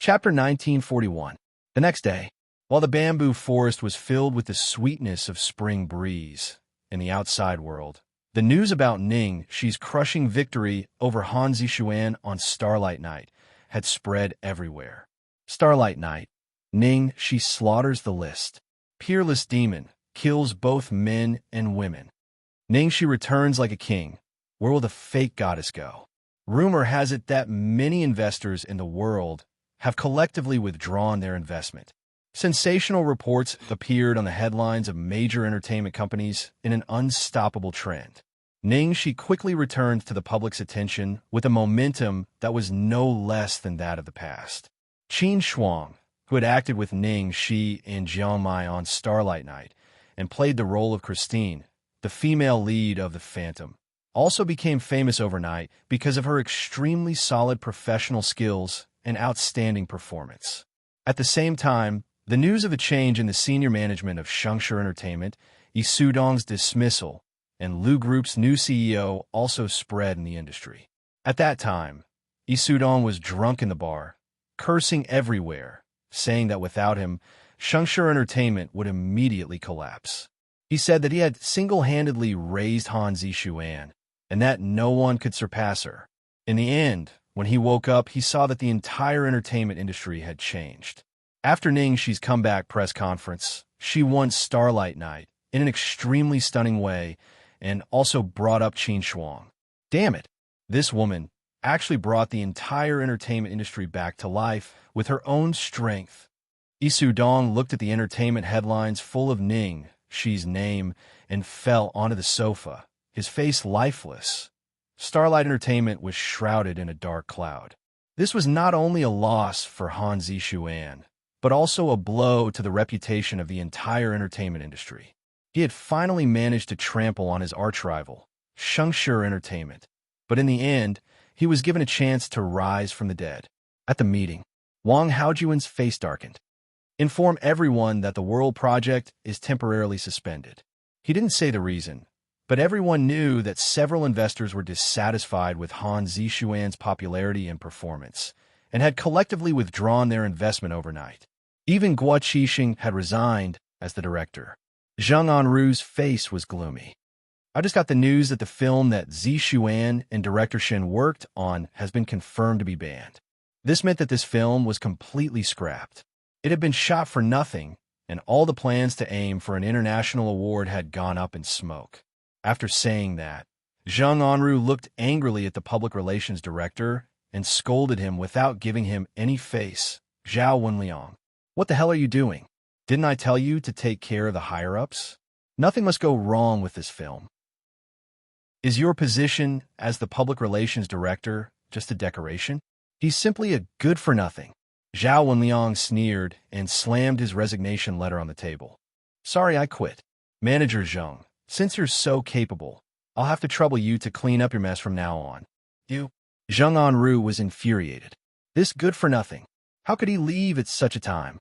Chapter 1941. The next day, while the bamboo forest was filled with the sweetness of spring breeze in the outside world, the news about Xi's crushing victory over Han Zixuan on Starlight Night had spread everywhere. Starlight Night. She slaughters the list. Peerless demon, kills both men and women. She returns like a king. Where will the fake goddess go? Rumor has it that many investors in the world have collectively withdrawn their investment. Sensational reports appeared on the headlines of major entertainment companies in an unstoppable trend. She quickly returned to the public's attention with a momentum that was no less than that of the past. Qin Shuang, who had acted with Xi and Jiang Mai on Starlight Night and played the role of Christine, the female lead of The Phantom, also became famous overnight because of her extremely solid professional skills and outstanding performance. At the same time, the news of a change in the senior management of Xianxia Entertainment, Yi Sudong's dismissal, and Lu Group's new CEO also spread in the industry. At that time, Yi Sudong was drunk in the bar, cursing everywhere, saying that without him, Xianxia Entertainment would immediately collapse. He said that he had single-handedly raised Han Zixuan, and that no one could surpass her. In the end, when he woke up, he saw that the entire entertainment industry had changed. After Xi's comeback press conference, she won Starlight Night in an extremely stunning way and also brought up Qin Shuang. Damn it, this woman actually brought the entire entertainment industry back to life with her own strength. Yi Sudong looked at the entertainment headlines full of Xi's name and fell onto the sofa, his face lifeless. Starlight Entertainment was shrouded in a dark cloud. This was not only a loss for Han Zixuan, but also a blow to the reputation of the entire entertainment industry. He had finally managed to trample on his arch-rival, Xianxia Entertainment, but in the end, he was given a chance to rise from the dead. At the meeting, Wang Haojuan's face darkened. Inform everyone that the World Project is temporarily suspended. He didn't say the reason, but everyone knew that several investors were dissatisfied with Han Zixuan's popularity and performance, and had collectively withdrawn their investment overnight. Even Guo Qixing had resigned as the director. Zhang Anru's face was gloomy. I just got the news that the film that Zixuan and director Shen worked on has been confirmed to be banned. This meant that this film was completely scrapped. It had been shot for nothing, and all the plans to aim for an international award had gone up in smoke. After saying that, Zhang Anru looked angrily at the public relations director and scolded him without giving him any face. Zhao Wenliang, what the hell are you doing? Didn't I tell you to take care of the higher-ups? Nothing must go wrong with this film. Is your position as the public relations director just a decoration? He's simply a good-for-nothing. Zhao Wenliang sneered and slammed his resignation letter on the table. Sorry, I quit. Manager Zhang, since you're so capable, I'll have to trouble you to clean up your mess from now on. You? Zhang Anru was infuriated. This good-for-nothing. How could he leave at such a time?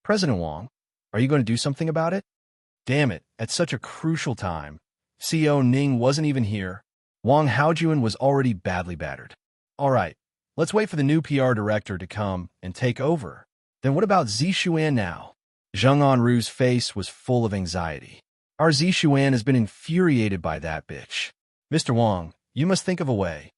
President Wang, are you going to do something about it? Damn it, at such a crucial time. CEO Ning wasn't even here. Wang Haojuan was already badly battered. All right, let's wait for the new PR director to come and take over. Then what about Zixuan now? Zhang Anru's face was full of anxiety. Our Zixuan has been infuriated by that bitch. Mr. Wang, you must think of a way.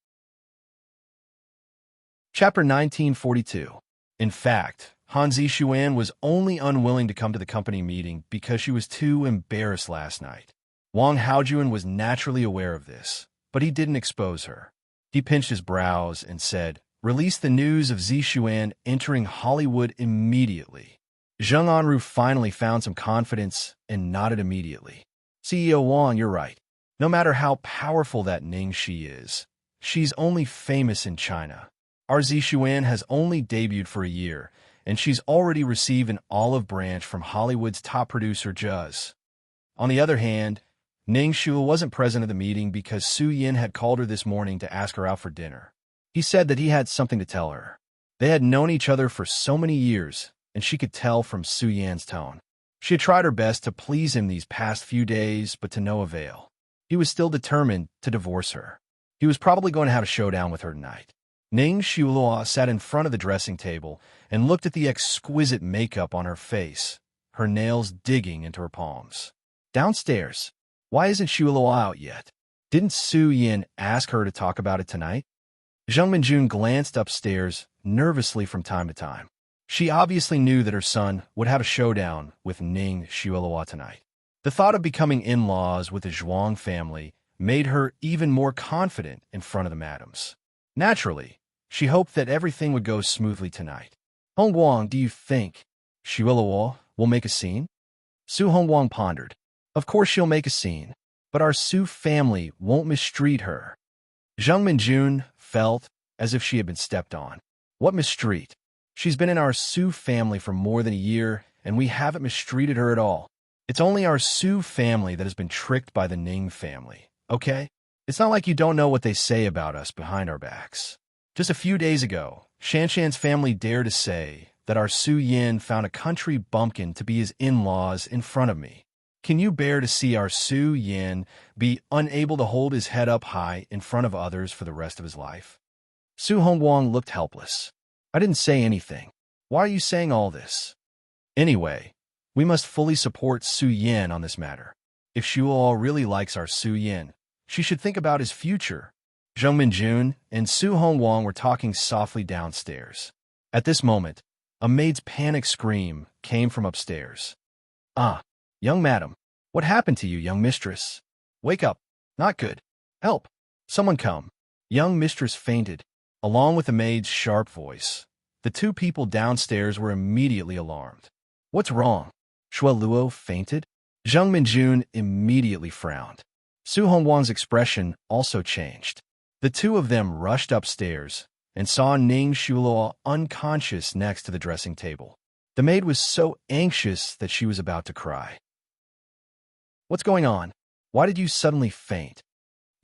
Chapter 1942. In fact, Han Zixuan was only unwilling to come to the company meeting because she was too embarrassed last night. Wang Haojuan was naturally aware of this, but he didn't expose her. He pinched his brows and said, "Release the news of Zixuan entering Hollywood immediately." Zhang Anru finally found some confidence and nodded immediately. CEO Wang, you're right. No matter how powerful that Xi is, she's only famous in China. Our Zixuan has only debuted for a year, and she's already received an olive branch from Hollywood's top producer, Juz. On the other hand, Xi wasn't present at the meeting because Su Yin had called her this morning to ask her out for dinner. He said that he had something to tell her. They had known each other for so many years, and she could tell from Su Yan's tone. She had tried her best to please him these past few days, but to no avail. He was still determined to divorce her. He was probably going to have a showdown with her tonight. Ning Xiaoluo sat in front of the dressing table and looked at the exquisite makeup on her face, her nails digging into her palms. Downstairs. Why isn't Xiaoluo out yet? Didn't Su Yin ask her to talk about it tonight? Zheng Minjun glanced upstairs nervously from time to time. She obviously knew that her son would have a showdown with Ning Xiaoluo tonight. The thought of becoming in-laws with the Zhuang family made her even more confident in front of the madams. Naturally, she hoped that everything would go smoothly tonight. Hongguang, do you think Xiaoluo will make a scene? Su Hongguang pondered. Of course she'll make a scene, but our Su family won't mistreat her. Zheng Minjun felt as if she had been stepped on. What mistreat? She's been in our Su family for more than a year, and we haven't mistreated her at all. It's only our Su family that has been tricked by the Ning family, okay? It's not like you don't know what they say about us behind our backs. Just a few days ago, Xianxia's family dared to say that our Su Yin found a country bumpkin to be his in-laws in front of me. Can you bear to see our Su Yin be unable to hold his head up high in front of others for the rest of his life? Su Hongguang looked helpless. I didn't say anything. Why are you saying all this? Anyway, we must fully support Su Yin on this matter. If Xiaoluo really likes our Su Yin, she should think about his future. Zheng Minjun and Su Hongguang were talking softly downstairs. At this moment, a maid's panic scream came from upstairs. Ah, young madam, what happened to you, young mistress? Wake up. Not good. Help. Someone come. Young mistress fainted, along with the maid's sharp voice. The two people downstairs were immediately alarmed. What's wrong? Xiaoluo fainted? Zheng Minjun immediately frowned. Su Hongguang's expression also changed. The two of them rushed upstairs and saw Ning Xiaoluo unconscious next to the dressing table. The maid was so anxious that she was about to cry. What's going on? Why did you suddenly faint?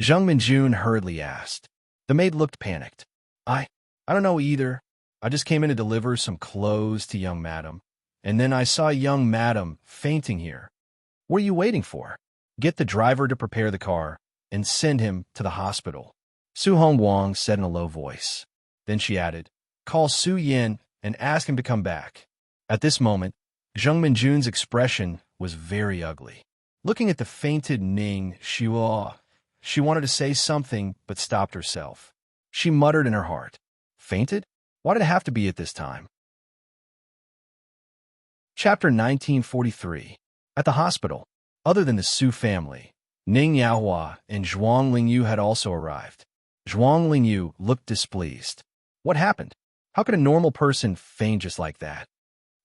Zheng Minjun hurriedly asked. The maid looked panicked. I don't know either. I just came in to deliver some clothes to young madam, and then I saw young madam fainting here. What are you waiting for? Get the driver to prepare the car and send him to the hospital, Su Hongguang said in a low voice. Then she added, call Su Yin and ask him to come back. At this moment, Zheng Minjun's expression was very ugly. Looking at the fainted Ning Xiaoluo, she wanted to say something but stopped herself. She muttered in her heart, fainted? Why did it have to be at this time? Chapter 1943. At the hospital, other than the Su family, Ning Yaohua and Zhuang Lingyu had also arrived. Zhuang Lingyu looked displeased. What happened? How could a normal person faint just like that?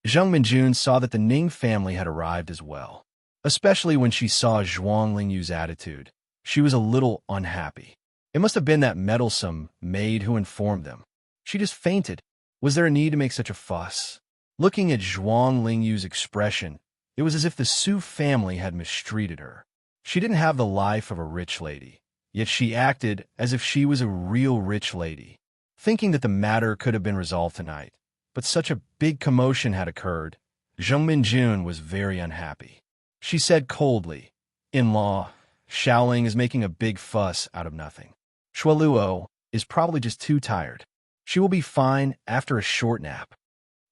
Zheng Minjun saw that the Ning family had arrived as well. Especially when she saw Zhuang Lingyu's attitude, she was a little unhappy. It must have been that meddlesome maid who informed them. She just fainted. Was there a need to make such a fuss? Looking at Zhuang Lingyu's expression, it was as if the Su family had mistreated her. She didn't have the life of a rich lady, yet she acted as if she was a real rich lady, thinking that the matter could have been resolved tonight. But such a big commotion had occurred. Zheng Minjun was very unhappy. She said coldly, in-law, Xiaoling is making a big fuss out of nothing. Xiaoluo is probably just too tired. She will be fine after a short nap.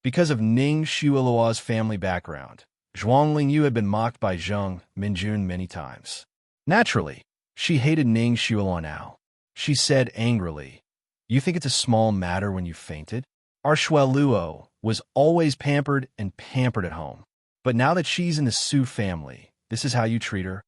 Because of Ning Xiaoluo's family background, Zhuang Lingyu had been mocked by Zheng Minjun many times. Naturally, she hated Ning Xiaoluo now. She said angrily, you think it's a small matter when you fainted? Our Xiaoluo was always pampered and pampered at home. But now that she's in the Su family, this is how you treat her?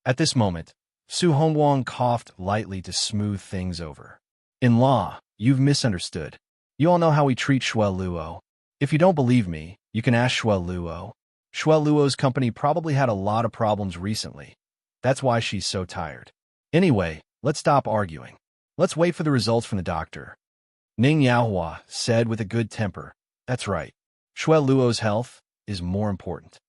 At this moment, Su Hongguang coughed lightly to smooth things over. In-law, you've misunderstood. You all know how we treat Xiaoluo. If you don't believe me, you can ask Xiaoluo. Xiaoluo's company probably had a lot of problems recently. That's why she's so tired. Anyway, let's stop arguing. Let's wait for the results from the doctor. Ning Yaohua said with a good temper. That's right. Xiaoluo's health is more important.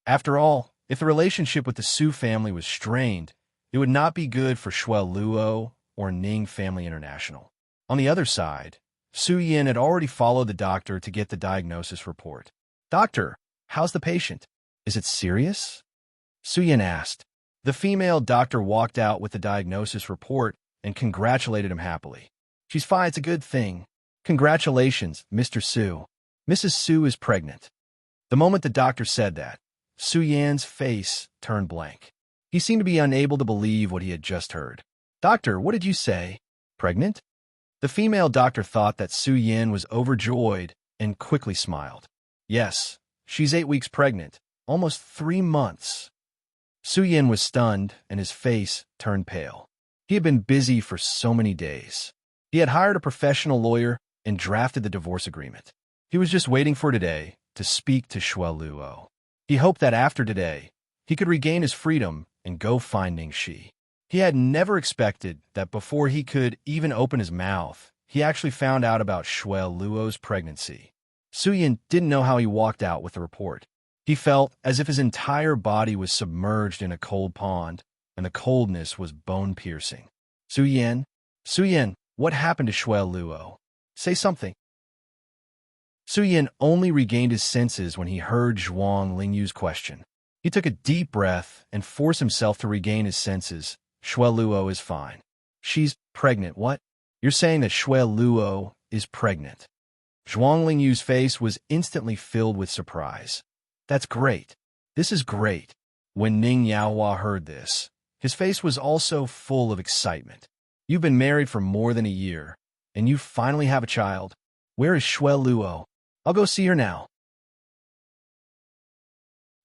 After all, if the relationship with the Su family was strained, it would not be good for Xiaoluo or Ning Family International. On the other side, Su Yin had already followed the doctor to get the diagnosis report. Doctor, how's the patient? Is it serious? Su Yin asked. The female doctor walked out with the diagnosis report and congratulated him happily. She's fine, it's a good thing. Congratulations, Mr. Su. Mrs. Su is pregnant. The moment the doctor said that, Su Yan's face turned blank. He seemed to be unable to believe what he had just heard. Doctor, what did you say? Pregnant? The female doctor thought that Su Yan was overjoyed and quickly smiled. Yes, she's 8 weeks pregnant, almost 3 months. Su Yan was stunned and his face turned pale. He had been busy for so many days. He had hired a professional lawyer and drafted the divorce agreement. He was just waiting for today to speak to Shuai Luo. He hoped that after today, he could regain his freedom and go find Ningxi. He had never expected that before he could even open his mouth, he actually found out about Shuai Luo's pregnancy. Su Yan didn't know how he walked out with the report. He felt as if his entire body was submerged in a cold pond, and the coldness was bone-piercing. Su Yan, what happened to Shuai Luo? Say something. Su Yan only regained his senses when he heard Zhuang Lingyu's question. He took a deep breath and forced himself to regain his senses. Shuai Luo is fine. She's pregnant, what? You're saying that Shuai Luo is pregnant. Zhuang Lingyu's face was instantly filled with surprise. That's great. This is great. When Ning Yaohua heard this, his face was also full of excitement. You've been married for more than a year, and you finally have a child. Where is Shuai Luo? I'll go see her now.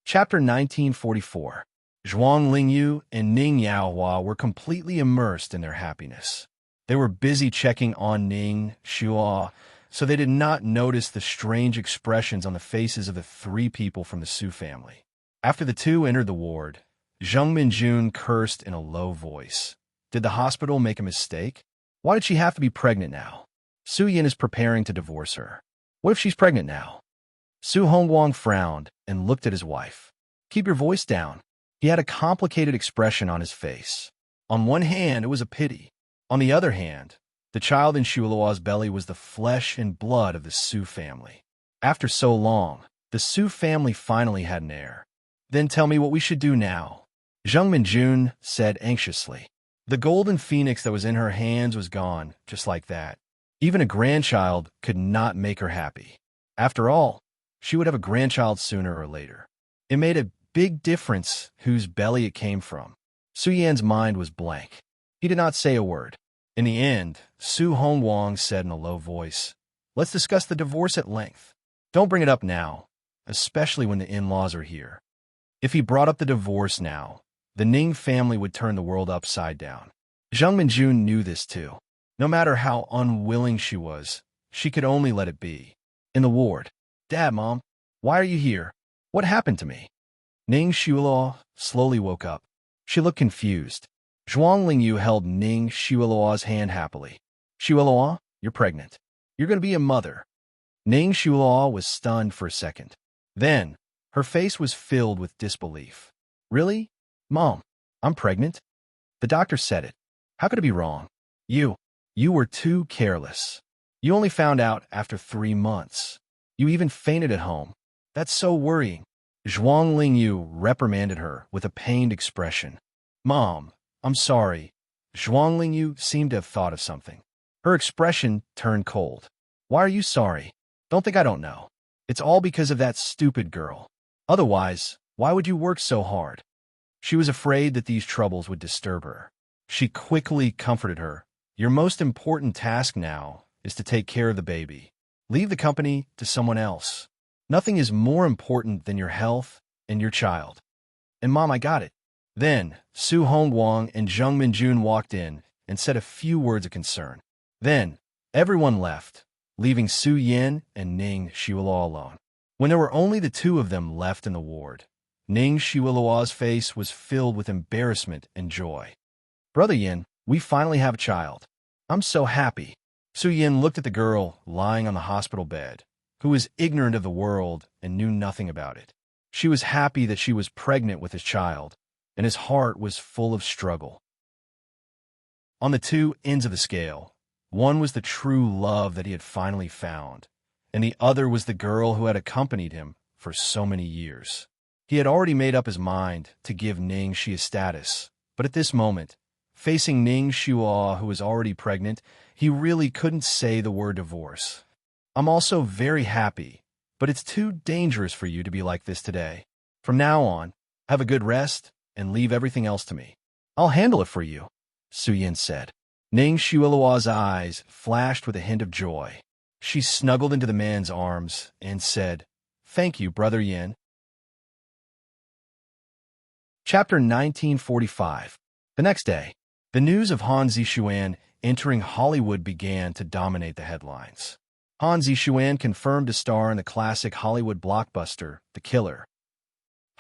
Chapter 1944. Zhuang Lingyu and Ning Yaohua were completely immersed in their happiness. They were busy checking on Ning Xua, so they did not notice the strange expressions on the faces of the 3 people from the Su family. After the 2 entered the ward, Zheng Minjun cursed in a low voice. Did the hospital make a mistake? Why did she have to be pregnant now? Su Yan is preparing to divorce her. What if she's pregnant now? Su Hongguang frowned and looked at his wife. Keep your voice down. He had a complicated expression on his face. On one hand, it was a pity. On the other hand, the child in Shuiluo's belly was the flesh and blood of the Su family. After so long, the Su family finally had an heir. Then tell me what we should do now, Zheng Minjun said anxiously. The golden phoenix that was in her hands was gone, just like that. Even a grandchild could not make her happy. After all, she would have a grandchild sooner or later. It made a big difference whose belly it came from. Su Yan's mind was blank. He did not say a word. In the end, Su Hongguang said in a low voice, "Let's discuss the divorce at length. Don't bring it up now, especially when the in-laws are here." If he brought up the divorce now, the Ning family would turn the world upside down. Zheng Minjun knew this too. No matter how unwilling she was, she could only let it be. In the ward, "Dad, Mom, why are you here? What happened to me?" Ning Shuiluo slowly woke up. She looked confused. Zhuang Lingyu held Ning Shuiluo's hand happily. "Shuiluo, you're pregnant. You're going to be a mother." Ning Shuiluo was stunned for a second. Then, her face was filled with disbelief. "Really? Mom, I'm pregnant?" The doctor said it. How could it be wrong? You were too careless. You only found out after 3 months. You even fainted at home. That's so worrying. Zhuang Lingyu reprimanded her with a pained expression. "Mom, I'm sorry." Zhuang Lingyu seemed to have thought of something. Her expression turned cold. "Why are you sorry? Don't think I don't know. It's all because of that stupid girl. Otherwise, why would you work so hard?" She was afraid that these troubles would disturb her. She quickly comforted her. "Your most important task now is to take care of the baby. Leave the company to someone else. Nothing is more important than your health and your child." "And Mom, I got it." Then, Su Hongguang and Zheng Minjun walked in and said a few words of concern. Then, everyone left, leaving Su Yan and Ning Shuiluo alone. When there were only the 2 of them left in the ward, Ning Shuiluo's face was filled with embarrassment and joy. "Brother Yin, we finally have a child. I'm so happy." Su Yin looked at the girl lying on the hospital bed, who was ignorant of the world and knew nothing about it. She was happy that she was pregnant with his child, and his heart was full of struggle. On the 2 ends of the scale, one was the true love that he had finally found, and the other was the girl who had accompanied him for so many years. He had already made up his mind to give Ning Xia status, but at this moment, Facing Ning Xiua, who was already pregnant, he really couldn't say the word divorce. I'm also very happy, but it's too dangerous for you to be like this today. From now on, have a good rest and leave everything else to me. I'll handle it for you, Su Yin said. Ning Xiuelua's eyes flashed with a hint of joy. She snuggled into the man's arms and said, "Thank you, Brother Yin." Chapter 1945. The next day, the news of Han Zixuan entering Hollywood began to dominate the headlines. Han Zixuan confirmed to star in the classic Hollywood blockbuster, The Killer.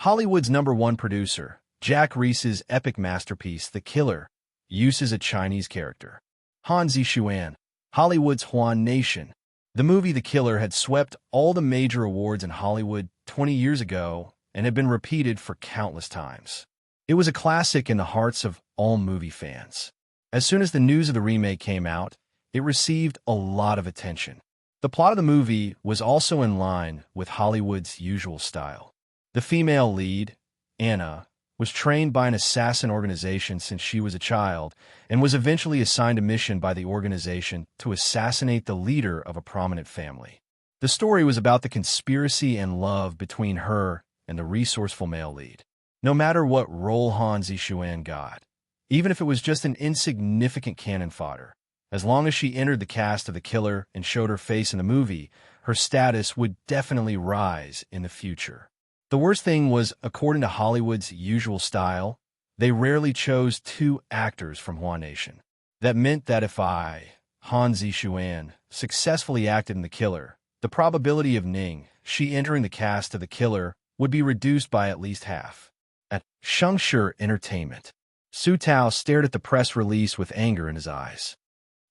Hollywood's #1 producer, Jack Reese's epic masterpiece, The Killer, uses a Chinese character. Han Zixuan, Hollywood's Huan Nation. The movie The Killer had swept all the major awards in Hollywood 20 years ago and had been repeated for countless times. It was a classic in the hearts of all movie fans. As soon as the news of the remake came out, it received a lot of attention. The plot of the movie was also in line with Hollywood's usual style. The female lead, Anna, was trained by an assassin organization since she was a child and was eventually assigned a mission by the organization to assassinate the leader of a prominent family. The story was about the conspiracy and love between her and the resourceful male lead. No matter what role Han Zixuan got, even if it was just an insignificant cannon fodder, as long as she entered the cast of The Killer and showed her face in the movie, her status would definitely rise in the future. The worst thing was, according to Hollywood's usual style, they rarely chose two actors from Huan Nation. That meant that if I, Han Zixuan, successfully acted in The Killer, the probability of Ning, she entering the cast of The Killer, would be reduced by at least half. At Xianxia Entertainment, Su Tao stared at the press release with anger in his eyes.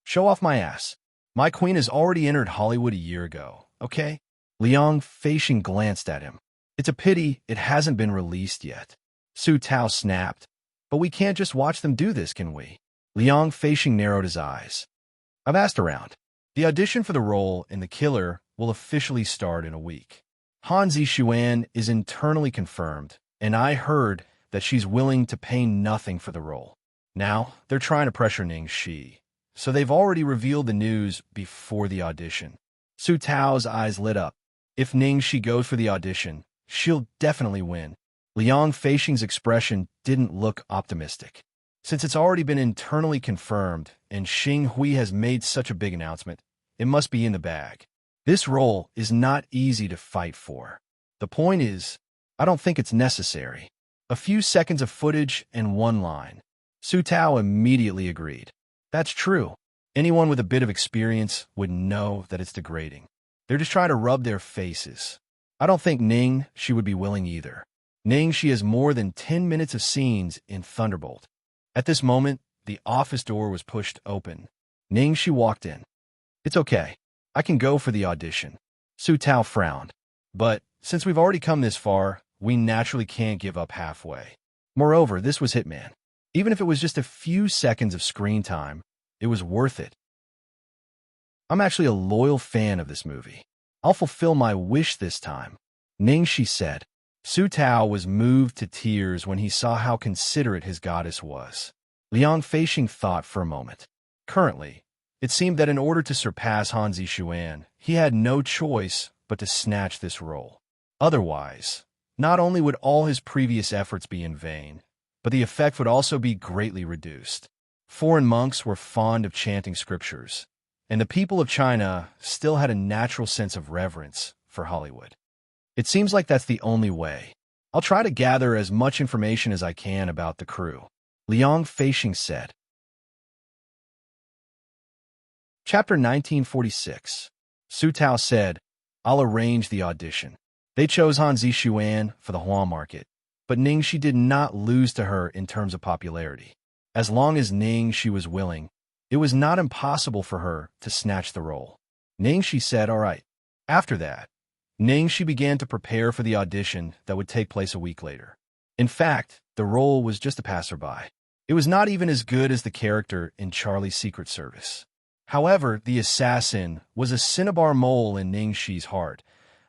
"Show off my ass. My queen has already entered Hollywood a year ago, okay?" Liang Feixing glanced at him. "It's a pity it hasn't been released yet." Su Tao snapped. "But we can't just watch them do this, can we?" Liang Feixing narrowed his eyes. "I've asked around. The audition for the role in The Killer will officially start in a week. Han Zixuan is internally confirmed, and I heard that she's willing to pay nothing for the role. Now, they're trying to pressure Ning Shi, so they've already revealed the news before the audition." Su Tao's eyes lit up. If Ning Shi goes for the audition, she'll definitely win. Liang Feixing's expression didn't look optimistic. Since it's already been internally confirmed and Xing Hui has made such a big announcement, it must be in the bag. This role is not easy to fight for. The point is, I don't think it's necessary. A few seconds of footage and one line. Su Tao immediately agreed. That's true. Anyone with a bit of experience would know that it's degrading. They're just trying to rub their faces. I don't think Ning Shi would be willing either. Ning Shi has more than 10 minutes of scenes in Thunderbolt. At this moment, the office door was pushed open. Ning Shi walked in. "It's okay. I can go for the audition." Su Tao frowned. "But since we've already come this far, we naturally can't give up halfway. Moreover, this was Hitman. Even if it was just a few seconds of screen time, it was worth it. I'm actually a loyal fan of this movie. I'll fulfill my wish this time," Ning Shi said. Su Tao was moved to tears when he saw how considerate his goddess was. Liang Feixing thought for a moment. Currently, it seemed that in order to surpass Han Zixuan, he had no choice but to snatch this role. Otherwise, not only would all his previous efforts be in vain, but the effect would also be greatly reduced. Foreign monks were fond of chanting scriptures, and the people of China still had a natural sense of reverence for Hollywood. It seems like that's the only way. I'll try to gather as much information as I can about the crew, Liang Feixing said. Chapter 1946. Su Tao said, "I'll arrange the audition." They chose Han Zixuan for the Huan market, but Ning Shi did not lose to her in terms of popularity. As long as Ning Shi was willing, it was not impossible for her to snatch the role. Ning Shi said, "All right." After that, Ning Shi began to prepare for the audition that would take place a week later. In fact, the role was just a passerby. It was not even as good as the character in Charlie's Secret Service. However, the assassin was a cinnabar mole in Ning Shi's heart,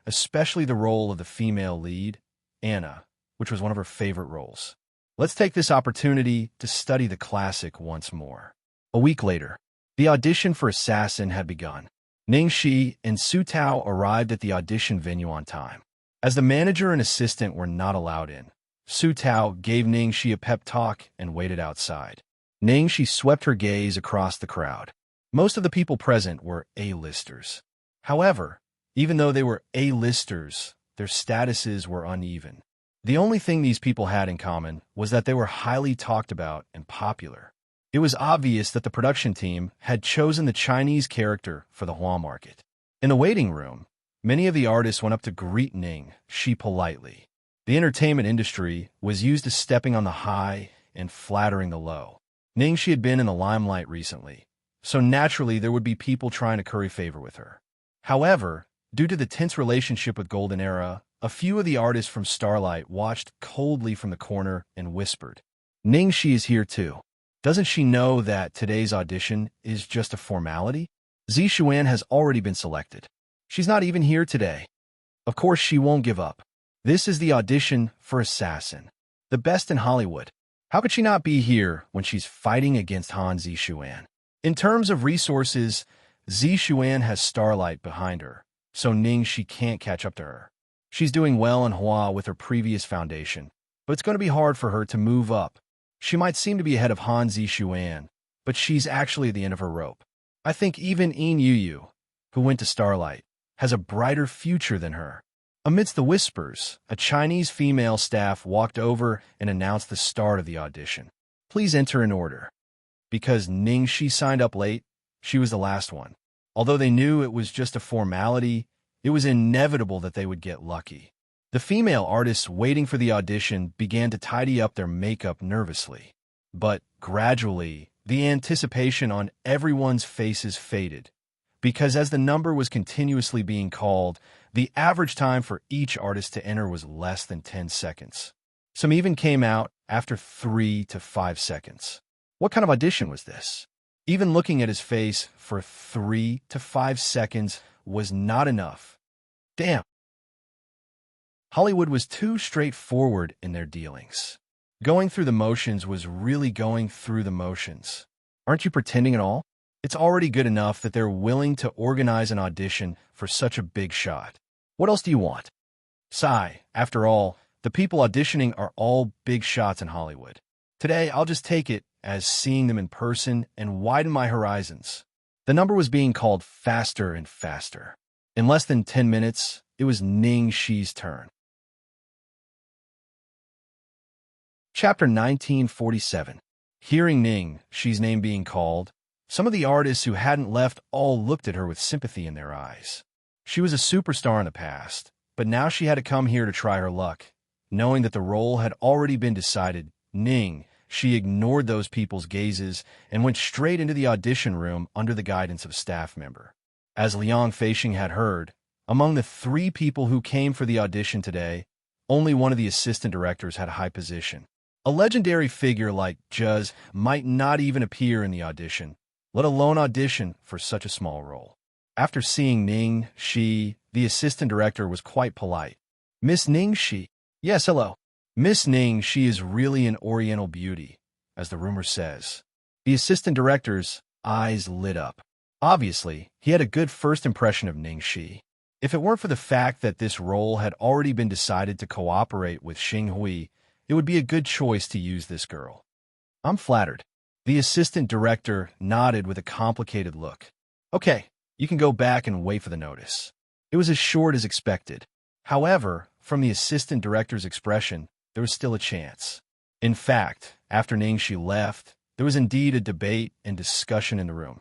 especially the role of the female lead, Anna, which was one of her favorite roles. Let's take this opportunity to study the classic once more. A week later, the audition for Assassin had begun. Ning Shi and Su Tao arrived at the audition venue on time. As the manager and assistant were not allowed in, Su Tao gave Ning Shi a pep talk and waited outside. Ning Shi swept her gaze across the crowd. Most of the people present were A-listers. However, even though they were A-listers, their statuses were uneven. The only thing these people had in common was that they were highly talked about and popular. It was obvious that the production team had chosen the Chinese character for the Hua market. In the waiting room, many of the artists went up to greet Ning Shi politely. The entertainment industry was used to stepping on the high and flattering the low. Ning Shi had been in the limelight recently, so naturally there would be people trying to curry favor with her. However, due to the tense relationship with Golden Era, a few of the artists from Starlight watched coldly from the corner and whispered, "Ning Shi is here too. Doesn't she know that today's audition is just a formality? Zixuan has already been selected. She's not even here today. Of course she won't give up. This is the audition for Assassin, the best in Hollywood. How could she not be here when she's fighting against Han Zixuan? In terms of resources, Zixuan has Starlight behind her, so Ning Shi can't catch up to her. She's doing well in Hua with her previous foundation, but it's going to be hard for her to move up. She might seem to be ahead of Han Zixuan, but she's actually at the end of her rope. I think even Yin Yu, who went to Starlight, has a brighter future than her." Amidst the whispers, a Chinese female staff walked over and announced the start of the audition. "Please enter in order." Because Ning Shi signed up late, she was the last one. Although they knew it was just a formality, it was inevitable that they would get lucky. The female artists waiting for the audition began to tidy up their makeup nervously. But gradually, the anticipation on everyone's faces faded, because as the number was continuously being called, the average time for each artist to enter was less than 10 seconds. Some even came out after 3 to 5 seconds. What kind of audition was this? Even looking at his face for 3 to 5 seconds was not enough. Damn. Hollywood was too straightforward in their dealings. Going through the motions was really going through the motions. Aren't you pretending at all? It's already good enough that they're willing to organize an audition for such a big shot. What else do you want? Sigh, after all, the people auditioning are all big shots in Hollywood. Today, I'll just take it as seeing them in person and widen my horizons. The number was being called faster and faster. In less than 10 minutes, it was Ning Shi's turn. Chapter 1947. Hearing Ning Shi's name being called, some of the artists who hadn't left all looked at her with sympathy in their eyes. She was a superstar in the past, but now she had to come here to try her luck. Knowing that the role had already been decided, Ning Shi ignored those people's gazes and went straight into the audition room under the guidance of a staff member. As Liang Feixing had heard, among the 3 people who came for the audition today, only one of the assistant directors had a high position. A legendary figure like Zhuz might not even appear in the audition, let alone audition for such a small role. After seeing Ning Shi, the assistant director was quite polite. "Miss Ning Shi?" "Yes, hello." "Miss Ning Shi is really an oriental beauty, as the rumor says." The assistant director's eyes lit up. Obviously, he had a good first impression of Ning Shi. If it weren't for the fact that this role had already been decided to cooperate with Xing Hui, it would be a good choice to use this girl. "I'm flattered." The assistant director nodded with a complicated look. "Okay, you can go back and wait for the notice." It was as short as expected. However, from the assistant director's expression, there was still a chance. In fact, after Ning Shi left, there was indeed a debate and discussion in the room.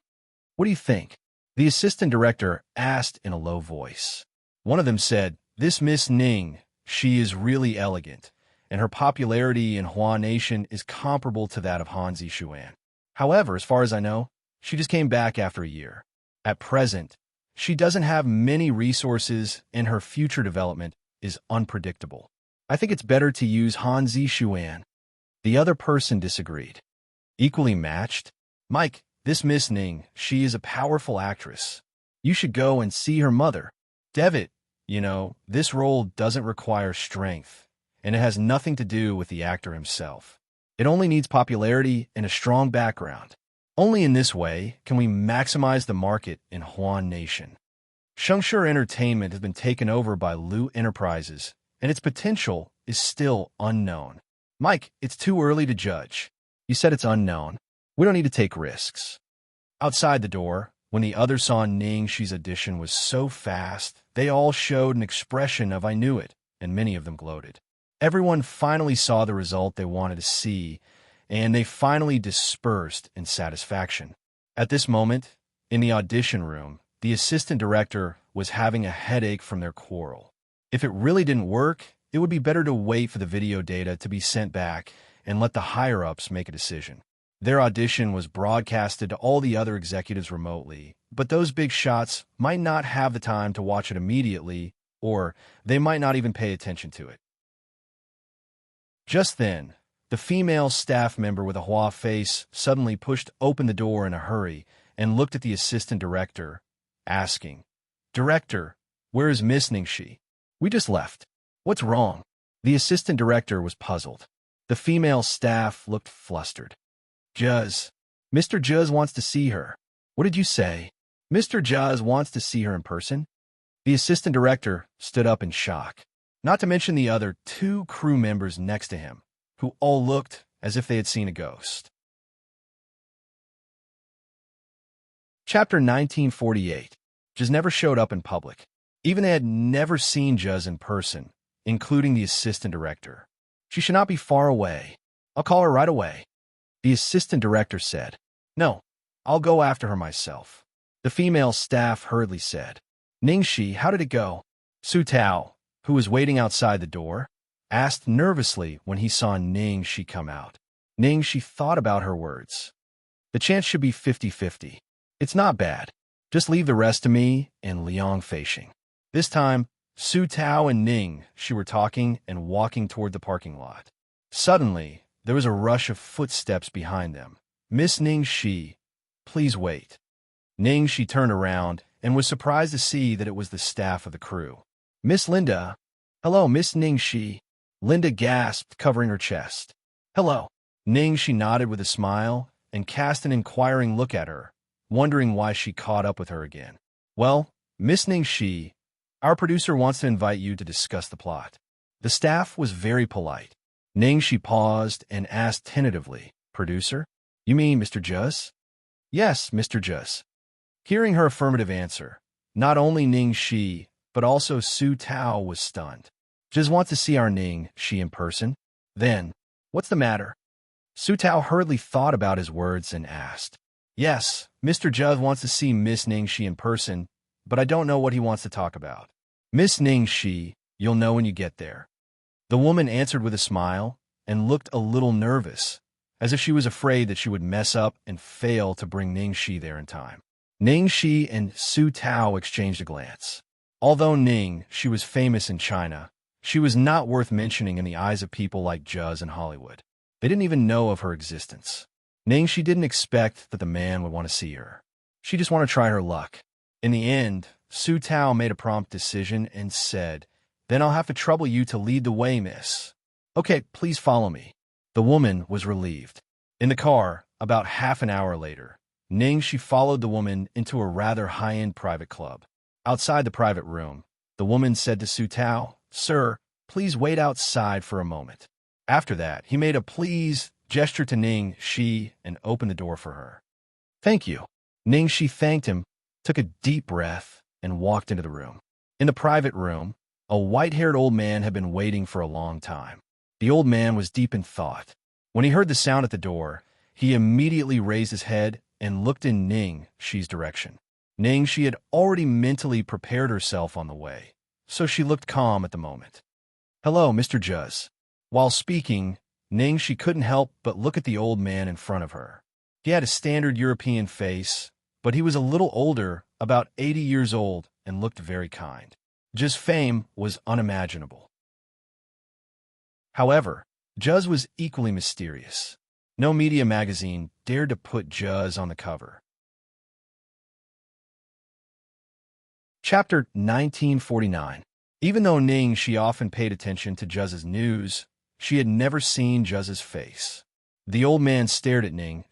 "What do you think?" the assistant director asked in a low voice. One of them said, "This Miss Ning, she is really elegant, and her popularity in Hua Nation is comparable to that of Han Zixuan. However, as far as I know, she just came back after a year. At present, she doesn't have many resources, and her future development is unpredictable. I think it's better to use Han Zixuan." The other person disagreed. "Equally matched? Mike, this Miss Ning, she is a powerful actress. You should go and see her mother. Devitt, this role doesn't require strength, and it has nothing to do with the actor himself. It only needs popularity and a strong background. Only in this way can we maximize the market in Huan Nation. Xianxia Entertainment has been taken over by Lu Enterprises, and its potential is still unknown. Mike, it's too early to judge. You said it's unknown. We don't need to take risks. Outside the door, when the others saw Ningxi's audition was so fast, they all showed an expression of "I knew it," and many of them gloated. Everyone finally saw the result they wanted to see, and they finally dispersed in satisfaction. At this moment, in the audition room, the assistant director was having a headache from their quarrel. If it really didn't work, it would be better to wait for the video data to be sent back and let the higher-ups make a decision. Their audition was broadcasted to all the other executives remotely, but those big shots might not have the time to watch it immediately, or they might not even pay attention to it. Just then, the female staff member with a Hua face suddenly pushed open the door in a hurry and looked at the assistant director, asking, "Director, where is Miss Ningxi? We just left. What's wrong?" The assistant director was puzzled. The female staff looked flustered. "Juz. Mr. Juz wants to see her." "What did you say?" "Mr. Juz wants to see her in person?" The assistant director stood up in shock, not to mention the other two crew members next to him, who all looked as if they had seen a ghost. Chapter 1948. Juz never showed up in public. Even they had never seen Juz in person, including the assistant director. "She should not be far away. I'll call her right away." The assistant director said. "No, I'll go after her myself." The female staff hurriedly said. "Ningxi, how did it go?" Su Tao, who was waiting outside the door, asked nervously when he saw Ningxi come out. Ningxi thought about her words. "The chance should be 50-50. It's not bad. Just leave the rest to me and Liang Feishing." This time, Su Tao and Ningxi were talking and walking toward the parking lot. Suddenly, there was a rush of footsteps behind them. "Miss Ningxi, please wait." Ningxi turned around and was surprised to see that it was the staff of the crew. "Miss Linda." "Hello, Miss Ningxi." Linda gasped, covering her chest. "Hello." Ningxi nodded with a smile and cast an inquiring look at her, wondering why she caught up with her again. "Well, Miss Ningxi, our producer wants to invite you to discuss the plot." The staff was very polite. Ningxi paused and asked tentatively, "Producer? You mean Mr. Juz?" "Yes, Mr. Juz." Hearing her affirmative answer, not only Ningxi, but also Su Tao was stunned. "Juz wants to see our Ningxi in person?" Then, "What's the matter?" Su Tao hurriedly thought about his words and asked. "Yes, Mr. Juz wants to see Miss Ningxi in person, but I don't know what he wants to talk about." "Miss Ningxi, you'll know when you get there." The woman answered with a smile and looked a little nervous, as if she was afraid that she would mess up and fail to bring Ningxi there in time. Ningxi and Su Tao exchanged a glance. Although Ningxi was famous in China, she was not worth mentioning in the eyes of people like Juz in Hollywood. They didn't even know of her existence. Ningxi didn't expect that the man would want to see her. She just wanted to try her luck. In the end, Su Tao made a prompt decision and said, "Then I'll have to trouble you to lead the way, miss." "Okay, please follow me." The woman was relieved. In the car, about half an hour later, Ningxi followed the woman into a rather high-end private club. Outside the private room, the woman said to Su Tao, "Sir, please wait outside for a moment." After that, he made a please gesture to Ningxi and opened the door for her. "Thank you." Ningxi thanked him, took a deep breath, and walked into the room. In the private room, a white-haired old man had been waiting for a long time. The old man was deep in thought. When he heard the sound at the door, he immediately raised his head and looked in Ningxi's direction. Ningxi had already mentally prepared herself on the way, so she looked calm at the moment. "Hello, Mr. Juz." While speaking, Ningxi couldn't help but look at the old man in front of her. He had a standard European face, but he was a little older, about 80 years old, and looked very kind. Juz's fame was unimaginable. However, Juz was equally mysterious. No media magazine dared to put Juz on the cover. Chapter 1949. Even though Ningxi often paid attention to Juz's news, she had never seen Juz's face. The old man stared at Ning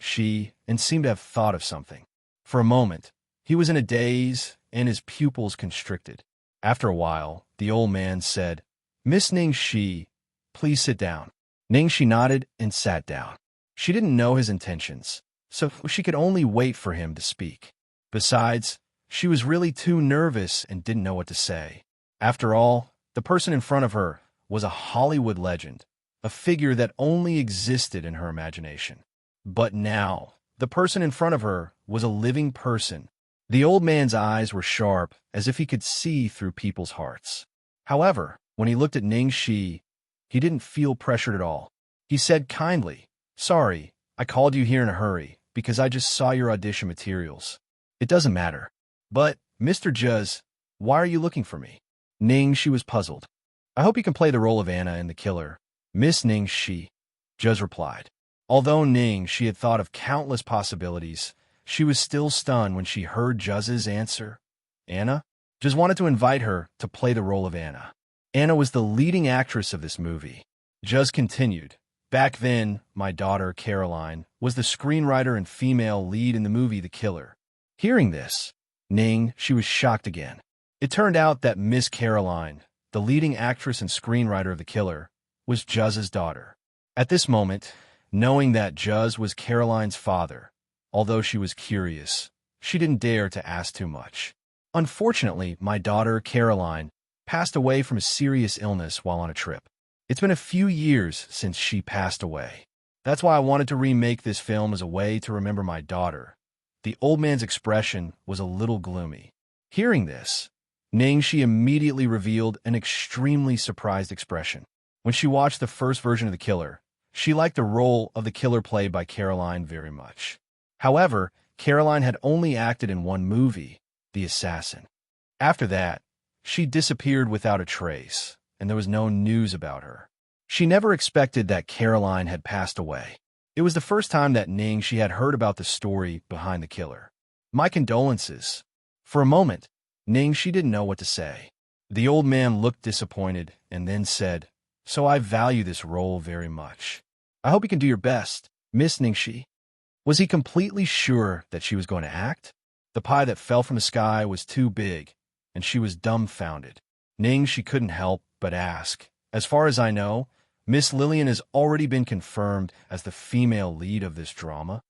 and seemed to have thought of something. For a moment, he was in a daze and his pupils constricted. After a while, the old man said, "Miss Ning, please sit down." Ning nodded and sat down. She didn't know his intentions, so she could only wait for him to speak. Besides, she was really too nervous and didn't know what to say. After all, the person in front of her was a Hollywood legend, a figure that only existed in her imagination. But now, the person in front of her was a living person. The old man's eyes were sharp, as if he could see through people's hearts. However, when he looked at Ning, he didn't feel pressured at all. He said kindly, "Sorry, I called you here in a hurry, because I just saw your audition materials. It doesn't matter. But, Mr. Juz, why are you looking for me?" Ning was puzzled. "I hope you can play the role of Anna in The Killer, Miss Ning." Juz replied. Although Ning had thought of countless possibilities, she was still stunned when she heard Juz's answer. Anna? Juz wanted to invite her to play the role of Anna. Anna was the leading actress of this movie. Juz continued, "Back then, my daughter, Caroline, was the screenwriter and female lead in the movie The Killer." Hearing this, Ning was shocked again. It turned out that Miss Caroline, the leading actress and screenwriter of The Killer, was Juz's daughter. At this moment, knowing that Juz was Caroline's father, although she was curious, she didn't dare to ask too much. "Unfortunately, my daughter, Caroline, passed away from a serious illness while on a trip. It's been a few years since she passed away. That's why I wanted to remake this film as a way to remember my daughter." The old man's expression was a little gloomy. Hearing this, Ning immediately revealed an extremely surprised expression. When she watched the first version of The Killer, she liked the role of the killer played by Caroline very much. However, Caroline had only acted in one movie, The Assassin. After that, she disappeared without a trace, and there was no news about her. She never expected that Caroline had passed away. It was the first time that Ning had heard about the story behind The Killer. "My condolences." For a moment, Ning didn't know what to say. The old man looked disappointed and then said, "So I value this role very much. I hope you can do your best, Miss Ning." Was he completely sure that she was going to act? The pie that fell from the sky was too big, and she was dumbfounded. Ning couldn't help but ask, "As far as I know, Miss Lillian has already been confirmed as the female lead of this drama?"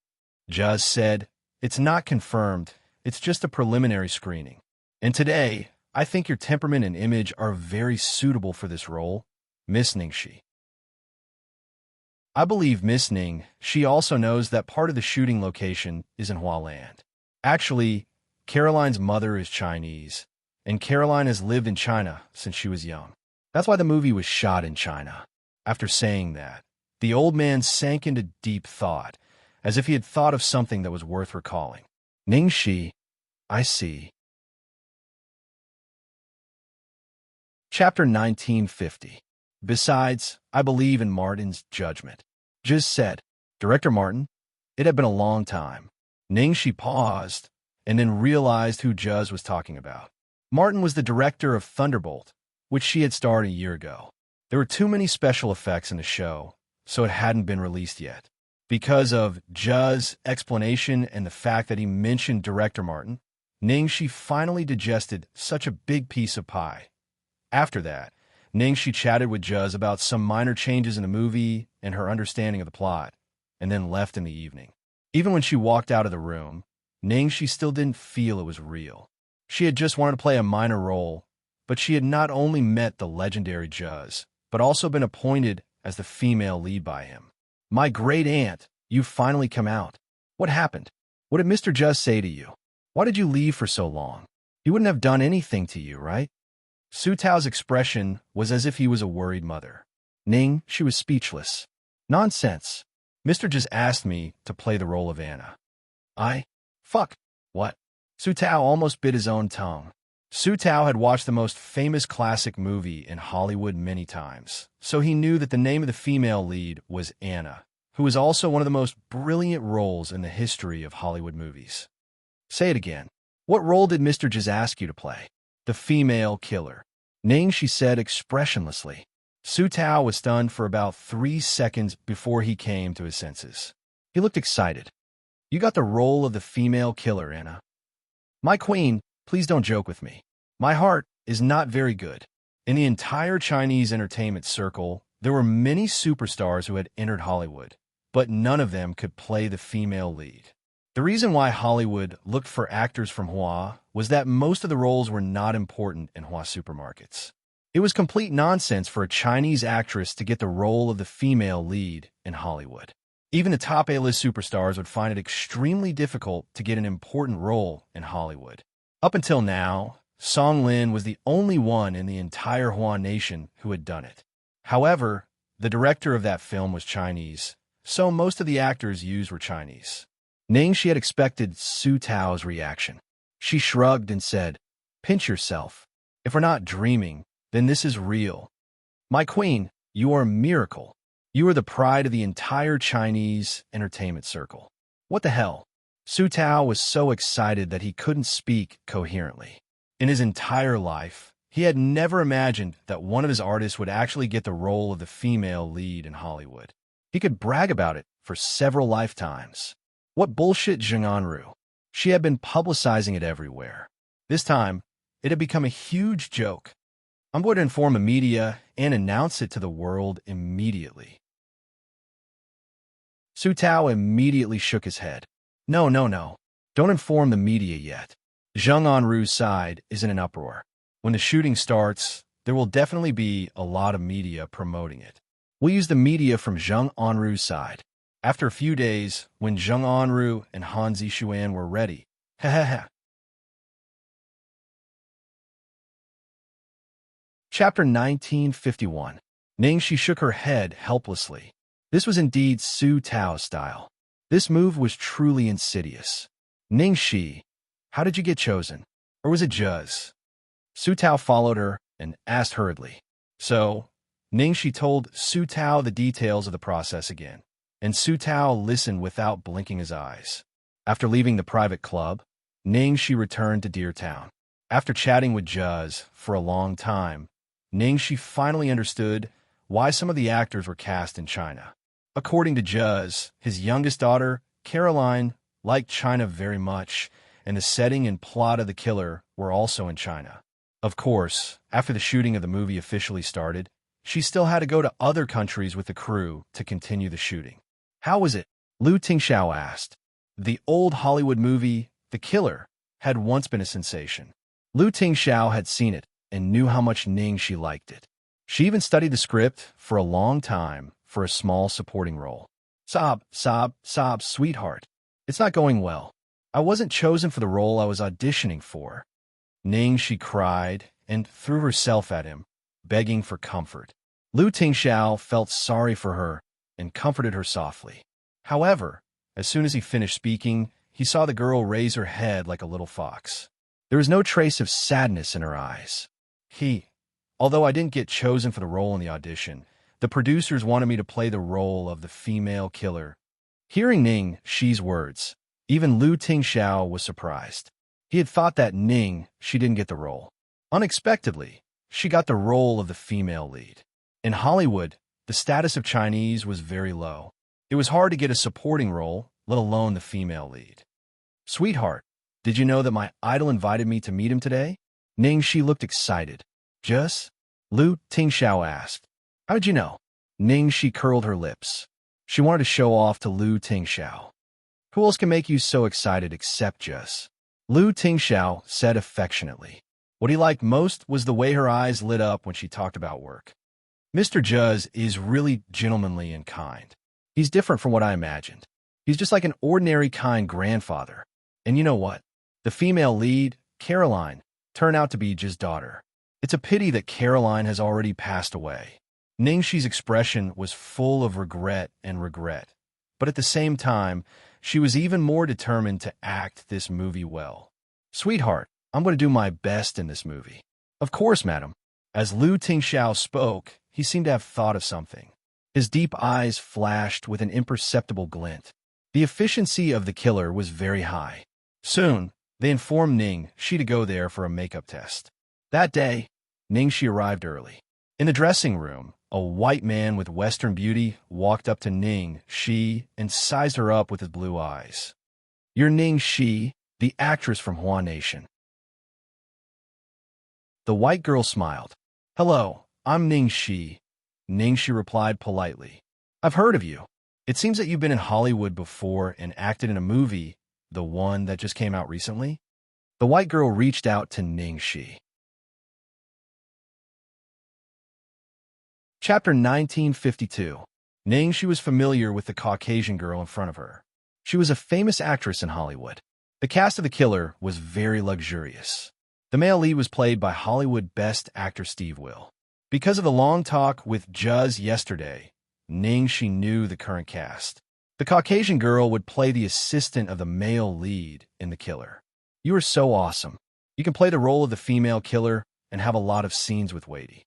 Juz said, "It's not confirmed, it's just a preliminary screening. And today, I think your temperament and image are very suitable for this role, Miss Ning." I believe Miss Ning also knows that part of the shooting location is in Hualand. Actually, Caroline's mother is Chinese, and Caroline has lived in China since she was young. That's why the movie was shot in China. After saying that, the old man sank into deep thought, as if he had thought of something that was worth recalling. "Ning, I see." Chapter 1950. "Besides, I believe in Martin's judgment." Juz said, "Director Martin?" It had been a long time. Ning paused, and then realized who Juz was talking about. Martin was the director of Thunderbolt, which she had starred a year ago. There were too many special effects in the show, so it hadn't been released yet. Because of Juz's explanation and the fact that he mentioned Director Martin, Ning finally digested such a big piece of pie. After that, Ning chatted with Juz about some minor changes in the movie and her understanding of the plot, and then left in the evening. Even when she walked out of the room, Ning still didn't feel it was real. She had just wanted to play a minor role, but she had not only met the legendary Juz, but also been appointed as the female lead by him. "My great aunt, you've finally come out. What happened? What did Mr. Juz say to you? Why did you leave for so long? He wouldn't have done anything to you, right?" Su Tao's expression was as if he was a worried mother. Ning was speechless. "Nonsense. Mr. Juz asked me to play the role of Anna." Fuck. What? Su Tao almost bit his own tongue. Su Tao had watched the most famous classic movie in Hollywood many times, so he knew that the name of the female lead was Anna, who was also one of the most brilliant roles in the history of Hollywood movies. "Say it again. What role did Mr. Juz ask you to play?" "The female killer." Ning, said expressionlessly. Su Tao was stunned for about 3 seconds before he came to his senses. He looked excited. You got the role of the female killer, Anna. My queen, please don't joke with me. My heart is not very good. In the entire Chinese entertainment circle, there were many superstars who had entered Hollywood, but none of them could play the female lead. The reason why Hollywood looked for actors from Hua was that most of the roles were not important in Hua supermarkets. It was complete nonsense for a Chinese actress to get the role of the female lead in Hollywood. Even the top A-list superstars would find it extremely difficult to get an important role in Hollywood. Up until now, Song Lin was the only one in the entire Hua nation who had done it. However, the director of that film was Chinese, so most of the actors used were Chinese. Ning-Shi had expected Su Tao's reaction. She shrugged and said, "Pinch yourself. If we're not dreaming, then this is real. My queen, you are a miracle. You are the pride of the entire Chinese entertainment circle." What the hell? Su Tao was so excited that he couldn't speak coherently. In his entire life, he had never imagined that one of his artists would actually get the role of the female lead in Hollywood. He could brag about it for several lifetimes. What bullshit, Xianxia. She had been publicizing it everywhere. This time, it had become a huge joke. I'm going to inform the media and announce it to the world immediately. Su Tao immediately shook his head. No. Don't inform the media yet. Zheng Anru's side is in an uproar. When the shooting starts, there will definitely be a lot of media promoting it. We'll use the media from Zheng Anru's side. After a few days, when Zheng Anru and Han Zixuan were ready, Chapter 1951. Ning-Shi shook her head helplessly. This was indeed Su Tao's style. This move was truly insidious. Ning-Shi, how did you get chosen? Or was it Juz? Su Tao followed her and asked hurriedly. So, Ning-Shi told Su Tao the details of the process again, and Su Tao listened without blinking his eyes. After leaving the private club, Ning-Shi returned to Deer Town. After chatting with Juz for a long time, Ning-Shi finally understood why some of the actors were cast in China. According to Juz, his youngest daughter, Caroline, liked China very much, and the setting and plot of the killer were also in China. Of course, after the shooting of the movie officially started, she still had to go to other countries with the crew to continue the shooting. How was it? Lu Tingxiao asked. The old Hollywood movie, The Killer, had once been a sensation. Lu Tingxiao had seen it and knew how much Ning-Shi liked it. She even studied the script for a long time for a small supporting role. Sob, sweetheart. It's not going well. I wasn't chosen for the role I was auditioning for. Ning-Shi cried and threw herself at him, begging for comfort. Lu Tingxiao felt sorry for her and comforted her softly. However, as soon as he finished speaking, he saw the girl raise her head like a little fox. There was no trace of sadness in her eyes. Although I didn't get chosen for the role in the audition, the producers wanted me to play the role of the female killer. Hearing Ning-Shi's words, even Lu Tingxiao was surprised. He had thought that she didn't get the role. Unexpectedly, she got the role of the female lead. In Hollywood, the status of Chinese was very low. It was hard to get a supporting role, let alone the female lead. Sweetheart, did you know that my idol invited me to meet him today? Ning-Shi looked excited. Just? Lu Tingxiao asked. How did you know? Ning-Shi curled her lips. She wanted to show off to Lu Tingxiao. Who else can make you so excited except Just? Lu Tingxiao said affectionately. What he liked most was the way her eyes lit up when she talked about work. Mr. Juz is really gentlemanly and kind. He's different from what I imagined. He's just like an ordinary kind grandfather. And you know what? The female lead, Caroline, turned out to be Juz's daughter. It's a pity that Caroline has already passed away. Ning-Shi's expression was full of regret, but at the same time, she was even more determined to act this movie well. Sweetheart, I'm going to do my best in this movie. Of course, madam. As Lu Tingxiao spoke, he seemed to have thought of something. His deep eyes flashed with an imperceptible glint. The efficiency of the killer was very high. Soon, they informed Ning-Shi to go there for a makeup test. That day, Ning-Shi arrived early. In the dressing room, A white man with Western beauty walked up to Ning Shi and sized her up with his blue eyes. "You're Ning Shi, the actress from Hua Nation." The white girl smiled. "Hello, I'm Ning Shi." Ning Shi replied politely. "I've heard of you. It seems that you've been in Hollywood before and acted in a movie, the one that just came out recently." The white girl reached out to Ning Shi. Chapter 1952. Ning Shi was familiar with the Caucasian girl in front of her. She was a famous actress in Hollywood. The cast of The Killer was very luxurious. The male lead was played by Hollywood Best Actor Steve Will. Because of the long talk with Juz yesterday, Ning Shi knew the current cast. The Caucasian girl would play the assistant of the male lead in The Killer. "You are so awesome. You can play the role of the female killer and have a lot of scenes with Wadey."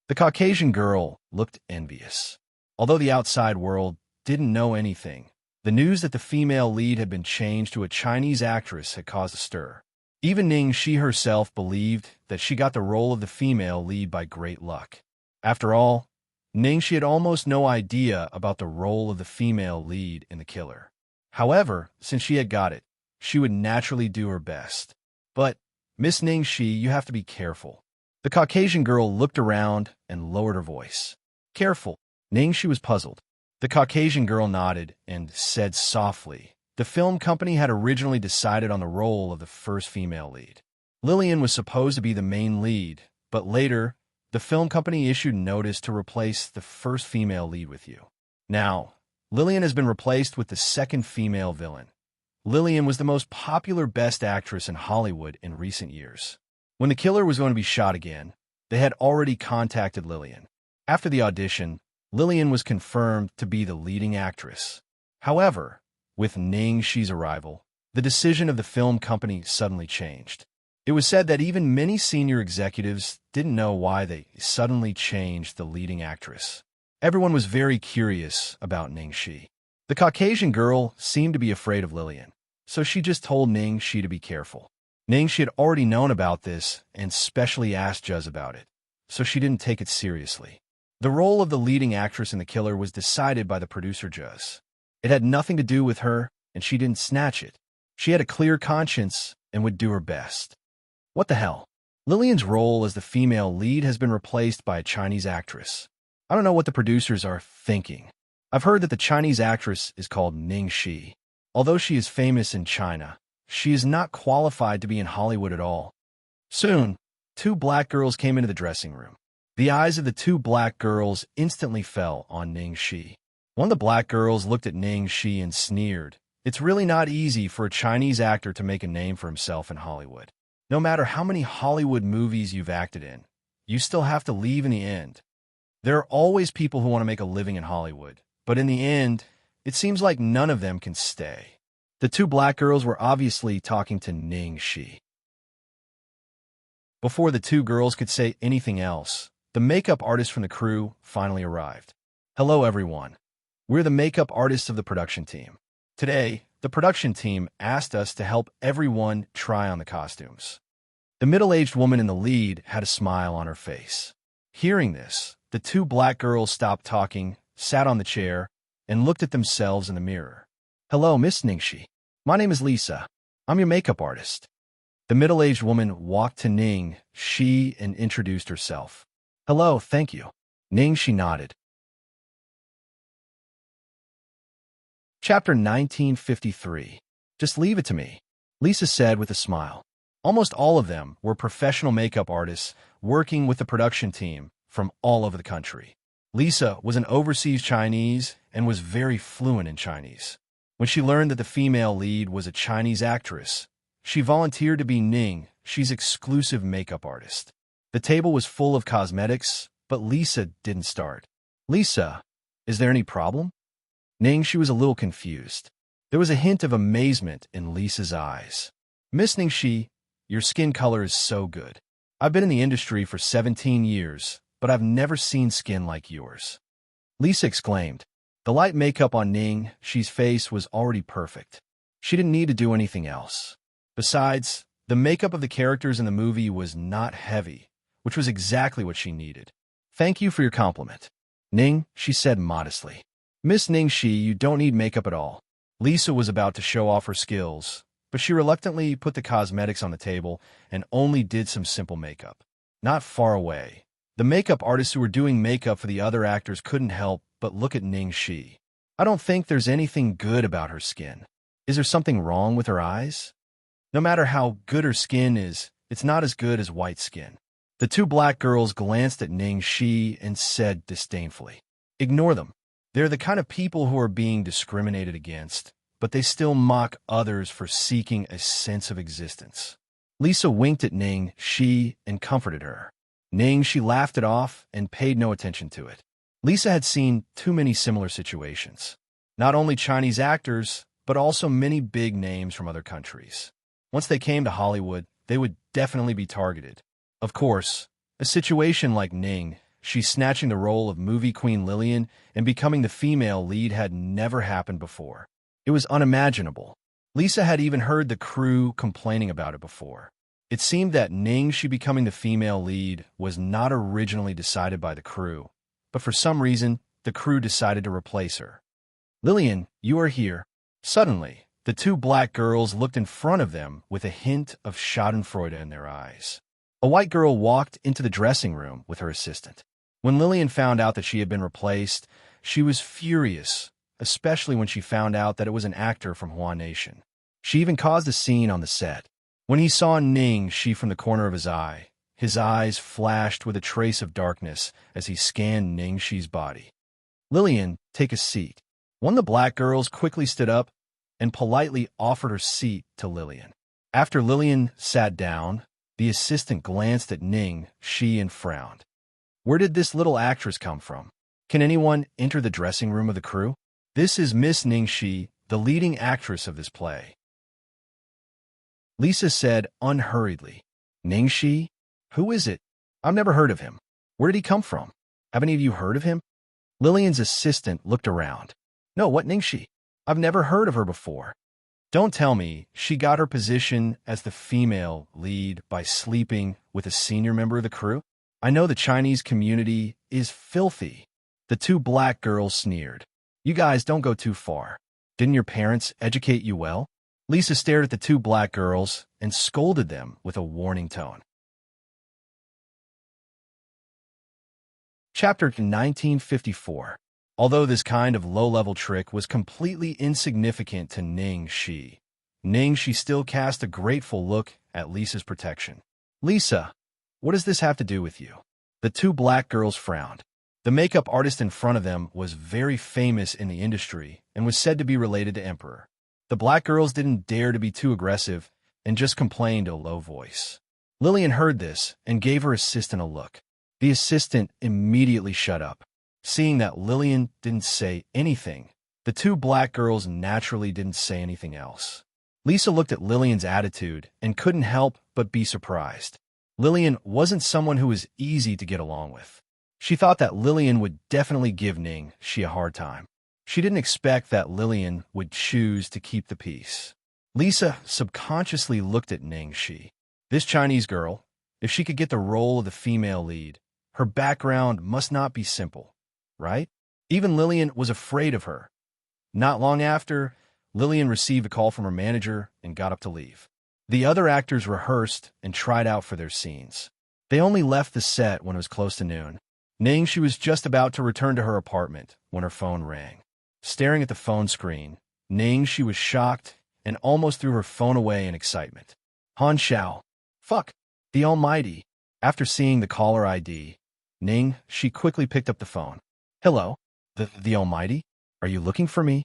The Caucasian girl looked envious. Although the outside world didn't know anything, the news that the female lead had been changed to a Chinese actress had caused a stir. Even Ning Shi herself believed that she got the role of the female lead by great luck. After all, Ning Shi had almost no idea about the role of the female lead in The Killer. However, since she had got it, she would naturally do her best. "But, Miss Ning Shi, you have to be careful." The Caucasian girl looked around and lowered her voice. "Careful." Ning Shi was puzzled. The Caucasian girl nodded and said softly, "The film company had originally decided on the role of the first female lead. Lillian was supposed to be the main lead, but later, the film company issued notice to replace the first female lead with you. Now, Lillian has been replaced with the second female villain. Lillian was the most popular Best Actress in Hollywood in recent years. When The Killer was going to be shot again, they had already contacted Lillian. After the audition, Lillian was confirmed to be the leading actress. However, with Ning Shi's arrival, the decision of the film company suddenly changed. It was said that even many senior executives didn't know why they suddenly changed the leading actress. Everyone was very curious about Ning Shi. The Caucasian girl seemed to be afraid of Lillian, so she just told Ning Shi to be careful. Ning Shi had already known about this and specially asked Juz about it, so she didn't take it seriously. The role of the leading actress in The Killer was decided by the producer Juz. It had nothing to do with her, and she didn't snatch it. She had a clear conscience and would do her best. What the hell? Lillian's role as the female lead has been replaced by a Chinese actress. I don't know what the producers are thinking. I've heard that the Chinese actress is called Ning Shi. Although she is famous in China, she is not qualified to be in Hollywood at all. Soon, two black girls came into the dressing room. The eyes of the two black girls instantly fell on Ning Shi. One of the black girls looked at Ning Shi and sneered. "It's really not easy for a Chinese actor to make a name for himself in Hollywood. No matter how many Hollywood movies you've acted in, you still have to leave in the end. There are always people who want to make a living in Hollywood, but in the end, it seems like none of them can stay." The two black girls were obviously talking to Ning Shi. Before the two girls could say anything else, the makeup artist from the crew finally arrived. "Hello, everyone. We're the makeup artists of the production team. Today, the production team asked us to help everyone try on the costumes." The middle-aged woman in the lead had a smile on her face. Hearing this, the two black girls stopped talking, sat on the chair, and looked at themselves in the mirror. "Hello, Miss Ning Shi. My name is Lisa. I'm your makeup artist." The middle-aged woman walked to Ning Shi and introduced herself. "Hello, thank you." Ning Shi nodded. Chapter 1953. "Just leave it to me," Lisa said with a smile. Almost all of them were professional makeup artists working with the production team from all over the country. Lisa was an overseas Chinese and was very fluent in Chinese. When she learned that the female lead was a Chinese actress, she volunteered to be Ning Shi's exclusive makeup artist. The table was full of cosmetics, but Lisa didn't start. "Lisa, is there any problem?" Ning Shi was a little confused. There was a hint of amazement in Lisa's eyes. "Miss Ning Shi, your skin color is so good. I've been in the industry for 17 years, but I've never seen skin like yours," Lisa exclaimed. The light makeup on Ning Shi's face was already perfect. She didn't need to do anything else. Besides, the makeup of the characters in the movie was not heavy, which was exactly what she needed. "Thank you for your compliment. Ning, she said modestly. Miss Ningxi, you don't need makeup at all. Lisa was about to show off her skills, but she reluctantly put the cosmetics on the table and only did some simple makeup. Not far away, the makeup artists who were doing makeup for the other actors couldn't help but look at Ningxi. I don't think there's anything good about her skin. Is there something wrong with her eyes? No matter how good her skin is, it's not as good as white skin. The two black girls glanced at Ningxi and said disdainfully, "Ignore them. They're the kind of people who are being discriminated against, but they still mock others for seeking a sense of existence." Lisa winked at Ningxi and comforted her. Ningxi laughed it off and paid no attention to it. Lisa had seen too many similar situations. Not only Chinese actors, but also many big names from other countries. Once they came to Hollywood, they would definitely be targeted. Of course, a situation like Ningxi snatching the role of movie queen Lillian and becoming the female lead had never happened before. It was unimaginable. Lisa had even heard the crew complaining about it before. It seemed that Ningxi becoming the female lead was not originally decided by the crew, but for some reason, the crew decided to replace her. "Lillian, you are here." Suddenly, the two black girls looked in front of them with a hint of schadenfreude in their eyes. A white girl walked into the dressing room with her assistant. When Lillian found out that she had been replaced, she was furious, especially when she found out that it was an actor from Hua Nation. She even caused a scene on the set. When he saw Ningxi from the corner of his eyes flashed with a trace of darkness as he scanned Ningxi's body. "Lillian, take a seat." One of the black girls quickly stood up and politely offered her seat to Lillian. After Lillian sat down, the assistant glanced at Ningxi and frowned. "Where did this little actress come from? Can anyone enter the dressing room of the crew? This is Miss Ningxi, the leading actress of this play." Lisa said unhurriedly. "Ningxi? Who is it? I've never heard of him. Where did he come from? Have any of you heard of him?" Lillian's assistant looked around. "No, what Ningxi? I've never heard of her before." "Don't tell me she got her position as the female lead by sleeping with a senior member of the crew? I know the Chinese community is filthy." The two black girls sneered. "You guys don't go too far. Didn't your parents educate you well?" Lisa stared at the two black girls and scolded them with a warning tone. Chapter 1954. Although this kind of low-level trick was completely insignificant to Ningxi, Ningxi still cast a grateful look at Lisa's protection. "Lisa, what does this have to do with you?" The two black girls frowned. The makeup artist in front of them was very famous in the industry and was said to be related to Emperor. The black girls didn't dare to be too aggressive and just complained in a low voice. Lillian heard this and gave her assistant a look. The assistant immediately shut up. Seeing that Lillian didn't say anything, the two black girls naturally didn't say anything else. Lisa looked at Lillian's attitude and couldn't help but be surprised. Lillian wasn't someone who was easy to get along with. She thought that Lillian would definitely give Ningxi a hard time. She didn't expect that Lillian would choose to keep the peace. Lisa subconsciously looked at Ningxi. This Chinese girl, if she could get the role of the female lead, her background must not be simple, right? Even Lillian was afraid of her. Not long after, Lillian received a call from her manager and got up to leave. The other actors rehearsed and tried out for their scenes. They only left the set when it was close to noon. Ningxi was just about to return to her apartment when her phone rang. Staring at the phone screen, Ningxi was shocked and almost threw her phone away in excitement. Han Xiao. Fuck. The Almighty. After seeing the caller ID, Ningxi quickly picked up the phone. "Hello? The Almighty? Are you looking for me?"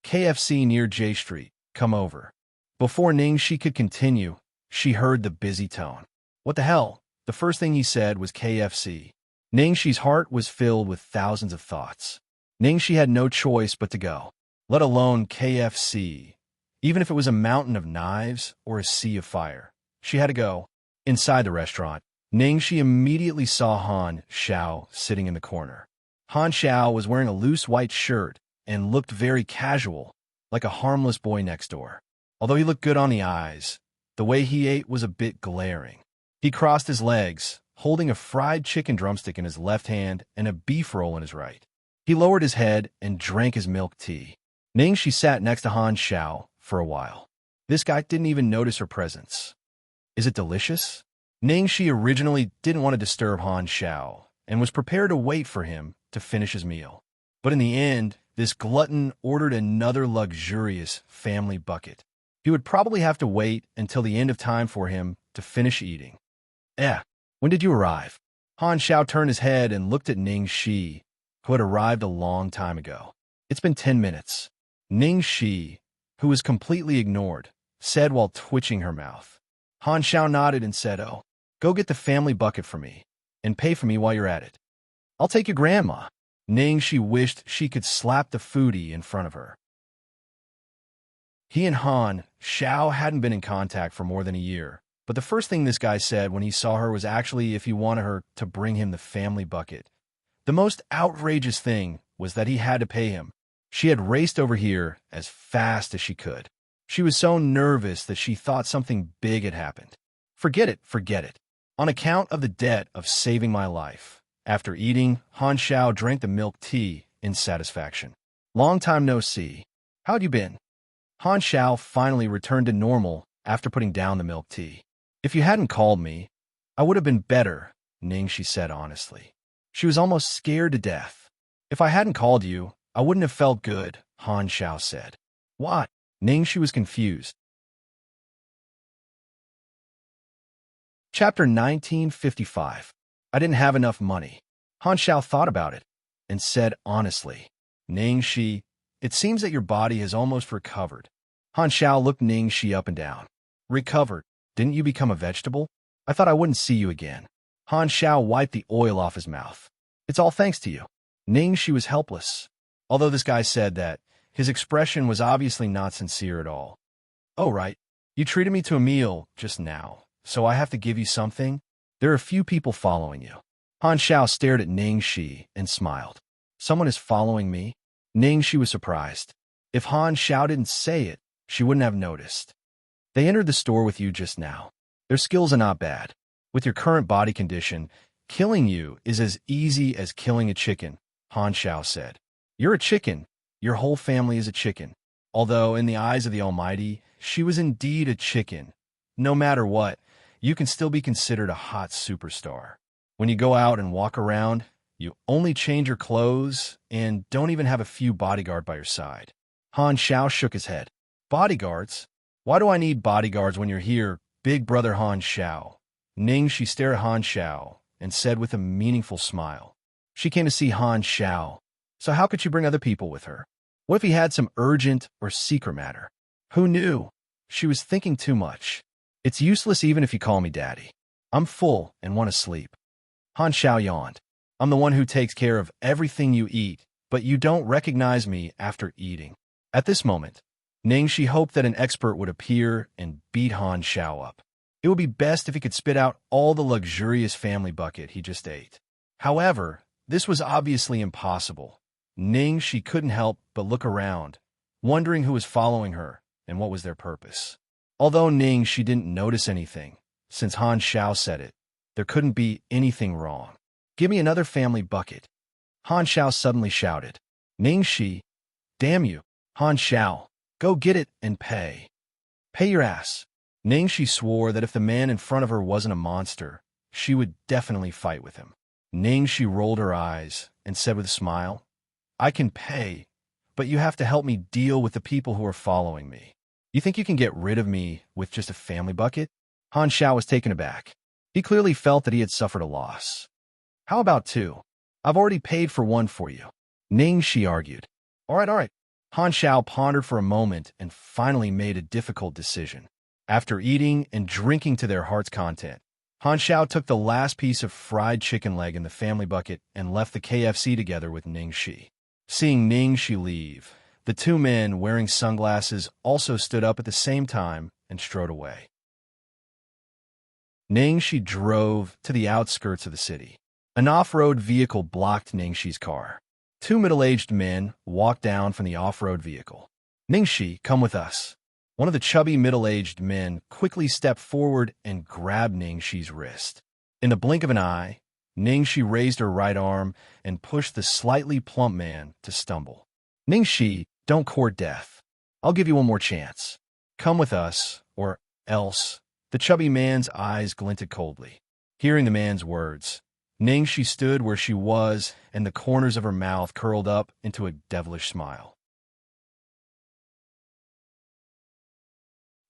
"KFC near J Street. Come over." Before Ningxi could continue, she heard the busy tone. What the hell? The first thing he said was KFC. Ningxi's heart was filled with thousands of thoughts. Ningxi had no choice but to go, let alone KFC. Even if it was a mountain of knives or a sea of fire, she had to go. Inside the restaurant, Ningxi immediately saw Han Xiao sitting in the corner. Han Xiao was wearing a loose white shirt and looked very casual, like a harmless boy next door. Although he looked good on the eyes, the way he ate was a bit glaring. He crossed his legs, holding a fried chicken drumstick in his left hand and a beef roll in his right. He lowered his head and drank his milk tea. Ningxi sat next to Han Xiao for a while. This guy didn't even notice her presence. Is it delicious? Ningxi originally didn't want to disturb Han Xiao and was prepared to wait for him to finish his meal. But in the end, this glutton ordered another luxurious family bucket. He would probably have to wait until the end of time for him to finish eating. When did you arrive? Han Xiao turned his head and looked at Ningxi, who had arrived a long time ago. It's been 10 minutes. Ningxi, who was completely ignored, said while twitching her mouth. Han Xiao nodded and said, "Oh, go get the family bucket for me, and pay for me while you're at it." "I'll take your grandma." Ningxi wished she could slap the foodie in front of her. He and Han Xiao hadn't been in contact for more than a year, but the first thing this guy said when he saw her was actually if he wanted her to bring him the family bucket. The most outrageous thing was that he had to pay him. She had raced over here as fast as she could. She was so nervous that she thought something big had happened. Forget it. On account of the debt of saving my life. After eating, Han Xiao drank the milk tea in satisfaction. Long time no see. How'd you been? Han Xiao finally returned to normal after putting down the milk tea. If you hadn't called me, I would have been better, Ningxi said honestly. She was almost scared to death. If I hadn't called you, I wouldn't have felt good, Han Xiao said. What? Ningxi was confused. Chapter 1955. I didn't have enough money. Han Xiao thought about it and said honestly, Ningxi, it seems that your body has almost recovered. Han Xiao looked Ningxi up and down. Recovered? Didn't you become a vegetable? I thought I wouldn't see you again. Han Xiao wiped the oil off his mouth. It's all thanks to you. Ningxi was helpless. Although this guy said that, his expression was obviously not sincere at all. Oh, right. You treated me to a meal just now, so I have to give you something? There are a few people following you. Han Xiao stared at Ningxi and smiled. Someone is following me? Ningxi was surprised. If Han Xiao didn't say it, she wouldn't have noticed. They entered the store with you just now. Their skills are not bad. With your current body condition, killing you is as easy as killing a chicken, Han Xiao said. You're a chicken. Your whole family is a chicken. Although, in the eyes of the Almighty, she was indeed a chicken. No matter what, you can still be considered a hot superstar. When you go out and walk around, you only change your clothes and don't even have a few bodyguards by your side. Han Xiao shook his head. Bodyguards? Why do I need bodyguards when you're here, big brother Han Xiao? Ningxi stared at Han Xiao and said with a meaningful smile. She came to see Han Xiao, so how could she bring other people with her? What if he had some urgent or secret matter? Who knew? She was thinking too much. It's useless even if you call me daddy. I'm full and want to sleep. Han Xiao yawned. I'm the one who takes care of everything you eat, but you don't recognize me after eating. At this moment, Ningxi hoped that an expert would appear and beat Han Xiao up. It would be best if he could spit out all the luxurious family bucket he just ate. However, this was obviously impossible. Ningxi couldn't help but look around, wondering who was following her and what was their purpose. Although Ningxi didn't notice anything, since Han Xiao said it, there couldn't be anything wrong. Give me another family bucket. Han Xiao suddenly shouted. Ningxi, damn you, Han Xiao, go get it and pay. Pay your ass. Ningxi swore that if the man in front of her wasn't a monster, she would definitely fight with him. Ningxi rolled her eyes and said with a smile, I can pay, but you have to help me deal with the people who are following me. You think you can get rid of me with just a family bucket? Han Xiao was taken aback. He clearly felt that he had suffered a loss. How about two? I've already paid for one for you. Ningxi argued. All right. Han Xiao pondered for a moment and finally made a difficult decision. After eating and drinking to their heart's content, Han Xiao took the last piece of fried chicken leg in the family bucket and left the KFC together with Ningxi. Seeing Ningxi leave, the two men wearing sunglasses also stood up at the same time and strode away. Ningxi drove to the outskirts of the city. An off-road vehicle blocked Ningxi's car. Two middle-aged men walked down from the off-road vehicle. Ningxi, come with us. One of the chubby middle-aged men quickly stepped forward and grabbed Ningxi's wrist. In the blink of an eye, Ningxi raised her right arm and pushed the slightly plump man to stumble. Ningxi, don't court death. I'll give you one more chance. Come with us, or else. The chubby man's eyes glinted coldly. Hearing the man's words, Ningxi stood where she was, and the corners of her mouth curled up into a devilish smile.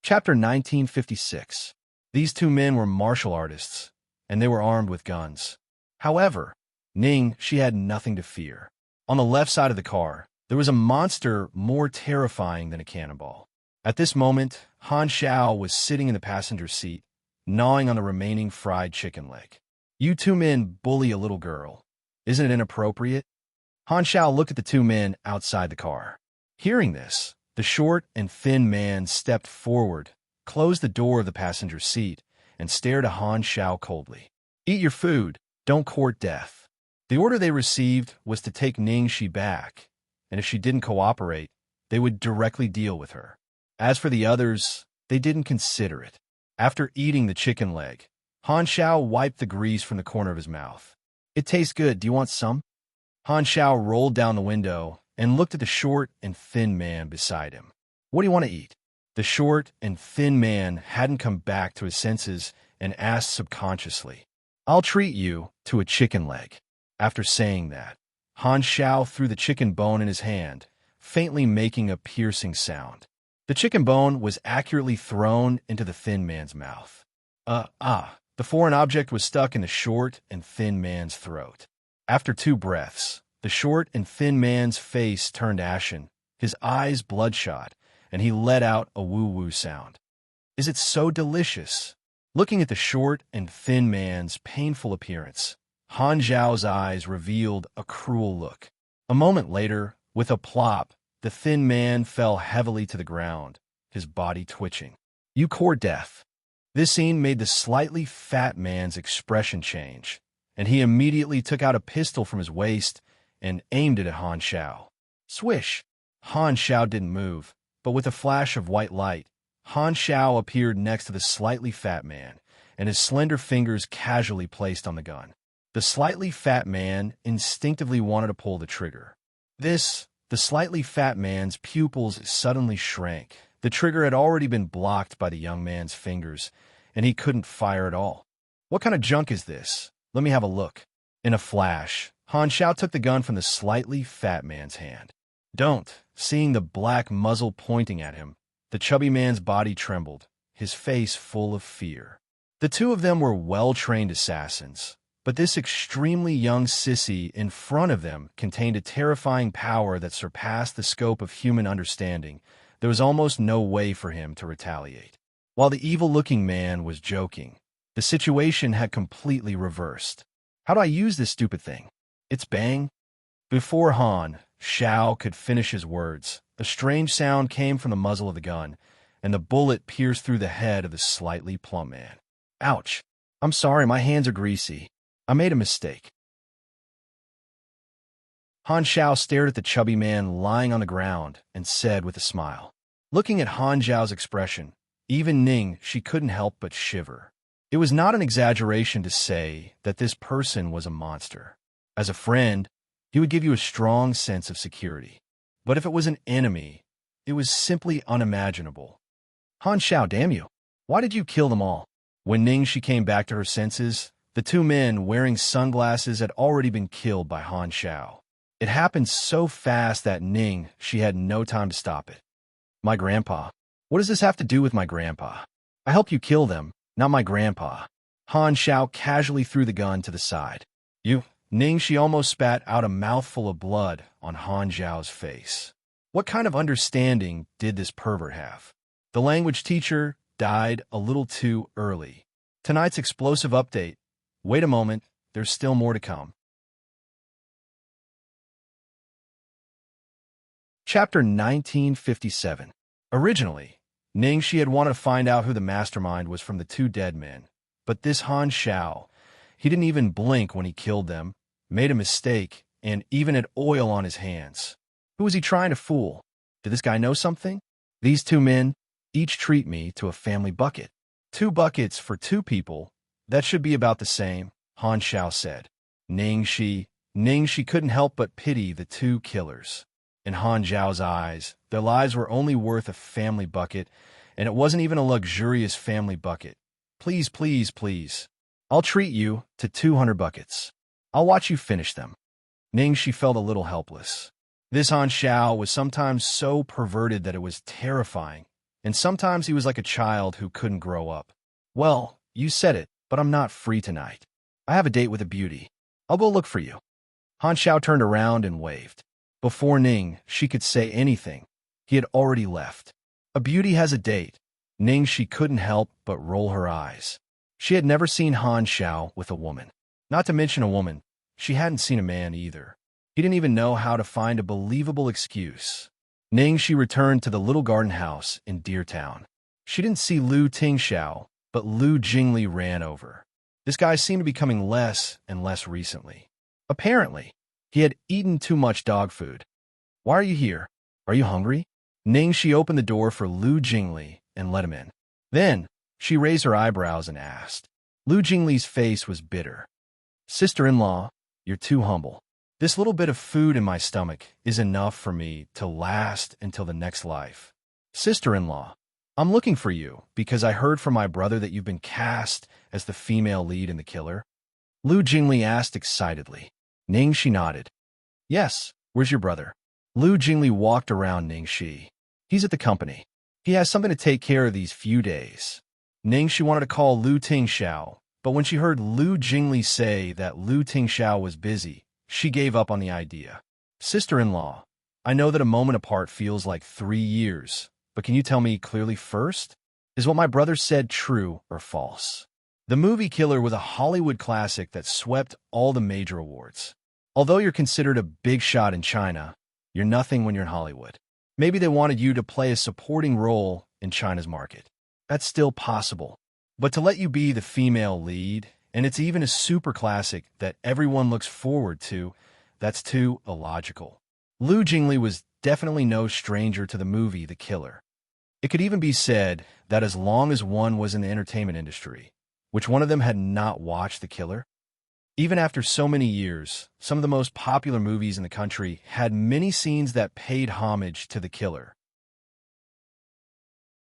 Chapter 1956. These two men were martial artists, and they were armed with guns. However, Ningxi had nothing to fear. On the left side of the car, there was a monster more terrifying than a cannonball. At this moment, Xianxia was sitting in the passenger seat, gnawing on the remaining fried chicken leg. You two men bully a little girl. Isn't it inappropriate? Xianxia looked at the two men outside the car. Hearing this, the short and thin man stepped forward, closed the door of the passenger seat, and stared at Xianxia coldly. Eat your food, don't court death. The order they received was to take Ningxi back, and if she didn't cooperate, they would directly deal with her. As for the others, they didn't consider it. After eating the chicken leg, Xianxia wiped the grease from the corner of his mouth. It tastes good, do you want some? Xianxia rolled down the window and looked at the short and thin man beside him. What do you want to eat? The short and thin man hadn't come back to his senses and asked subconsciously, I'll treat you to a chicken leg. After saying that, Xianxia threw the chicken bone in his hand, faintly making a piercing sound. The chicken bone was accurately thrown into the thin man's mouth. The foreign object was stuck in the short and thin man's throat. After 2 breaths, the short and thin man's face turned ashen, his eyes bloodshot, and he let out a woo-woo sound. Is it so delicious? Looking at the short and thin man's painful appearance, Xiao's eyes revealed a cruel look. A moment later, with a plop, the thin man fell heavily to the ground, his body twitching. You court death. This scene made the slightly fat man's expression change, and he immediately took out a pistol from his waist and aimed it at Xiao. Swish! Xiao didn't move, but with a flash of white light, Xiao appeared next to the slightly fat man, and his slender fingers casually placed on the gun. The slightly fat man instinctively wanted to pull the trigger. The slightly fat man's pupils suddenly shrank. The trigger had already been blocked by the young man's fingers, and he couldn't fire at all. What kind of junk is this? Let me have a look. In a flash, Xiao took the gun from the slightly fat man's hand. Don't. Seeing the black muzzle pointing at him, the chubby man's body trembled, his face full of fear. The two of them were well-trained assassins, but this extremely young sissy in front of them contained a terrifying power that surpassed the scope of human understanding. There was almost no way for him to retaliate. While the evil-looking man was joking, the situation had completely reversed. How do I use this stupid thing? It's bang. Before Xiao could finish his words, a strange sound came from the muzzle of the gun, and the bullet pierced through the head of the slightly plump man. Ouch! I'm sorry, my hands are greasy. I made a mistake. Xiao stared at the chubby man lying on the ground and said with a smile. Looking at Xiao's expression, even Ningxi couldn't help but shiver. It was not an exaggeration to say that this person was a monster. As a friend, he would give you a strong sense of security. But if it was an enemy, it was simply unimaginable. Xiao, damn you! Why did you kill them all? When Ningxi came back to her senses, the two men wearing sunglasses had already been killed by Xiao. It happened so fast that Ningxi had no time to stop it. My grandpa. What does this have to do with my grandpa? I helped you kill them, not my grandpa. Xiao casually threw the gun to the side. You? Ningxi almost spat out a mouthful of blood on Xiao's face. What kind of understanding did this pervert have? The language teacher died a little too early. Tonight's explosive update. Wait a moment, there's still more to come. Chapter 1957. Originally, Ningxi had wanted to find out who the mastermind was from the 2 dead men, but this Xiao, he didn't even blink when he killed them, made a mistake, and even had oil on his hands. Who was he trying to fool? Did this guy know something? These 2 men each treat me to a family bucket. 2 buckets for 2 people, That should be about the same, Han Xiao said. Ning Shi couldn't help but pity the two killers. In Han Zhao's eyes, their lives were only worth a family bucket, and it wasn't even a luxurious family bucket. Please, please, please. I'll treat you to 200 buckets. I'll watch you finish them. Ning-Shi felt a little helpless. This Han Xiao was sometimes so perverted that it was terrifying, and sometimes he was like a child who couldn't grow up. Well, you said it, but I'm not free tonight. I have a date with a beauty. I'll go look for you. Han Xiao turned around and waved. Before Ning-Shi could say anything, he had already left. A beauty has a date. Ning-Shi couldn't help but roll her eyes. She had never seen Han Xiao with a woman. Not to mention a woman, she hadn't seen a man either. He didn't even know how to find a believable excuse. Ning-Shi returned to the little garden house in Deer Town. She didn't see Lu Tingxiao, but Lu Jingli ran over. This guy seemed to be becoming less and less recently. Apparently, he had eaten too much dog food. Why are you here? Are you hungry? Ning-Shi opened the door for Lu Jingli and let him in. Then, she raised her eyebrows and asked. Lu Jingli's face was bitter. Sister-in-law, you're too humble. This little bit of food in my stomach is enough for me to last until the next life. Sister-in-law, I'm looking for you because I heard from my brother that you've been cast as the female lead in The Killer. Lu Jingli asked excitedly. Ning-Shi nodded. Yes, where's your brother? Lu Jingli walked around Ning-Shi. He's at the company. He has something to take care of these few days. Ning-Shi wanted to call Lu Tingxiao, but when she heard Lu Jingli say that Lu Tingxiao was busy, she gave up on the idea. Sister-in-law, I know that a moment apart feels like 3 years, but can you tell me clearly first? Is what my brother said true or false? The movie Killer was a Hollywood classic that swept all the major awards. Although you're considered a big shot in China, you're nothing when you're in Hollywood. Maybe they wanted you to play a supporting role in China's market. That's still possible. But to let you be the female lead, and it's even a super classic that everyone looks forward to, that's too illogical. Lu Jingli was definitely no stranger to the movie The Killer. It could even be said that as long as one was in the entertainment industry, which one of them had not watched The Killer? Even after so many years, some of the most popular movies in the country had many scenes that paid homage to The Killer.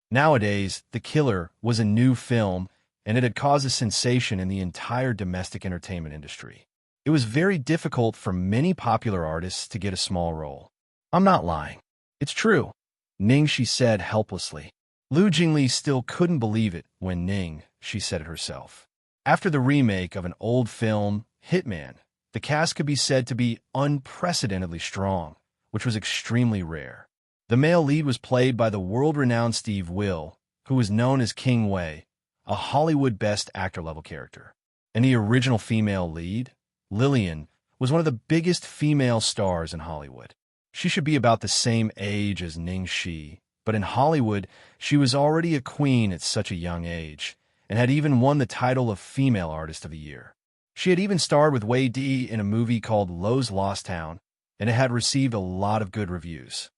Nowadays, The Killer was a new film, and it had caused a sensation in the entire domestic entertainment industry. It was very difficult for many popular artists to get a small role. I'm not lying. It's true, Ning-Shi said helplessly. Lu Jingli still couldn't believe it when Ning-Shi said it herself. After the remake of an old film, Hitman, the cast could be said to be unprecedentedly strong, which was extremely rare. The male lead was played by the world-renowned Steve Will, who was known as King Wei, a Hollywood Best Actor-level character. And the original female lead, Lillian, was one of the biggest female stars in Hollywood. She should be about the same age as Ning-Shi, but in Hollywood, she was already a queen at such a young age, and had even won the title of Female Artist of the Year. She had even starred with Wei Di in a movie called Lo's Lost Town, and it had received a lot of good reviews.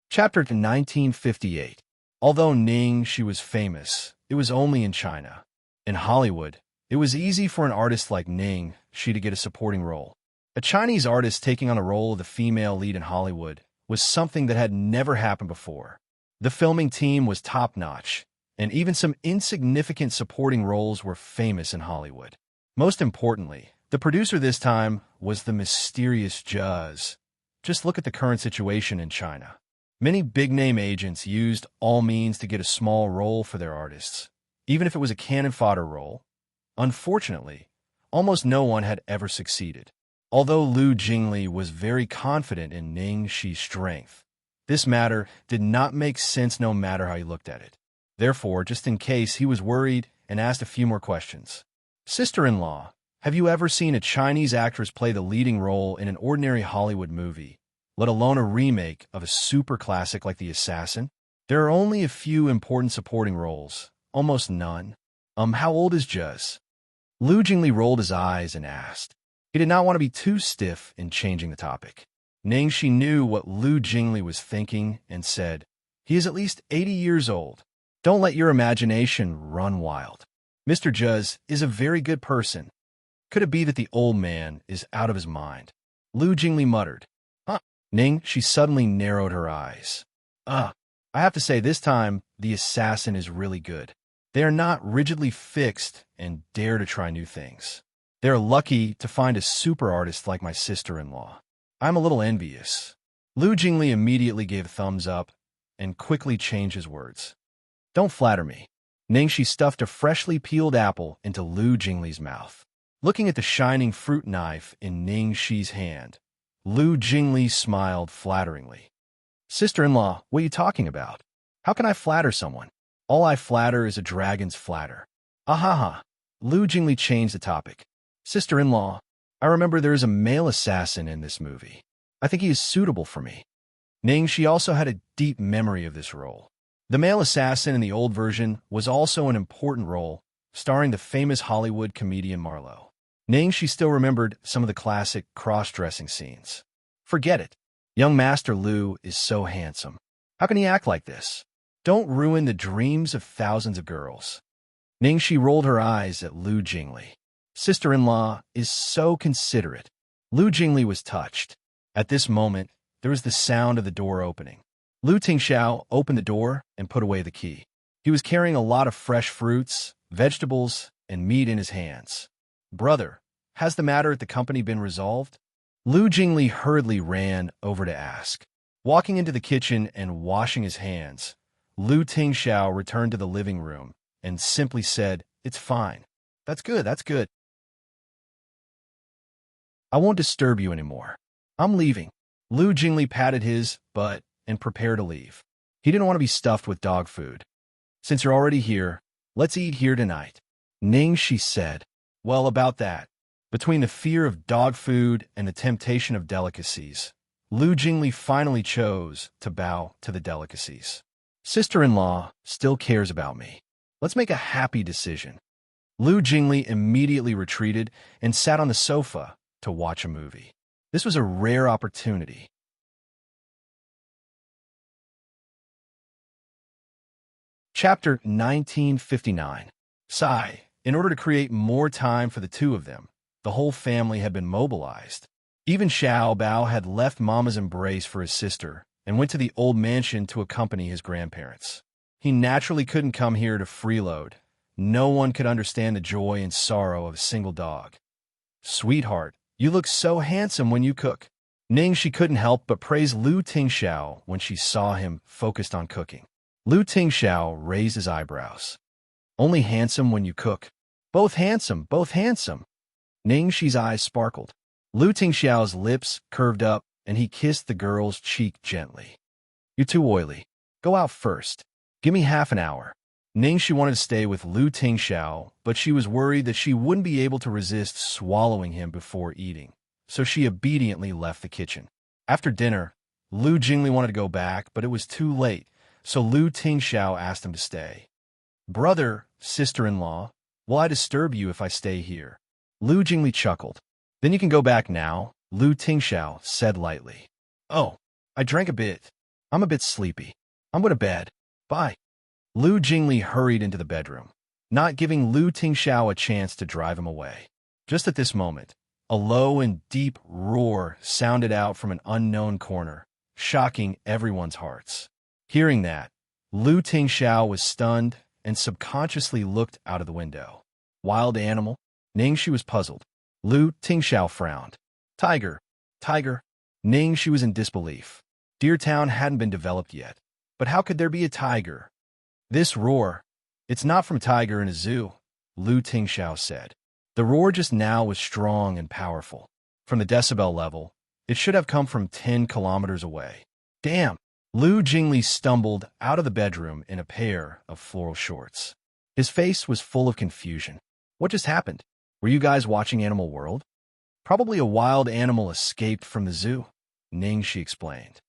Chapter 1958. Although Ning-Shi was famous, it was only in China. In Hollywood, it was easy for an artist like Ning-Shi to get a supporting role. A Chinese artist taking on a role of the female lead in Hollywood was something that had never happened before. The filming team was top-notch, and even some insignificant supporting roles were famous in Hollywood. Most importantly, the producer this time was the mysterious Juz. Just look at the current situation in China. Many big-name agents used all means to get a small role for their artists, even if it was a cannon fodder role. Unfortunately, almost no one had ever succeeded. Although Lu Jingli was very confident in Ning-Shi's strength, this matter did not make sense no matter how he looked at it. Therefore, just in case, he was worried and asked a few more questions. Sister-in-law, have you ever seen a Chinese actress play the leading role in an ordinary Hollywood movie, let alone a remake of a super classic like The Assassin? There are only a few important supporting roles, almost none. How old is Juz? Lu Jingli rolled his eyes and asked. He did not want to be too stiff in changing the topic. Ning-Shi knew what Lu Jingli was thinking and said, he is at least 80 years old. Don't let your imagination run wild. Mr. Juz is a very good person. Could it be that the old man is out of his mind? Lu Jingli muttered. Huh? Ning, she suddenly narrowed her eyes. I have to say this time, the assassin is really good. They are not rigidly fixed and dare to try new things. They are lucky to find a super artist like my sister-in-law. I'm a little envious. Lu Jingli immediately gave a thumbs up and quickly changed his words. Don't flatter me. Ningxi stuffed a freshly peeled apple into Lu Jingli's mouth. Looking at the shining fruit knife in Ningxi's hand, Lu Jingli smiled flatteringly. Sister-in-law, what are you talking about? How can I flatter someone? All I flatter is a dragon's flatter. Ahaha. Lu Jingli changed the topic. Sister-in-law, I remember there is a male assassin in this movie. I think he is suitable for me. Ningxi also had a deep memory of this role. The male assassin in the old version was also an important role, starring the famous Hollywood comedian Marlowe. Ningxi still remembered some of the classic cross-dressing scenes. Forget it. Young Master Lu is so handsome. How can he act like this? Don't ruin the dreams of thousands of girls. Ningxi rolled her eyes at Lu Jingli. Sister-in-law is so considerate. Lu Jingli was touched. At this moment, there was the sound of the door opening. Lu Tingxiao opened the door and put away the key. He was carrying a lot of fresh fruits, vegetables, and meat in his hands. Brother, has the matter at the company been resolved? Lu Jingli hurriedly ran over to ask. Walking into the kitchen and washing his hands, Lu Tingxiao returned to the living room and simply said, It's fine. That's good, that's good. I won't disturb you anymore. I'm leaving. Lu Jingli patted his butt and prepared to leave. He didn't want to be stuffed with dog food. Since you're already here, let's eat here tonight. Ningxi said. Well, about that. Between the fear of dog food and the temptation of delicacies, Lu Jingli finally chose to bow to the delicacies. Sister-in-law still cares about me. Let's make a happy decision. Lu Jingli immediately retreated and sat on the sofa to watch a movie. This was a rare opportunity. Chapter 1959. Sigh. In order to create more time for the two of them, the whole family had been mobilized. Even Xiao Bao had left Mama's embrace for his sister and went to the old mansion to accompany his grandparents. He naturally couldn't come here to freeload. No one could understand the joy and sorrow of a single dog. Sweetheart, you look so handsome when you cook. Ningxi couldn't help but praise Lu Tingxiao when she saw him focused on cooking. Lu Tingxiao raised his eyebrows. Only handsome when you cook. Both handsome, both handsome. Ningxi's eyes sparkled. Lu Tingxiao's lips curved up, and he kissed the girl's cheek gently. You're too oily. Go out first. Give me half an hour. Ningxi wanted to stay with Lu Tingxiao, but she was worried that she wouldn't be able to resist swallowing him before eating, so she obediently left the kitchen. After dinner, Lu Jingli wanted to go back, but it was too late, so Lu Tingxiao asked him to stay. Brother, sister-in-law, will I disturb you if I stay here? Lu Jingli chuckled. Then you can go back now, Lu Tingxiao said lightly. Oh, I drank a bit. I'm a bit sleepy. I'm going to bed. Bye. Lu Jingli hurried into the bedroom, not giving Lu Tingxiao a chance to drive him away. Just at this moment, a low and deep roar sounded out from an unknown corner, shocking everyone's hearts. Hearing that, Lu Tingxiao was stunned and subconsciously looked out of the window. Wild animal? Ningxi was puzzled. Lu Tingxiao frowned. Tiger. Tiger. Ningxi was in disbelief. Deer Town hadn't been developed yet. But how could there be a tiger? This roar, it's not from tiger in a zoo, Lu Tingxiao said. The roar just now was strong and powerful. From the decibel level, it should have come from 10 kilometers away. Damn! Lu Jingli stumbled out of the bedroom in a pair of floral shorts. His face was full of confusion. What just happened? Were you guys watching Animal World? Probably a wild animal escaped from the zoo, Ningxi explained.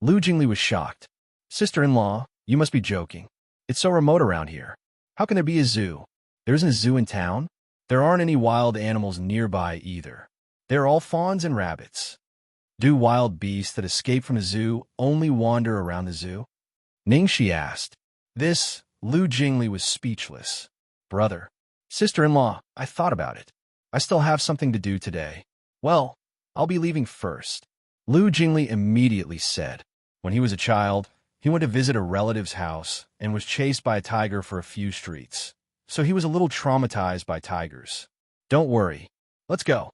Lu Jingli was shocked. Sister-in-law, you must be joking. It's so remote around here. How can there be a zoo? There isn't a zoo in town? There aren't any wild animals nearby either. They're all fawns and rabbits. Do wild beasts that escape from a zoo only wander around the zoo? Ningxi asked. This Lu Jingli was speechless. Brother, sister-in-law, I thought about it. I still have something to do today. Well, I'll be leaving first. Lu Jingli immediately said. When he was a child, he went to visit a relative's house and was chased by a tiger for a few streets. So he was a little traumatized by tigers. Don't worry. Let's go.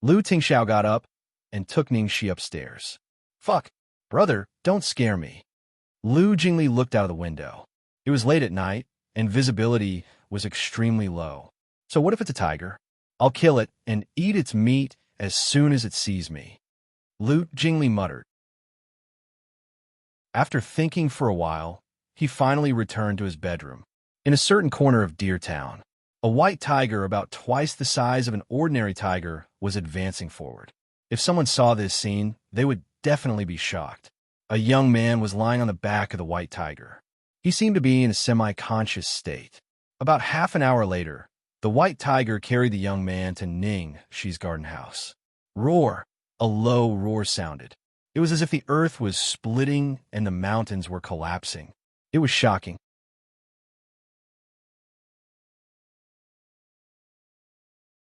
Lu Tingxiao got up and took Ningxi upstairs. Fuck. Brother, don't scare me. Lu Jingli looked out of the window. It was late at night, and visibility was extremely low. So what if it's a tiger? I'll kill it and eat its meat as soon as it sees me. Lu Jingli muttered. After thinking for a while, he finally returned to his bedroom. In a certain corner of Deer Town, a white tiger about twice the size of an ordinary tiger was advancing forward. If someone saw this scene, they would definitely be shocked. A young man was lying on the back of the white tiger. He seemed to be in a semi-conscious state. About half an hour later, the white tiger carried the young man to Ningxi's garden house. Roar! A low roar sounded. It was as if the earth was splitting and the mountains were collapsing. It was shocking.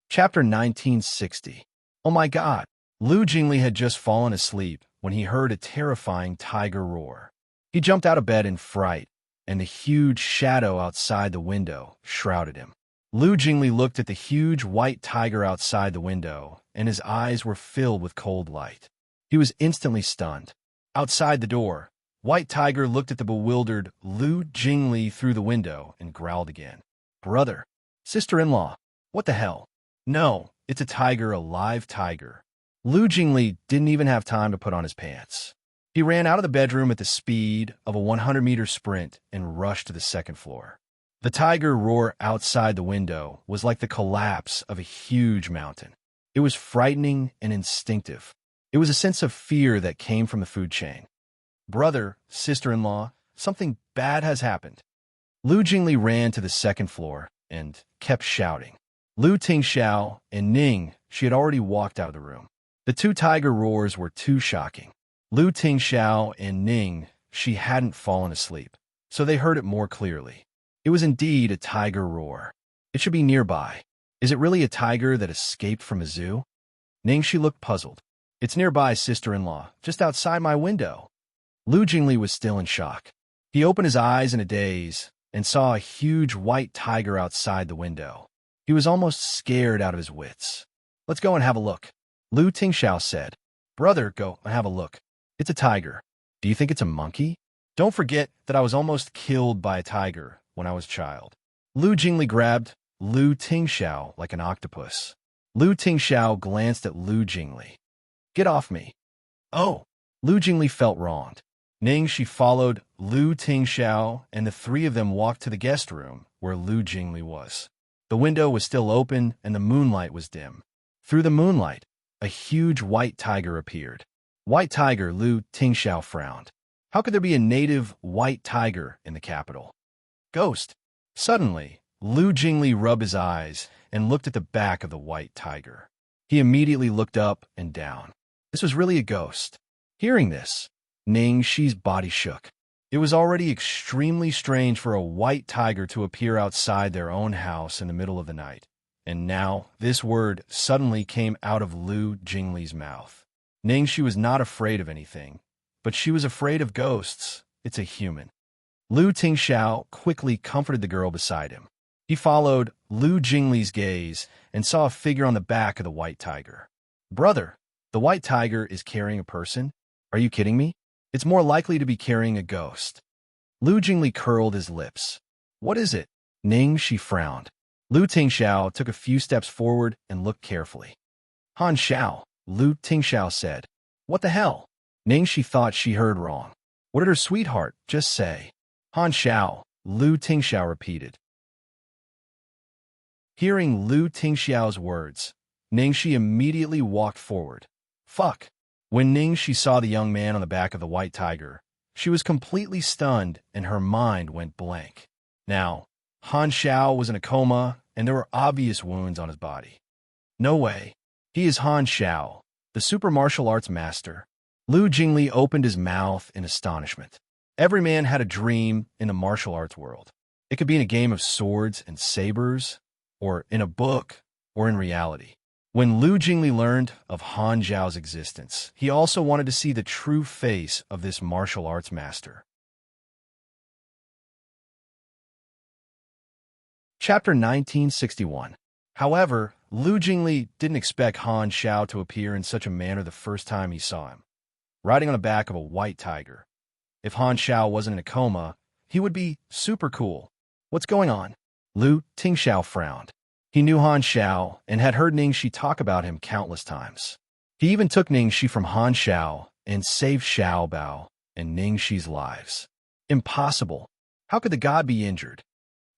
Chapter 1960. Oh my God! Lu Jingli had just fallen asleep when he heard a terrifying tiger roar. He jumped out of bed in fright, and the huge shadow outside the window shrouded him. Lu Jingli looked at the huge white tiger outside the window, and his eyes were filled with cold light. He was instantly stunned. Outside the door, White Tiger looked at the bewildered Lu Jingli through the window and growled again. Brother, sister-in-law, what the hell? No, it's a tiger, a live tiger. Lu Jingli didn't even have time to put on his pants. He ran out of the bedroom at the speed of a 100-meter sprint and rushed to the second floor. The tiger roar outside the window was like the collapse of a huge mountain. It was frightening and instinctive. It was a sense of fear that came from the food chain. Brother, sister-in-law, something bad has happened. Lu Jingli ran to the second floor and kept shouting. Lu Tingxiao and Ning, she had already walked out of the room. The two tiger roars were too shocking. Lu Tingxiao and Ning, she hadn't fallen asleep, so they heard it more clearly. It was indeed a tiger roar. It should be nearby. Is it really a tiger that escaped from a zoo? Ning, she looked puzzled. It's nearby, sister-in-law, just outside my window. Lu Jingli was still in shock. He opened his eyes in a daze and saw a huge white tiger outside the window. He was almost scared out of his wits. Let's go and have a look. Lu Tingxiao said. Brother, go and have a look. It's a tiger. Do you think it's a monkey? Don't forget that I was almost killed by a tiger when I was a child. Lu Jingli grabbed Lu Tingxiao like an octopus. Lu Tingxiao glanced at Lu Jingli. Get off me. Oh, Lu Jingli felt wronged. Ning, she followed Lu Tingxiao, and the three of them walked to the guest room where Lu Jingli was. The window was still open, and the moonlight was dim. Through the moonlight, a huge white tiger appeared. White tiger, Lu Tingxiao frowned. How could there be a native white tiger in the capital? Ghost. Suddenly, Lu Jingli rubbed his eyes and looked at the back of the white tiger. He immediately looked up and down. This was really a ghost. Hearing this, Ning Shi's body shook. It was already extremely strange for a white tiger to appear outside their own house in the middle of the night. And now, this word suddenly came out of Lu Jingli's mouth. Ning Shi was not afraid of anything, but she was afraid of ghosts. It's a human. Lu Tingxiao quickly comforted the girl beside him. He followed Lu Jingli's gaze and saw a figure on the back of the white tiger. Brother, the white tiger is carrying a person? Are you kidding me? It's more likely to be carrying a ghost. Lu Jingli curled his lips. What is it? Ning, she frowned. Lu Tingxiao took a few steps forward and looked carefully. Han Xiao, Lu Tingxiao said. What the hell? Ning, she thought she heard wrong. What did her sweetheart just say? Han Xiao, Lu Tingxiao repeated. Hearing Lu Tingxiao's words, Ning Shi immediately walked forward. Fuck. When Ning Shi saw the young man on the back of the white tiger, she was completely stunned and her mind went blank. Now, Han Xiao was in a coma and there were obvious wounds on his body. No way. He is Han Xiao, the super martial arts master. Lu Jingli opened his mouth in astonishment. Every man had a dream in the martial arts world. It could be in a game of swords and sabers, or in a book, or in reality. When Lu Jingli learned of Han Zhao's existence, he also wanted to see the true face of this martial arts master. Chapter 1961. However, Lu Jingli didn't expect Han Zhao to appear in such a manner the first time he saw him, riding on the back of a white tiger. If Han Zhao wasn't in a coma, he would be super cool. What's going on? Lu Tingxiao frowned. He knew Han Zhao and had heard Ningxi talk about him countless times. He even took Ningxi from Han Zhao and saved Xiao Bao and Ningxi's lives. Impossible. How could the god be injured?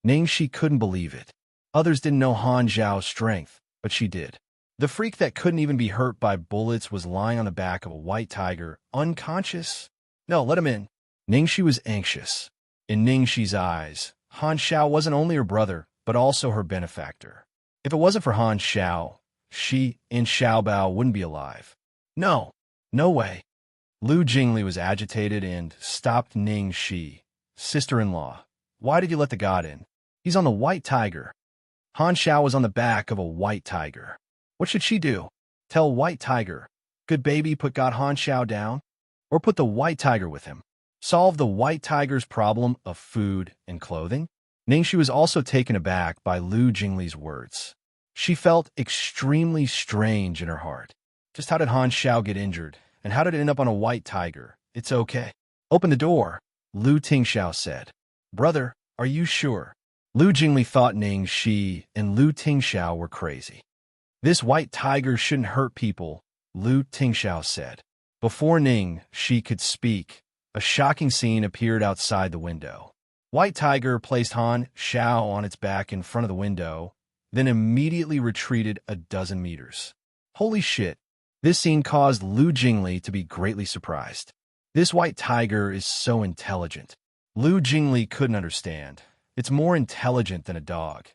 Ningxi couldn't believe it. Others didn't know Han Zhao's strength, but she did. The freak that couldn't even be hurt by bullets was lying on the back of a white tiger, unconscious. No, let him in. Ningxi was anxious. In Ningxi's eyes, Han Zhao wasn't only her brother, but also her benefactor. If it wasn't for Han Zhao, she and Xiao Bao wouldn't be alive. No, no way. Lu Jingli was agitated and stopped Ningxi. Sister-in-law, why did you let the god in? He's on the white tiger. Han Zhao was on the back of a white tiger. What should she do? Tell white tiger, good baby, put God Han Zhao down? Or put the white tiger with him? Solve the white tiger's problem of food and clothing? Ningxi was also taken aback by Lu Jingli's words. She felt extremely strange in her heart. Just how did Han Zhao get injured, and how did it end up on a white tiger? It's okay. Open the door, Lu Tingxiao said. Brother, are you sure? Lu Jingli thought Ningxi and Lu Tingxiao were crazy. This white tiger shouldn't hurt people, Lu Tingxiao said. Before Ningxi could speak, a shocking scene appeared outside the window. White tiger placed Han Zhao on its back in front of the window, then immediately retreated a dozen meters. Holy shit! This scene caused Lu Jingli to be greatly surprised. This white tiger is so intelligent. Lu Jingli couldn't understand. It's more intelligent than a dog.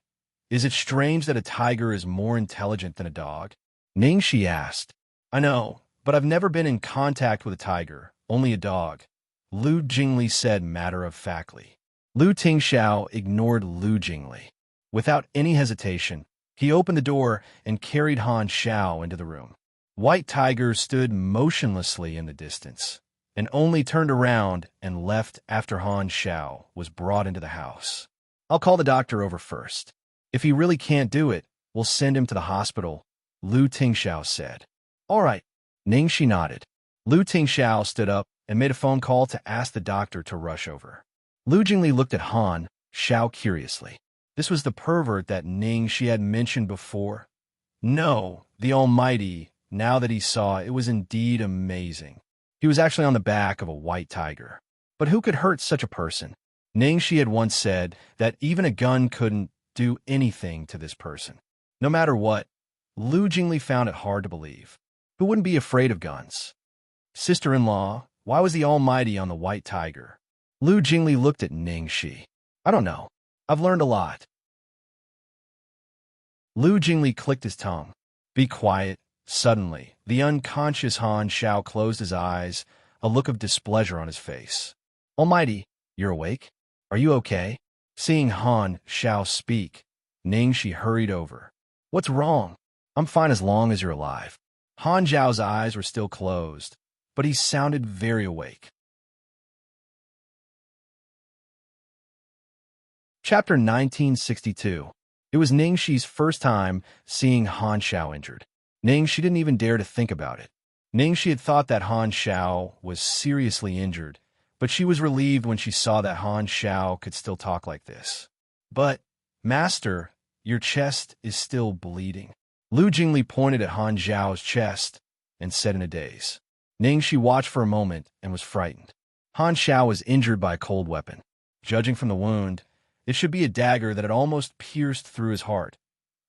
Is it strange that a tiger is more intelligent than a dog? Ningxi asked. I know, but I've never been in contact with a tiger, only a dog. Lu Jingli said matter-of-factly. Lu Tingxiao ignored Lu Jingli. Without any hesitation, he opened the door and carried Han Zhao into the room. White Tiger stood motionlessly in the distance, and only turned around and left after Han Zhao was brought into the house. I'll call the doctor over first. If he really can't do it, we'll send him to the hospital, Lu Tingxiao said. All right, Ningxi nodded. Lu Tingxiao stood up and made a phone call to ask the doctor to rush over. Lu Jingli looked at Han Zhao curiously. This was the pervert that Ningxi had mentioned before. No, the Almighty, now that he saw, it was indeed amazing. He was actually on the back of a white tiger. But who could hurt such a person? Ningxi had once said that even a gun couldn't do anything to this person. No matter what, Lu Jingli found it hard to believe. Who wouldn't be afraid of guns? Sister-in-law, why was the Almighty on the white tiger? Lu Jingli looked at Ningxi. I don't know. I've learned a lot. Lu Jingli clicked his tongue. Be quiet. Suddenly, the unconscious Han Zhao closed his eyes, a look of displeasure on his face. Almighty, you're awake? Are you okay? Seeing Han Zhao speak, Ningxi hurried over. What's wrong? I'm fine as long as you're alive. Han Zhao's eyes were still closed, but he sounded very awake. Chapter 1962. It was Ningxi's first time seeing Han Zhao injured. Ningxi didn't even dare to think about it. Ningxi had thought that Han Zhao was seriously injured, but she was relieved when she saw that Han Zhao could still talk like this. But, Master, your chest is still bleeding. Lu Jingli pointed at Han Zhao's chest and said in a daze. Ningxi watched for a moment and was frightened. Han Zhao was injured by a cold weapon. Judging from the wound, it should be a dagger that had almost pierced through his heart.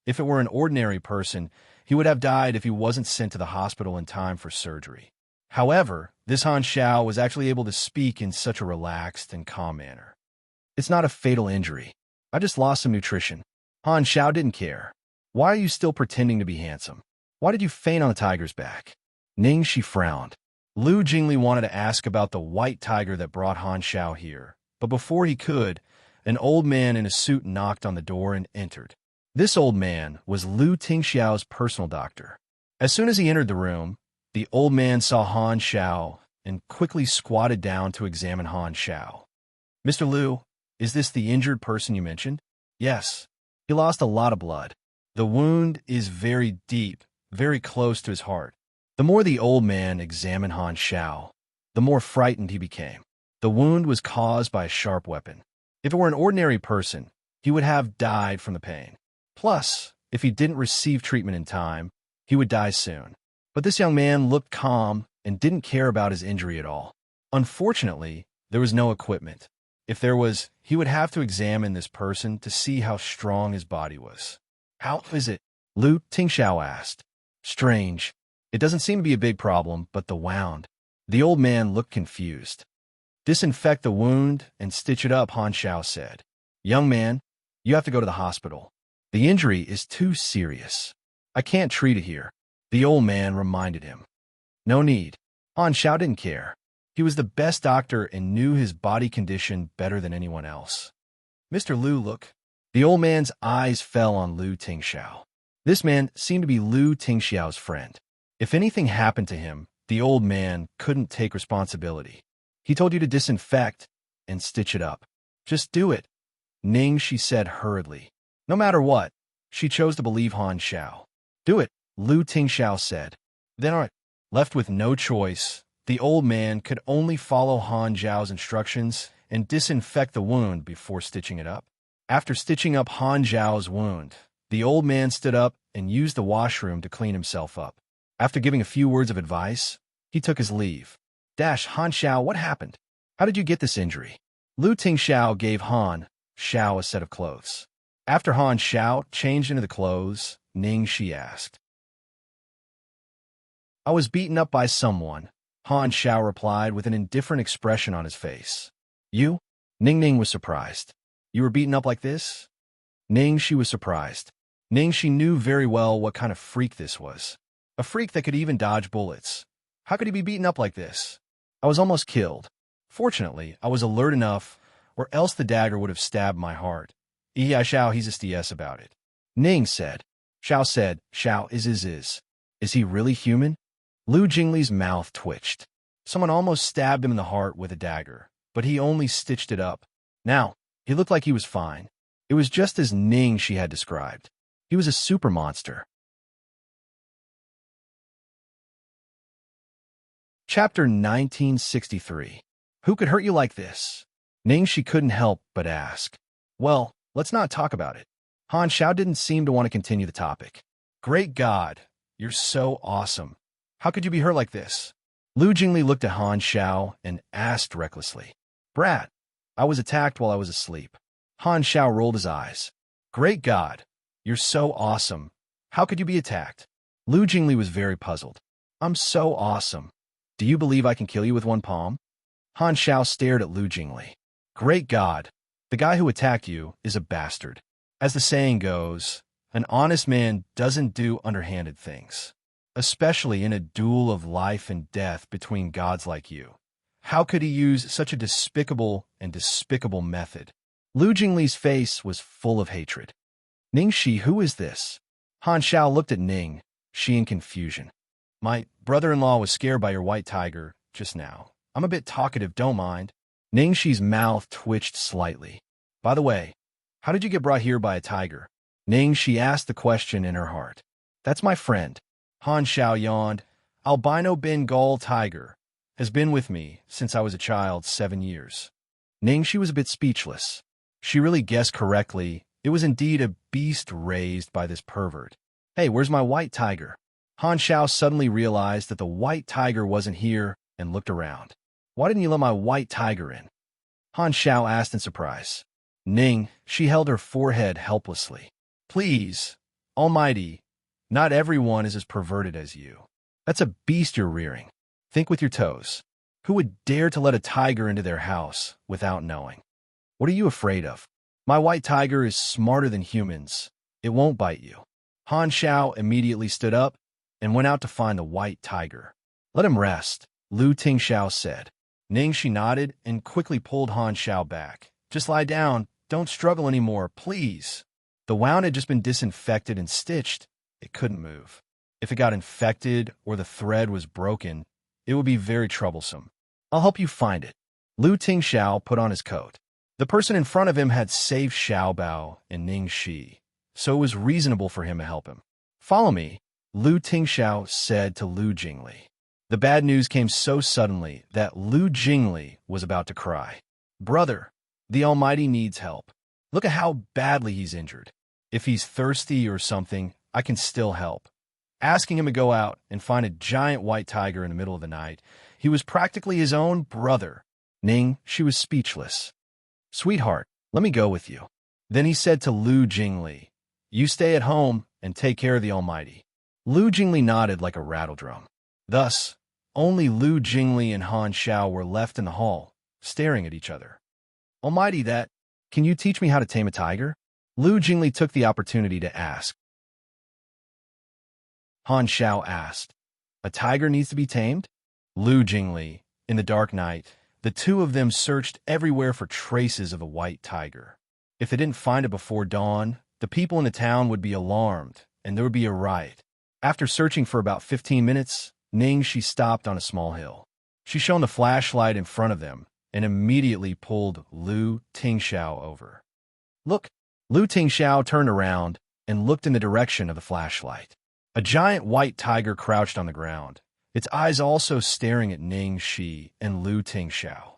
If it were an ordinary person, he would have died if he wasn't sent to the hospital in time for surgery. However, this Han Zhao was actually able to speak in such a relaxed and calm manner. It's not a fatal injury. I just lost some nutrition. Han Zhao didn't care. Why are you still pretending to be handsome? Why did you faint on the tiger's back? Ningxi frowned. Lu Jingli wanted to ask about the white tiger that brought Han Zhao here, but before he could, An old man in a suit knocked on the door and entered. This old man was Lu Tingxiao's personal doctor. As soon as he entered the room, the old man saw Han Xiao and quickly squatted down to examine Han Xiao. "Mr. Lu, is this the injured person you mentioned?" "Yes. He lost a lot of blood. The wound is very deep, very close to his heart." The more the old man examined Han Xiao, the more frightened he became. The wound was caused by a sharp weapon. If it were an ordinary person, he would have died from the pain. Plus, if he didn't receive treatment in time, he would die soon. But this young man looked calm and didn't care about his injury at all. Unfortunately, there was no equipment. If there was, he would have to examine this person to see how strong his body was. "How is it?" Lu Tingxiao asked. "Strange. It doesn't seem to be a big problem, but the wound." The old man looked confused. "Disinfect the wound and stitch it up," Han Xiao said. "Young man, you have to go to the hospital. The injury is too serious. I can't treat it here," the old man reminded him. "No need." Han Xiao didn't care. He was the best doctor and knew his body condition better than anyone else. "Mr. Lu, look." The old man's eyes fell on Lu Tingxiao. This man seemed to be Lu Tingxiao's friend. If anything happened to him, the old man couldn't take responsibility. "He told you to disinfect and stitch it up. Just do it." "Ning," she said hurriedly. No matter what, she chose to believe Han Xiao. "Do it," Lu Tingxiao said. Then, all right. Left with no choice, the old man could only follow Han Xiao's instructions and disinfect the wound before stitching it up. After stitching up Han Xiao's wound, the old man stood up and used the washroom to clean himself up. After giving a few words of advice, he took his leave. Han Xiao, what happened? How did you get this injury?" Lu Tingxiao gave Han Xiao a set of clothes. After Han Xiao changed into the clothes, Ning she asked. "I was beaten up by someone," Han Xiao replied with an indifferent expression on his face. "You?" Ning was surprised. "You were beaten up like this?" Ning she was surprised. Ning she knew very well what kind of freak this was. A freak that could even dodge bullets. How could he be beaten up like this? "I was almost killed. Fortunately, I was alert enough, or else the dagger would have stabbed my heart." Xiao, he's a DS about it. Ning said. Xiao is he really human? Lu Jingli's mouth twitched. Someone almost stabbed him in the heart with a dagger, but he only stitched it up. Now, he looked like he was fine. It was just as Ning she had described. He was a super monster. Chapter 1963. Who could hurt you like this? Ning she couldn't help but ask. "Well, let's not talk about it." Han Xiao didn't seem to want to continue the topic. "Great God, you're so awesome. How could you be hurt like this?" Lu Jingli looked at Han Xiao and asked recklessly. "Brat, I was attacked while I was asleep." Han Xiao rolled his eyes. "Great God, you're so awesome. How could you be attacked?" Lu Jingli was very puzzled. "I'm so awesome. Do you believe I can kill you with one palm?" Han Xiao stared at Lu Jingli. "Great God, the guy who attacked you is a bastard. As the saying goes, an honest man doesn't do underhanded things, especially in a duel of life and death between gods like you. How could he use such a despicable method?" Lu Jingli's face was full of hatred. "Ning Shi, who is this?" Han Xiao looked at Ning Shi in confusion. "My brother-in-law was scared by your white tiger just now. I'm a bit talkative, don't mind." Ning Shi's mouth twitched slightly. "By the way, how did you get brought here by a tiger?" Ning Shi asked the question in her heart. "That's my friend." Han Xiao yawned. "Albino Bengal tiger has been with me since I was a child, 7 years." Ning Shi was a bit speechless. She really guessed correctly. It was indeed a beast raised by this pervert. "Hey, where's my white tiger?" Han Xiao suddenly realized that the white tiger wasn't here and looked around. "Why didn't you let my white tiger in?" Han Xiao asked in surprise. Ning, she held her forehead helplessly. "Please, Almighty, not everyone is as perverted as you. That's a beast you're rearing. Think with your toes. Who would dare to let a tiger into their house without knowing? What are you afraid of? My white tiger is smarter than humans. It won't bite you." Han Xiao immediately stood up and went out to find the white tiger. "Let him rest," Lu Tingxiao said. Ning she nodded and quickly pulled Han Xiao back. "Just lie down don't struggle anymore, please." The wound had just been disinfected and stitched. It couldn't move. If it got infected or the thread was broken, it would be very troublesome. "I'll help you find it." Lu Tingxiao put on his coat. The person in front of him had saved Xiaobao and Ning Shi, so it was reasonable for him to help him. "Follow me," Lu Tingxiao said to Lu Jingli. The bad news came so suddenly that Lu Jingli was about to cry. "Brother, the Almighty needs help. Look at how badly he's injured. If he's thirsty or something, I can still help." Asking him to go out and find a giant white tiger in the middle of the night, he was practically his own brother. Ning, she was speechless. "Sweetheart, let me go with you." Then he said to Lu Jingli, "You stay at home and take care of the Almighty." Lu Jingli nodded like a rattledrum. Thus, only Lu Jingli and Han Xiao were left in the hall, staring at each other. "Almighty, can you teach me how to tame a tiger?" Lu Jingli took the opportunity to ask. Han Xiao asked, "A tiger needs to be tamed?" Lu Jingli, in the dark night, the two of them searched everywhere for traces of a white tiger. If they didn't find it before dawn, the people in the town would be alarmed, and there would be a riot. After searching for about 15 minutes, Ning Shi stopped on a small hill. She shone the flashlight in front of them and immediately pulled Lu Tingxiao over. "Look!" Lu Tingxiao turned around and looked in the direction of the flashlight. A giant white tiger crouched on the ground, its eyes also staring at Ning Shi and Lu Tingxiao.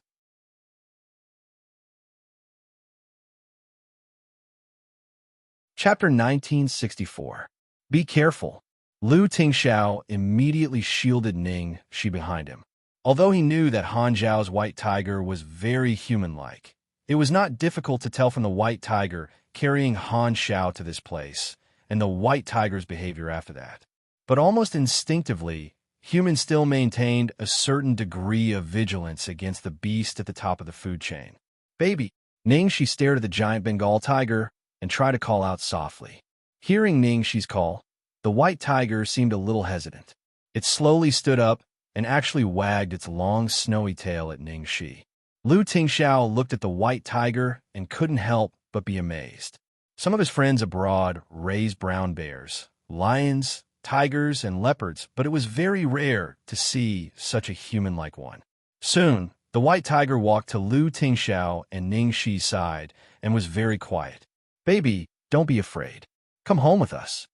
Chapter 1964. Be careful. Lu Tingxiao immediately shielded Ning Shi behind him. Although he knew that Han Zhao's white tiger was very human-like, it was not difficult to tell from the white tiger carrying Han Xiao to this place, and the white tiger's behavior after that. But almost instinctively, humans still maintained a certain degree of vigilance against the beast at the top of the food chain. "Baby!" Ning Shi stared at the giant Bengal tiger and tried to call out softly. Hearing Ning Shi's call, the white tiger seemed a little hesitant. It slowly stood up and actually wagged its long, snowy tail at Ning Shi. Lu Tingxiao looked at the white tiger and couldn't help but be amazed. Some of his friends abroad raised brown bears, lions, tigers, and leopards, but it was very rare to see such a human-like one. Soon, the white tiger walked to Lu Tingxiao and Ning Shi's side and was very quiet. "Baby, don't be afraid. Come home with us."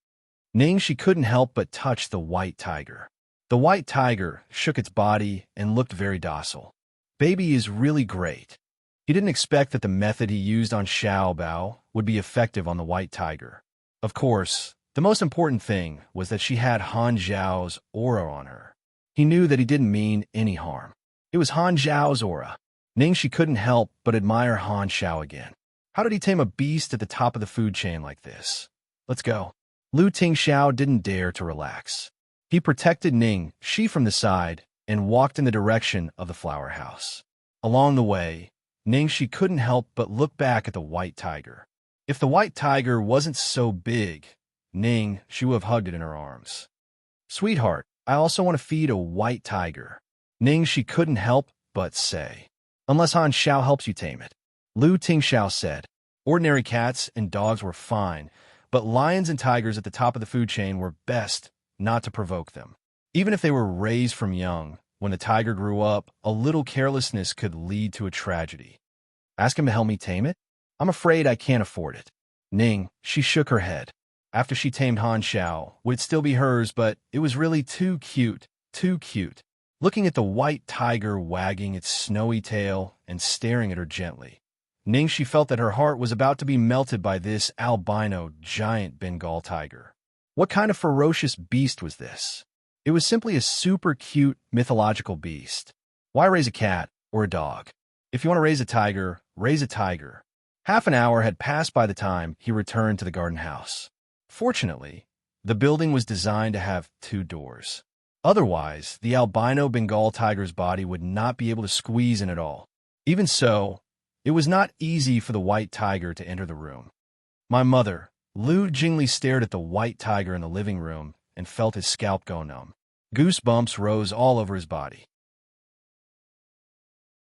Ning Shi couldn't help but touch the white tiger. The white tiger shook its body and looked very docile. "Baby is really great." He didn't expect that the method he used on Xiaobao would be effective on the white tiger. Of course, the most important thing was that she had Han Zhao's aura on her. He knew that he didn't mean any harm. It was Han Zhao's aura. Ning Shi couldn't help but admire Han Xiao again. How did he tame a beast at the top of the food chain like this? "Let's go." Lu Tingxiao didn't dare to relax. He protected Ning Shi from the side and walked in the direction of the flower house. Along the way, Ning Shi couldn't help but look back at the white tiger. If the white tiger wasn't so big, Ning Shi would have hugged it in her arms. "Sweetheart, I also want to feed a white tiger." Ning Shi couldn't help but say. "Unless Han Xiao helps you tame it." Lu Tingxiao said. Ordinary cats and dogs were fine, but lions and tigers at the top of the food chain were best not to provoke them. Even if they were raised from young, when the tiger grew up, a little carelessness could lead to a tragedy. "Ask him to help me tame it?" "I'm afraid I can't afford it." Ning, she shook her head. After she tamed Han Xiao, would still be hers, but it was really too cute, too cute. Looking at the white tiger wagging its snowy tail and staring at her gently, Ning she felt that her heart was about to be melted by this albino giant Bengal tiger. What kind of ferocious beast was this? It was simply a super cute mythological beast. Why raise a cat or a dog? If you want to raise a tiger, raise a tiger. Half an hour had passed by the time he returned to the garden house. Fortunately, the building was designed to have 2 doors. Otherwise, the albino Bengal tiger's body would not be able to squeeze in at all. Even so, it was not easy for the white tiger to enter the room. "My mother," Lu Jingli stared at the white tiger in the living room and felt his scalp go numb. Goosebumps rose all over his body.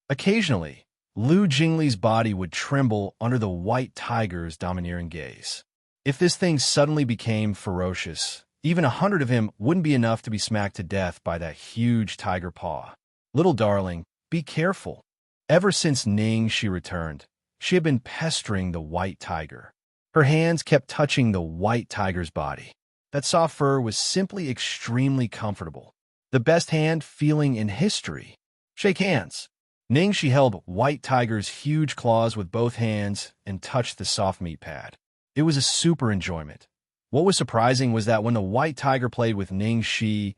Occasionally, Lu Jingli's body would tremble under the white tiger's domineering gaze. If this thing suddenly became ferocious, even 100 of him wouldn't be enough to be smacked to death by that huge tiger paw. Little darling, be careful. Ever since Ningxi returned, she had been pestering the white tiger. Her hands kept touching the white tiger's body. That soft fur was simply extremely comfortable. The best hand feeling in history. Shake hands. Ningxi held white tiger's huge claws with both hands and touched the soft meat pad. It was a super enjoyment. What was surprising was that when the white tiger played with Ningxi,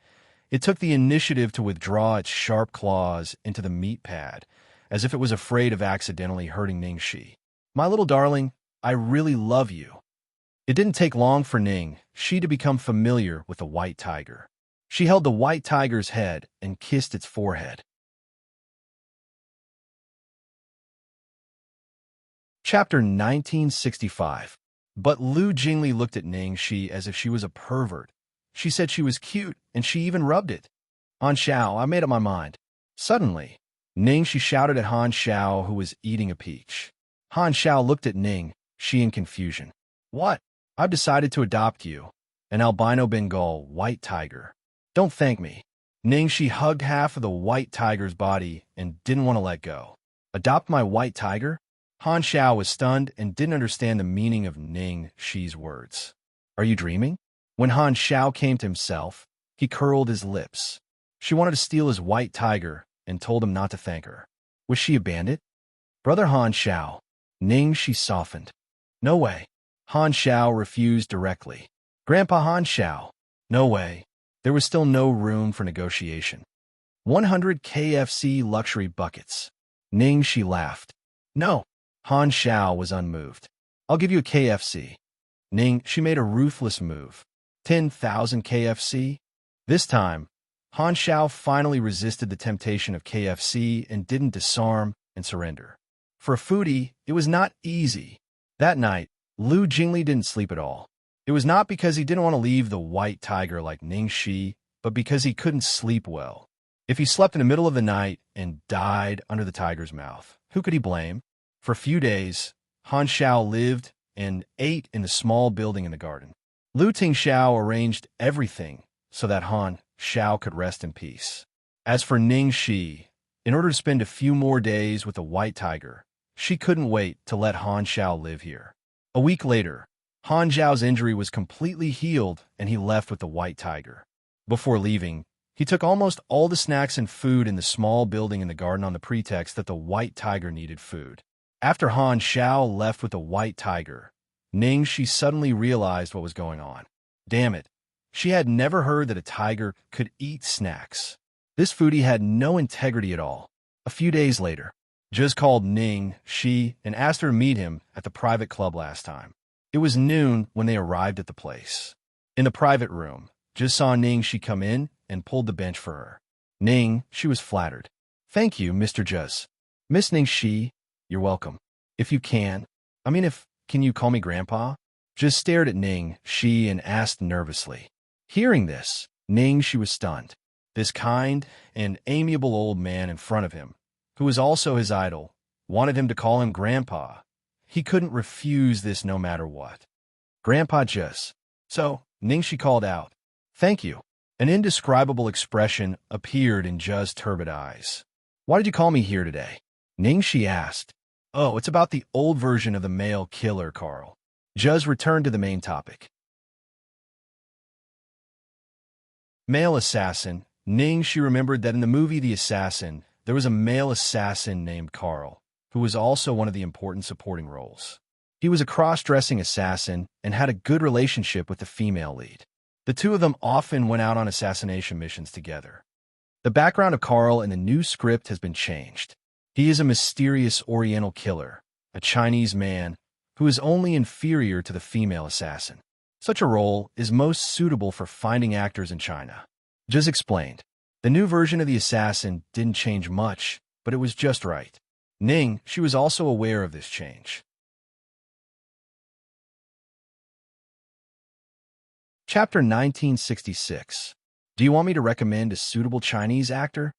it took the initiative to withdraw its sharp claws into the meat pad, as if it was afraid of accidentally hurting Ningxi. My little darling, I really love you. It didn't take long for Ningxi to become familiar with the white tiger. She held the white tiger's head and kissed its forehead. Chapter 1965. But Lu Jingli looked at Ningxi as if she was a pervert. She said she was cute, and she even rubbed it. Han Xiao, I made up my mind. Suddenly, Ningxi shouted at Han Xiao, who was eating a peach. Han Xiao looked at Ningxi in confusion. What? I've decided to adopt you, an albino Bengal white tiger. Don't thank me. Ningxi hugged half of the white tiger's body and didn't want to let go. Adopt my white tiger? Han Xiao was stunned and didn't understand the meaning of Ningxi's words. Are you dreaming? When Han Xiao came to himself, he curled his lips. She wanted to steal his white tiger and told him not to thank her. Was she a bandit? Brother Han Xiao. Ningxi softened. No way. Han Xiao refused directly. Grandpa Han Xiao. No way. There was still no room for negotiation. 100 KFC luxury buckets. Ningxi laughed. No. Han Xiao was unmoved. I'll give you a KFC. Ningxi made a ruthless move. 10,000 KFC? This time, Han Xiao finally resisted the temptation of KFC and didn't disarm and surrender. For a foodie, it was not easy. That night, Lu Jingli didn't sleep at all. It was not because he didn't want to leave the white tiger like Ningxi, but because he couldn't sleep well. If he slept in the middle of the night and died under the tiger's mouth, who could he blame? For a few days, Han Xiao lived and ate in the small building in the garden. Lu Tingxiao arranged everything so that Han Xiao could rest in peace. As for Ningxi, in order to spend a few more days with the white tiger, she couldn't wait to let Han Xiao live here. A week later, Han Xiao's injury was completely healed and he left with the white tiger. Before leaving, he took almost all the snacks and food in the small building in the garden on the pretext that the white tiger needed food. After Han Xiao left with the white tiger, Ningxi suddenly realized what was going on. Damn it. She had never heard that a tiger could eat snacks. This foodie had no integrity at all. A few days later, Zhez called Ningxi and asked her to meet him at the private club last time. It was noon when they arrived at the place. In the private room, Zhez saw Ningxi come in and pulled the bench for her. Ningxi was flattered. Thank you, Mr. Zhez. Miss Ningxi, you're welcome. If you can you call me Grandpa? Zhez stared at Ningxi and asked nervously. Hearing this, Ningxi was stunned. This kind and amiable old man in front of him, who was also his idol, wanted him to call him Grandpa. He couldn't refuse this no matter what. Grandpa Zhez. So, Ningxi called out, Thank you. An indescribable expression appeared in Zhez's turbid eyes. Why did you call me here today? Ningxi asked. Oh, it's about the old version of the male killer, Carl. Zhez returned to the main topic. Male assassin. Ningxi remembered that in the movie The Assassin, there was a male assassin named Carl, who was also one of the important supporting roles. He was a cross-dressing assassin and had a good relationship with the female lead. The two of them often went out on assassination missions together. The background of Carl in the new script has been changed. He is a mysterious Oriental killer, a Chinese man who is only inferior to the female assassin. Such a role is most suitable for finding actors in China. Zhez explained. The new version of the assassin didn't change much, but it was just right. She was also aware of this change. Chapter 1966. Do you want me to recommend a suitable Chinese actor?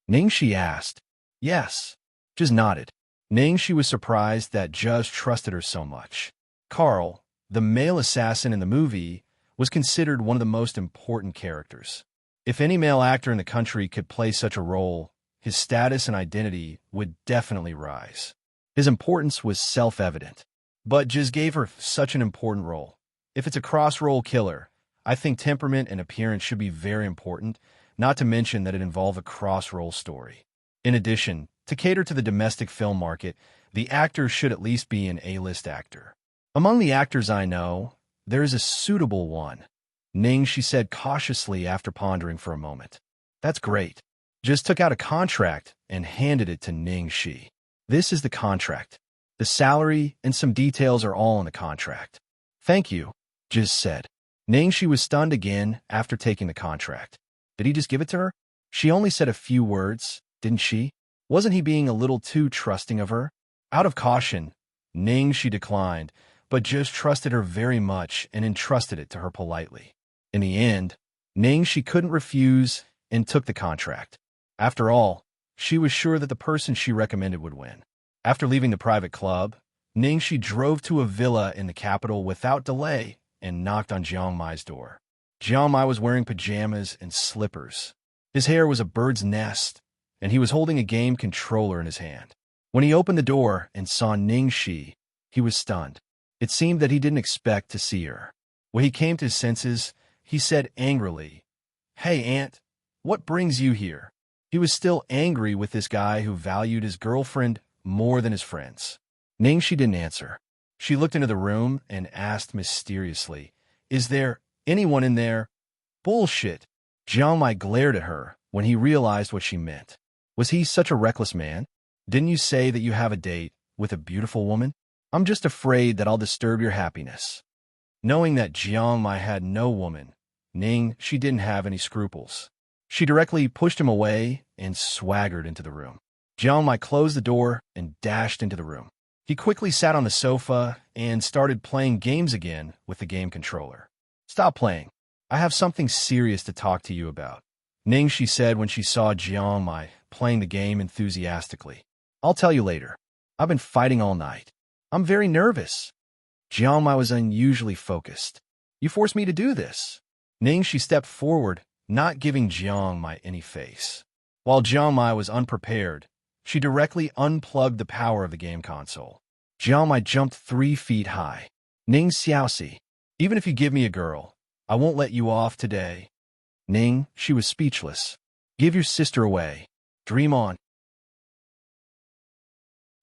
Ningxi asked. Yes. Zhez nodded. Ning was surprised that Zhuzh trusted her so much. Carl, the male assassin in the movie, was considered one of the most important characters. If any male actor in the country could play such a role, his status and identity would definitely rise. His importance was self-evident. But Zhuzh gave her such an important role. If it's a cross-role killer, I think temperament and appearance should be very important, not to mention that it involved a cross-role story. In addition, to cater to the domestic film market, the actor should at least be an A-list actor. Among the actors I know, there is a suitable one. Ning, she said cautiously after pondering for a moment. That's great. Just took out a contract and handed it to Ning Shi. This is the contract. The salary and some details are all in the contract. Thank you, Zhuzh said. Ning Shi was stunned again after taking the contract. Did he just give it to her? She only said a few words, didn't she? Wasn't he being a little too trusting of her? Out of caution, Ning Shi declined, but Zhuzh trusted her very much and entrusted it to her politely. In the end, Ning Shi couldn't refuse and took the contract. After all, she was sure that the person she recommended would win. After leaving the private club, Ning Shi drove to a villa in the capital without delay and knocked on Jiang Mai's door. Jiang Mai was wearing pajamas and slippers. His hair was a bird's nest, and he was holding a game controller in his hand. When he opened the door and saw Ning Shi, he was stunned. It seemed that he didn't expect to see her. When he came to his senses, he said angrily, "Hey, Aunt, what brings you here?" He was still angry with this guy who valued his girlfriend more than his friends. Ning Shi didn't answer. She looked into the room and asked mysteriously, "Is there anyone in there?" "Bullshit." Jiang Mai glared at her when he realized what she meant. Was he such a reckless man? Didn't you say that you have a date with a beautiful woman? I'm just afraid that I'll disturb your happiness. Knowing that Jiang Mai had no woman, Ning, she didn't have any scruples. She directly pushed him away and swaggered into the room. Jiang Mai closed the door and dashed into the room. He quickly sat on the sofa and started playing games again with the game controller. "Stop playing. I have something serious to talk to you about," Ning, she said when she saw Jiang Mai playing the game enthusiastically. "I'll tell you later. I've been fighting all night. I'm very nervous." Jiang Mai was unusually focused. "You forced me to do this." Ning, she stepped forward, not giving Jiang Mai any face. While Jiang Mai was unprepared, she directly unplugged the power of the game console. Jiang Mai jumped 3 feet high. "Ning Xiaoxi, even if you give me a girl, I won't let you off today." Ning, she was speechless. "Give your sister away. Dream on."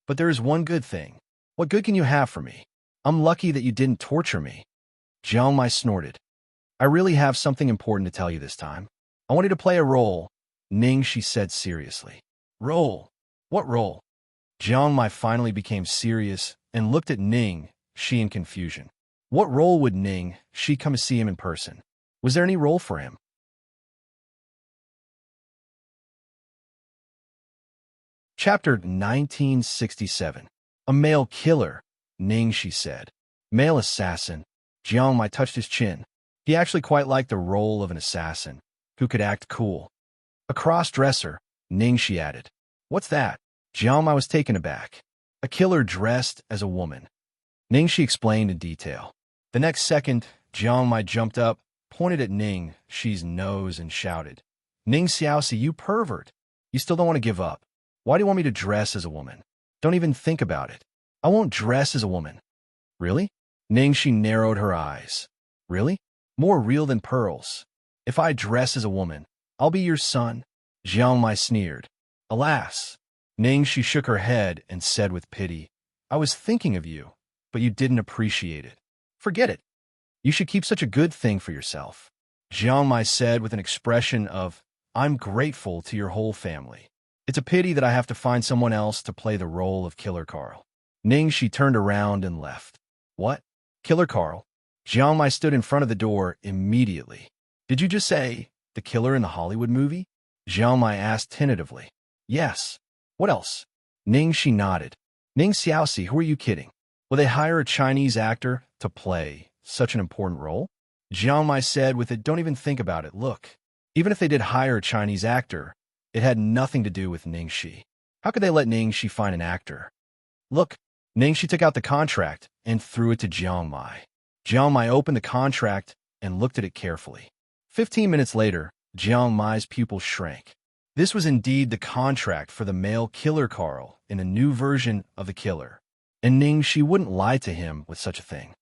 "But there is one good thing. What good can you have for me? I'm lucky that you didn't torture me." Jiang Mai snorted. "I really have something important to tell you this time. I want you to play a role," Ning, she said seriously. "Role? What role?" Jiang Mai finally became serious and looked at Ning, she in confusion. What role would Ning, she come to see him in person? Was there any role for him? Chapter 1967. A male killer, Ning, she said. Male assassin. Jiang Mai touched his chin. He actually quite liked the role of an assassin, who could act cool. A cross-dresser, Ning, she added. What's that? Jiang Mai was taken aback. A killer dressed as a woman. Ning, she explained in detail. The next second, Jiang Mai jumped up, pointed at Ning, she's nose, and shouted, "Ning Xiaoxi, you pervert! You still don't want to give up. Why do you want me to dress as a woman? Don't even think about it. I won't dress as a woman." Really? Ning, she narrowed her eyes. Really? More real than pearls. If I dress as a woman, I'll be your son. Jiang Mai sneered. Alas. Ning, she shook her head and said with pity, I was thinking of you, but you didn't appreciate it. Forget it. You should keep such a good thing for yourself. Jiang Mai said with an expression of, I'm grateful to your whole family. It's a pity that I have to find someone else to play the role of Killer Carl. Ning, she turned around and left. What? Killer Carl? Jiang Mai stood in front of the door immediately. Did you just say, the killer in the Hollywood movie? Jiang Mai asked tentatively. Yes. What else? Ning, she nodded. Ning Xiaoxi, who are you kidding? Will they hire a Chinese actor to play such an important role? Jiang Mai said with it, don't even think about it. Look, even if they did hire a Chinese actor, it had nothing to do with Ning Shi. How could they let Ning Shi find an actor? Look, Ningxi took out the contract and threw it to Jiang Mai. Jiang Mai opened the contract and looked at it carefully. 15 minutes later, Jiang Mai's pupil shrank. This was indeed the contract for the male killer Carl in a new version of the killer. And Ningxi wouldn't lie to him with such a thing.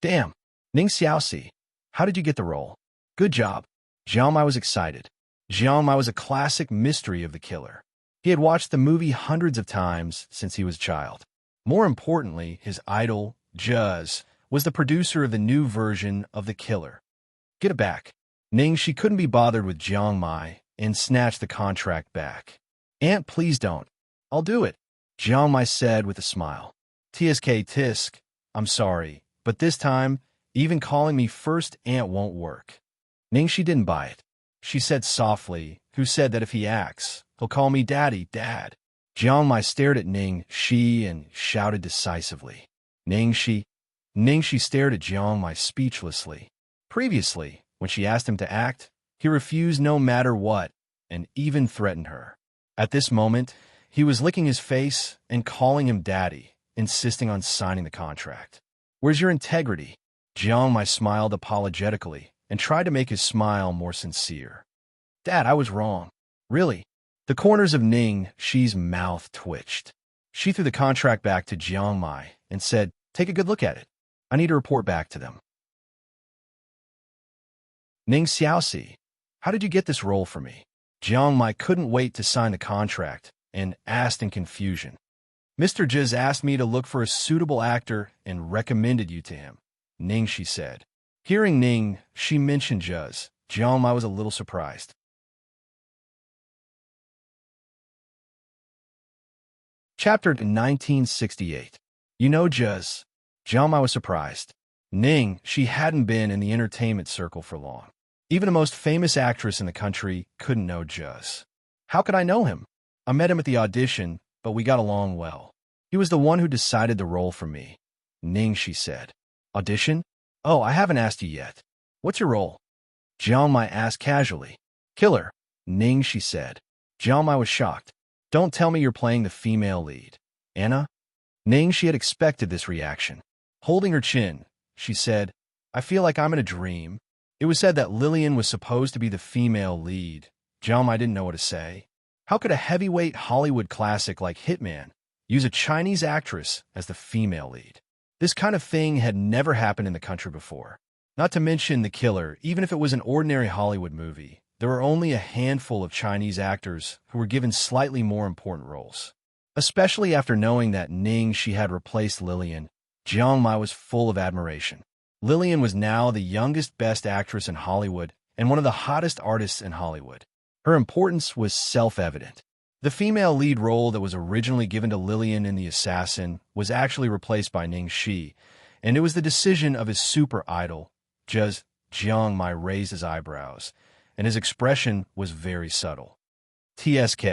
Damn, Ning Xiaoxi, how did you get the role? Good job. Jiang Mai was excited. Jiang Mai was a classic mystery of the killer. He had watched the movie hundreds of times since he was a child. More importantly, his idol, Juz, was the producer of the new version of the killer. Get it back. Ningxi couldn't be bothered with Jiang Mai and snatched the contract back. Aunt, please don't. I'll do it, Jiang Mai said with a smile. TSK Tisk, I'm sorry, but this time, even calling me first aunt won't work. Ningxi didn't buy it. She said softly, who said that if he acts, he'll call me daddy, dad. Jiang Mai stared at Ningxi and shouted decisively. Ningxi. Ningxi stared at Jiang Mai speechlessly. Previously, when she asked him to act, he refused no matter what, and even threatened her. At this moment, he was licking his face and calling him daddy, insisting on signing the contract. Where's your integrity? Jiang Mai smiled apologetically and tried to make his smile more sincere. Dad, I was wrong. Really? The corners of Ningxi's mouth twitched. She threw the contract back to Jiang Mai and said, take a good look at it. I need to report back to them. Ning Xiaoxi, how did you get this role for me? Jiang Mai couldn't wait to sign the contract and asked in confusion. Mr. Juz asked me to look for a suitable actor and recommended you to him, Ningxi said. Hearing Ningxi mention Juz, Jiang Mai was a little surprised. Chapter 1968. You know Juz. Jiang Mai was surprised. Ningxi hadn't been in the entertainment circle for long. Even the most famous actress in the country couldn't know Juz. How could I know him? I met him at the audition, but we got along well. He was the one who decided the role for me, Ningxi said. Audition? Oh, I haven't asked you yet. What's your role? Jiang Mai asked casually. Killer, Ningxi said. Jiang Mai was shocked. Don't tell me you're playing the female lead. Anna? Ningxi had expected this reaction. Holding her chin, she said, I feel like I'm in a dream. It was said that Lillian was supposed to be the female lead. Jiang Mai didn't know what to say. How could a heavyweight Hollywood classic like Hitman use a Chinese actress as the female lead? This kind of thing had never happened in the country before. Not to mention The Killer, even if it was an ordinary Hollywood movie, there were only a handful of Chinese actors who were given slightly more important roles. Especially after knowing that Ningxi had replaced Lillian, Jiang Mai was full of admiration. Lillian was now the youngest best actress in Hollywood and one of the hottest artists in Hollywood. Her importance was self-evident. The female lead role that was originally given to Lillian in The Assassin was actually replaced by Ningxi, and it was the decision of his super idol, Juz. Jiang Mai raised his eyebrows, and his expression was very subtle. TSK,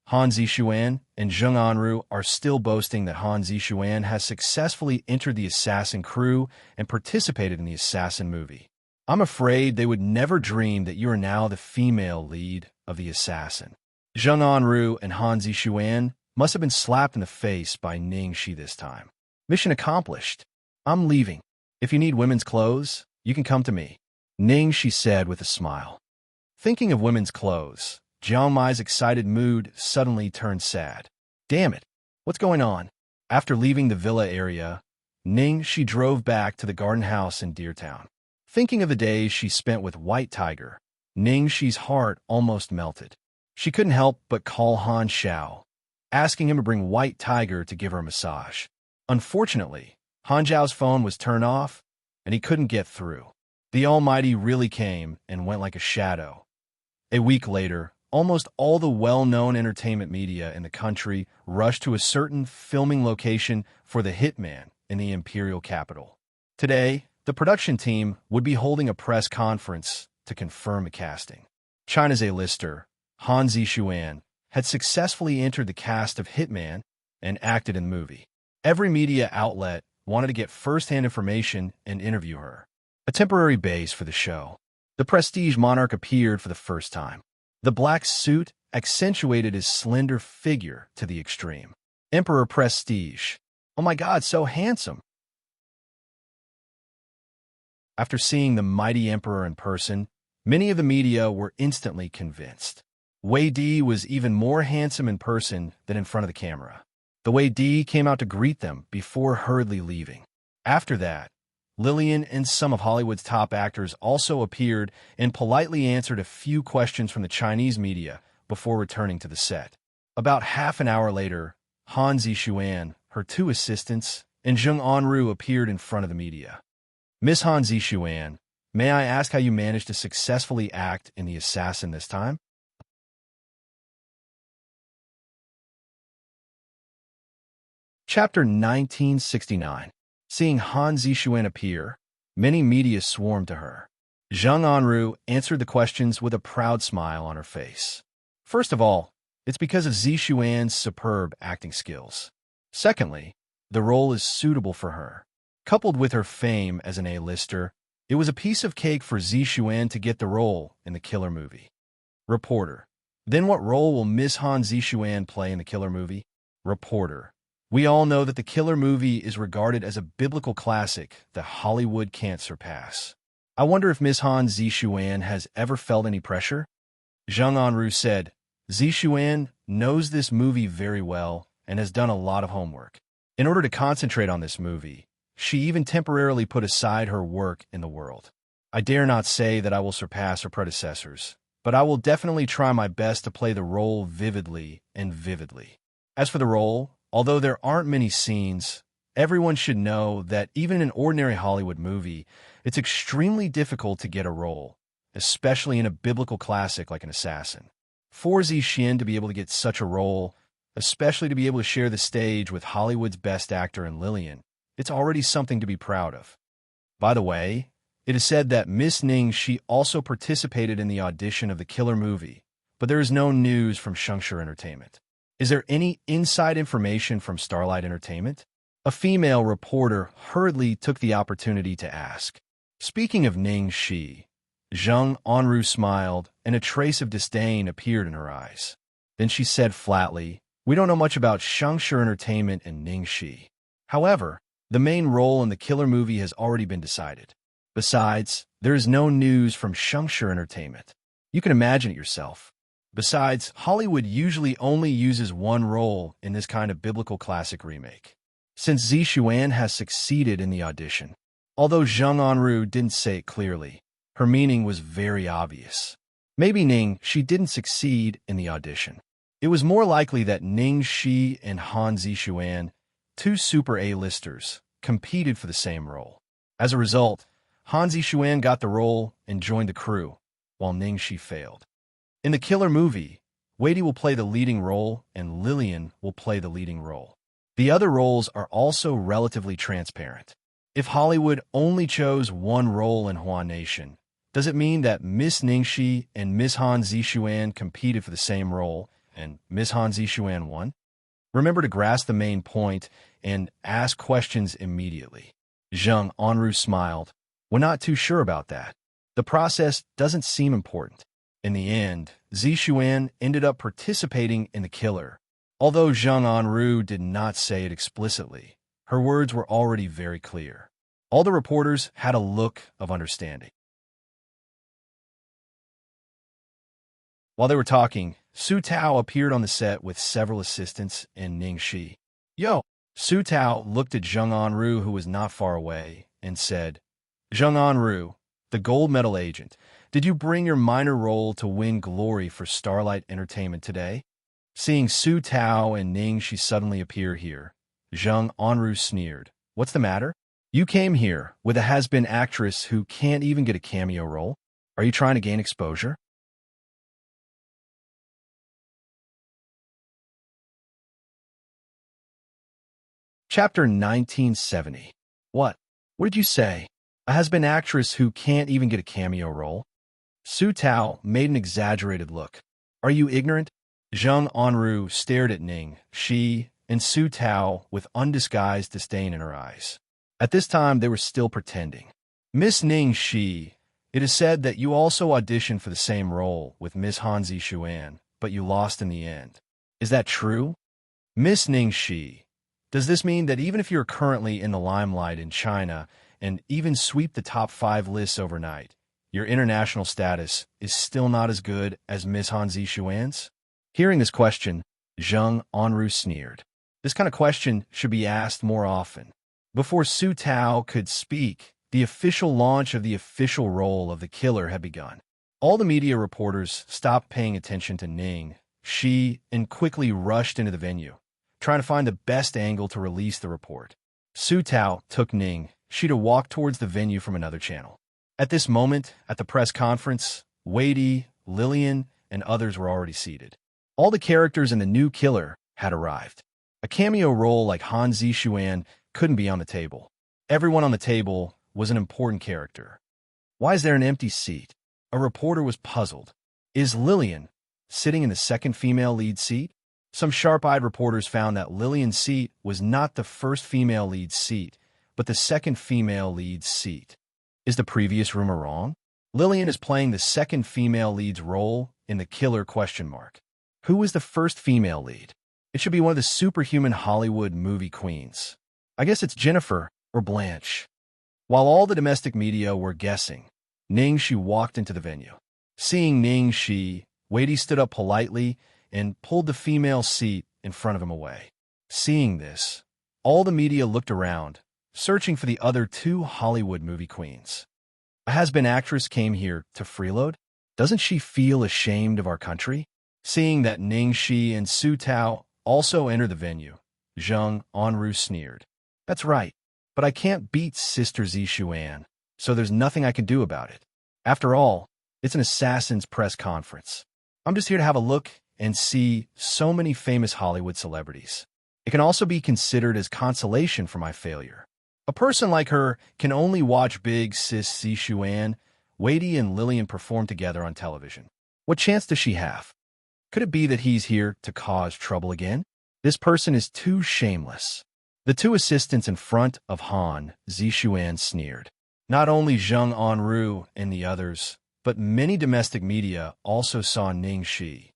Han Zixuan and Zheng Anru are still boasting that Han Zixuan has successfully entered the Assassin crew and participated in the Assassin movie. I'm afraid they would never dream that you are now the female lead of the Assassin. Zheng Anru and Han Zixuan must have been slapped in the face by Ningxi this time. Mission accomplished. I'm leaving. If you need women's clothes, you can come to me, Ningxi said with a smile. Thinking of women's clothes, Jiang Mai's excited mood suddenly turned sad. Damn it, what's going on? After leaving the villa area, Ningxi drove back to the garden house in Deertown. Thinking of the days she spent with White Tiger, Ningxi's heart almost melted. She couldn't help but call Han Xiao, asking him to bring White Tiger to give her a massage. Unfortunately, Han Zhao's phone was turned off, and he couldn't get through. The Almighty really came and went like a shadow. A week later, almost all the well-known entertainment media in the country rushed to a certain filming location for The Hitman in the imperial capital. Today, the production team would be holding a press conference to confirm the casting. China's A-lister, Han Zixuan, had successfully entered the cast of Hitman and acted in the movie. Every media outlet wanted to get first-hand information and interview her. A temporary base for the show. The prestige monarch appeared for the first time. The black suit accentuated his slender figure to the extreme. Emperor Prestige. Oh my god, so handsome. After seeing the mighty emperor in person, many of the media were instantly convinced. Wei Di was even more handsome in person than in front of the camera. The Wei Di came out to greet them before hurriedly leaving. After that, Lillian and some of Hollywood's top actors also appeared and politely answered a few questions from the Chinese media before returning to the set. About half an hour later, Han Zixuan, her two assistants, and Zheng Anru appeared in front of the media. Miss Han Zixuan, may I ask how you managed to successfully act in The Assassin this time? Chapter 1969. Seeing Han Zixuan appear, many media swarmed to her. Zheng Anru answered the questions with a proud smile on her face. First of all, it's because of Zixuan's superb acting skills. Secondly, the role is suitable for her. Coupled with her fame as an A-lister, it was a piece of cake for Zixuan to get the role in the Killer movie. Reporter. Then what role will Miss Han Zixuan play in the Killer movie? Reporter. We all know that the Killer movie is regarded as a biblical classic that Hollywood can't surpass. I wonder if Miss Han Zixuan has ever felt any pressure? Zheng Anru said, Zixuan knows this movie very well and has done a lot of homework. In order to concentrate on this movie, she even temporarily put aside her work in the world. I dare not say that I will surpass her predecessors, but I will definitely try my best to play the role vividly and vividly. As for the role, although there aren't many scenes, everyone should know that even in an ordinary Hollywood movie, it's extremely difficult to get a role, especially in a biblical classic like An Assassin. For Zixuan to be able to get such a role, especially to be able to share the stage with Hollywood's best actor in Lillian, it's already something to be proud of. By the way, it is said that Miss Ningxi also participated in the audition of the Killer movie, but there is no news from Xianxia Entertainment. Is there any inside information from Starlight Entertainment? A female reporter hurriedly took the opportunity to ask. Speaking of Ningxi, Zheng Anru smiled, and a trace of disdain appeared in her eyes. Then she said flatly, we don't know much about Xianxia Entertainment and Ningxi. However, the main role in the Killer movie has already been decided. Besides, there is no news from Xianxia Entertainment. You can imagine it yourself. Besides, Hollywood usually only uses one role in this kind of biblical classic remake. Since Zixuan has succeeded in the audition, although Zheng Anru didn't say it clearly, her meaning was very obvious. Maybe Ningxi didn't succeed in the audition. It was more likely that Ningxi and Han Zixuan, two super A-listers, competed for the same role. As a result, Han Zixuan got the role and joined the crew, while Ningxi failed. In the Killer movie, Wei Di will play the leading role and Lillian will play the leading role. The other roles are also relatively transparent. If Hollywood only chose one role in Hua Nation, does it mean that Miss Ningxi and Miss Han Zixuan competed for the same role and Miss Han Zixuan won? Remember to grasp the main point and ask questions immediately. Zheng Anru smiled. We're not too sure about that. The process doesn't seem important. In the end, Zixuan ended up participating in the Killer. Although Zheng Anru did not say it explicitly, her words were already very clear. All the reporters had a look of understanding. While they were talking, Su Tao appeared on the set with several assistants and Ningxi. Yo! Su Tao looked at Zheng Anru, who was not far away, and said, Zheng Anru, the gold medal agent, did you bring your minor role to win glory for Starlight Entertainment today? Seeing Su Tao and Ningxi suddenly appear here, Zheng Anru sneered. What's the matter? You came here with a has-been actress who can't even get a cameo role? Are you trying to gain exposure? Chapter 1970. What? What did you say? A has-been actress who can't even get a cameo role? Su Tao made an exaggerated look. Are you ignorant? Zheng Anru stared at Ningxi and Su Tao with undisguised disdain in her eyes. At this time, they were still pretending. Miss Ningxi, it is said that you also auditioned for the same role with Miss Han Zixuan, but you lost in the end. Is that true? Miss Ningxi, does this mean that even if you're currently in the limelight in China and even sweep the top 5 lists overnight, your international status is still not as good as Miss Han Zixuan's? Hearing this question, Zheng Anru sneered. This kind of question should be asked more often. Before Su Tao could speak, the official launch of the official role of the killer had begun. All the media reporters stopped paying attention to Ning Shi and quickly rushed into the venue, trying to find the best angle to release the report. Su Tao took Ning Shi to walk towards the venue from another channel. At this moment, at the press conference, Wei, Lillian, and others were already seated. All the characters in the new killer had arrived. A cameo role like Han Zixuan couldn't be on the table. Everyone on the table was an important character. Why is there an empty seat? A reporter was puzzled. Is Lillian sitting in the second female lead seat? Some sharp-eyed reporters found that Lillian's seat was not the first female lead seat, but the second female lead seat. Is the previous rumor wrong? Lillian is playing the second female lead's role in The Killer ? Who was the first female lead? It should be one of the superhuman Hollywood movie queens. I guess it's Jennifer or Blanche. While all the domestic media were guessing, Ning Shi walked into the venue. Seeing Ning Shi, Wei stood up politely and pulled the female seat in front of him away. Seeing this, all the media looked around, searching for the other 2 Hollywood movie queens. A has-been actress came here to freeload? Doesn't she feel ashamed of our country? Seeing that Ning Shi and Su Tao also enter the venue, Zheng Anru sneered. That's right, but I can't beat Sister Zixuan, so there's nothing I can do about it. After all, it's an assassin's press conference. I'm just here to have a look and see so many famous Hollywood celebrities. It can also be considered as consolation for my failure. A person like her can only watch big sis Zixuan, Wei and Lillian perform together on television. What chance does she have? Could it be that he's here to cause trouble again? This person is too shameless. The 2 assistants in front of Han Zixuan sneered. Not only Zheng Anru and the others, but many domestic media also saw Ning Shi.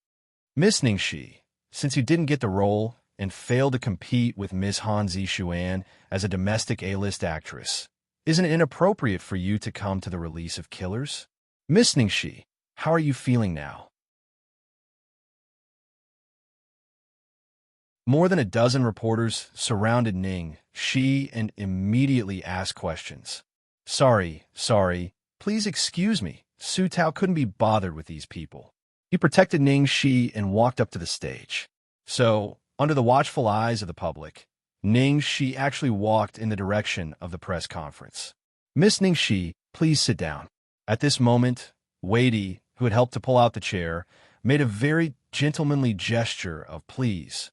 Miss Ning Shi, since you didn't get the role and failed to compete with Miss Han Zixuan as a domestic A-list actress, isn't it inappropriate for you to come to the release of Killers? Miss Ning Shi, how are you feeling now? More than a dozen reporters surrounded Ning Shi and immediately asked questions. Sorry, please excuse me. Su Tao couldn't be bothered with these people. He protected Ning Shi and walked up to the stage. So, under the watchful eyes of the public, Ning Shi actually walked in the direction of the press conference. Miss Ning Shi, please sit down. At this moment, Wei, who had helped to pull out the chair, made a very gentlemanly gesture of please.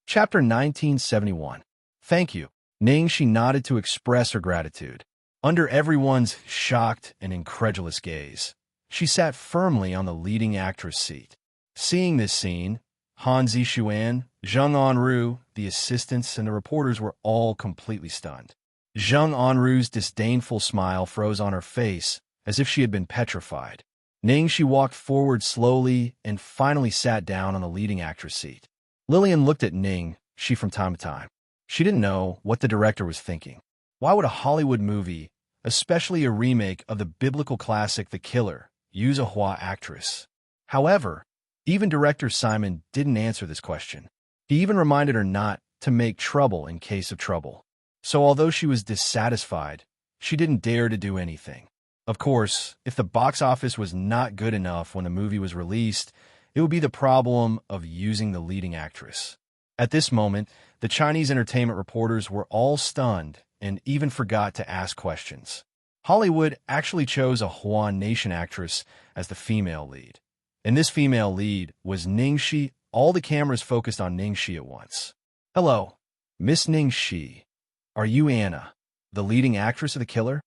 Chapter 1971. Thank you. Ning Shi nodded to express her gratitude. Under everyone's shocked and incredulous gaze, she sat firmly on the leading actress seat. Seeing this scene, Han Zixuan, Zheng Anru, the assistants, and the reporters were all completely stunned. Zheng Anru's disdainful smile froze on her face as if she had been petrified. Ning Shi walked forward slowly and finally sat down on the leading actress seat. Lillian looked at Ning Shi from time to time. She didn't know what the director was thinking. Why would a Hollywood movie, especially a remake of the biblical classic The Killer, use a Hua actress? However, even director Simon didn't answer this question. He even reminded her not to make trouble in case of trouble. So although she was dissatisfied, she didn't dare to do anything. Of course, if the box office was not good enough when the movie was released, it would be the problem of using the leading actress. At this moment, the Chinese entertainment reporters were all stunned and even forgot to ask questions. Hollywood actually chose a Huan Nation actress as the female lead. And this female lead was Ning Shi. All the cameras focused on Ning Shi at once. Hello, Miss Ning Shi. Are you Anna, the leading actress of The Killer?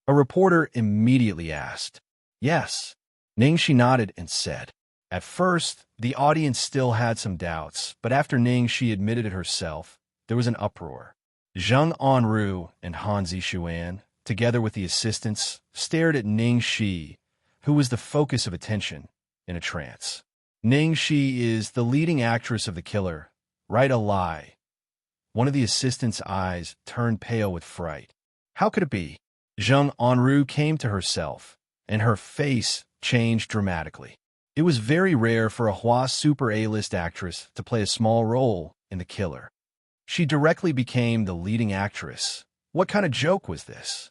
A reporter immediately asked. Yes. Ning Shi nodded and said. At first, the audience still had some doubts, but after Ning Shi admitted it herself, there was an uproar. Zheng Anru and Han Zixuan, together with the assistants, stared at Ning Shi, who was the focus of attention, in a trance. Ning Shi is the leading actress of The Killer, right? A lie. One of the assistants' eyes turned pale with fright. How could it be? Zheng Anru came to herself, and her face changed dramatically. It was very rare for a Hua super A-list actress to play a small role in The Killer. She directly became the leading actress. What kind of joke was this?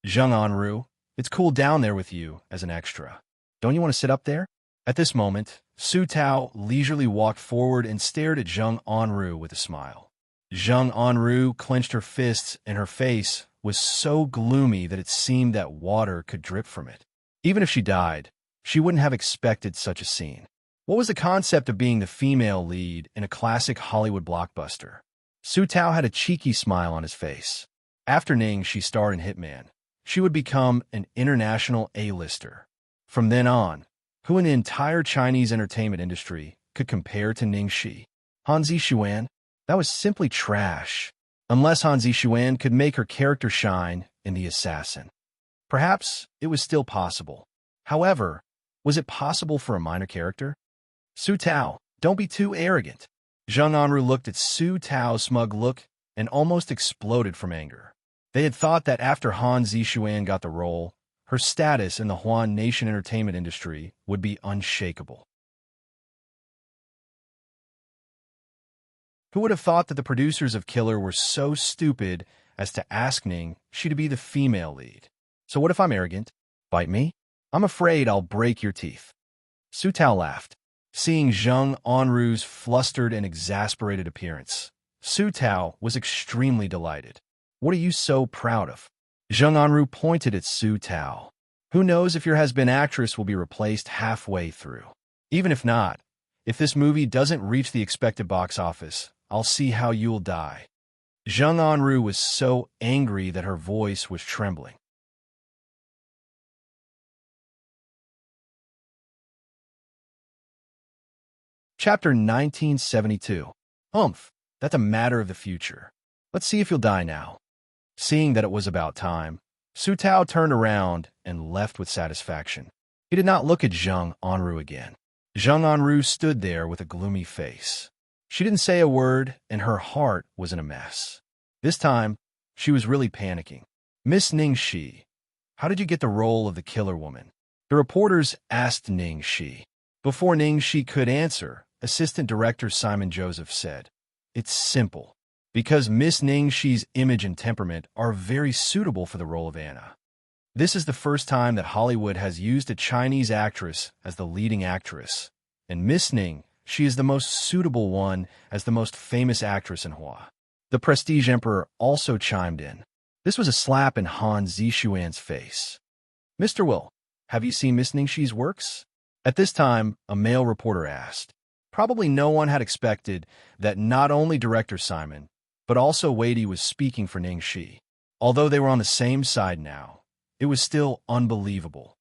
Zheng Anru, it's cool down there with you as an extra. Don't you want to sit up there? At this moment, Su Tao leisurely walked forward and stared at Zheng Anru with a smile. Zheng Anru clenched her fists, and her face was so gloomy that it seemed that water could drip from it. Even if she died, she wouldn't have expected such a scene. What was the concept of being the female lead in a classic Hollywood blockbuster? Su Tao had a cheeky smile on his face. After Ning, she starred in Hitman. She would become an international A-lister. From then on, who in the entire Chinese entertainment industry could compare to Ning Shi? Han Zixuan? That was simply trash. Unless Han Zixuan could make her character shine in The Assassin. Perhaps it was still possible. However, was it possible for a minor character? Su Tao, don't be too arrogant. Zheng Anru looked at Su Tao's smug look and almost exploded from anger. They had thought that after Han Zixuan got the role, her status in the Huan nation entertainment industry would be unshakable. Who would have thought that the producers of Killer were so stupid as to ask Ning Shi to be the female lead? So what if I'm arrogant? Bite me? I'm afraid I'll break your teeth. Su Tao laughed. Seeing Zheng Anru's flustered and exasperated appearance, Su Tao was extremely delighted. What are you so proud of? Zheng Anru pointed at Su Tao. Who knows if your has-been actress will be replaced halfway through? Even if not, if this movie doesn't reach the expected box office, I'll see how you'll die. Zheng Anru was so angry that her voice was trembling. Chapter 1972. That's a matter of the future. Let's see if you'll die now. Seeing that it was about time, Su Tao turned around and left with satisfaction. He did not look at Zheng Anru again. Zheng Anru stood there with a gloomy face. She didn't say a word, and her heart was in a mess. This time, she was really panicking. Miss Ning Shi, how did you get the role of the killer woman? The reporters asked Ning Shi. Before Ning Shi could answer, Assistant Director Simon Joseph said, "It's simple. Because Miss Ning Shi's image and temperament are very suitable for the role of Anna. This is the first time that Hollywood has used a Chinese actress as the leading actress, and Miss Ning Shi is the most suitable one as the most famous actress in Hua." The Prestige Emperor also chimed in. This was a slap in Han Zixuan's face. "Mr. Will, have you seen Miss Ning Shi's works?" At this time, a male reporter asked. Probably no one had expected that not only Director Simon, but also Wadey was speaking for Ning Shi. Although they were on the same side now, it was still unbelievable.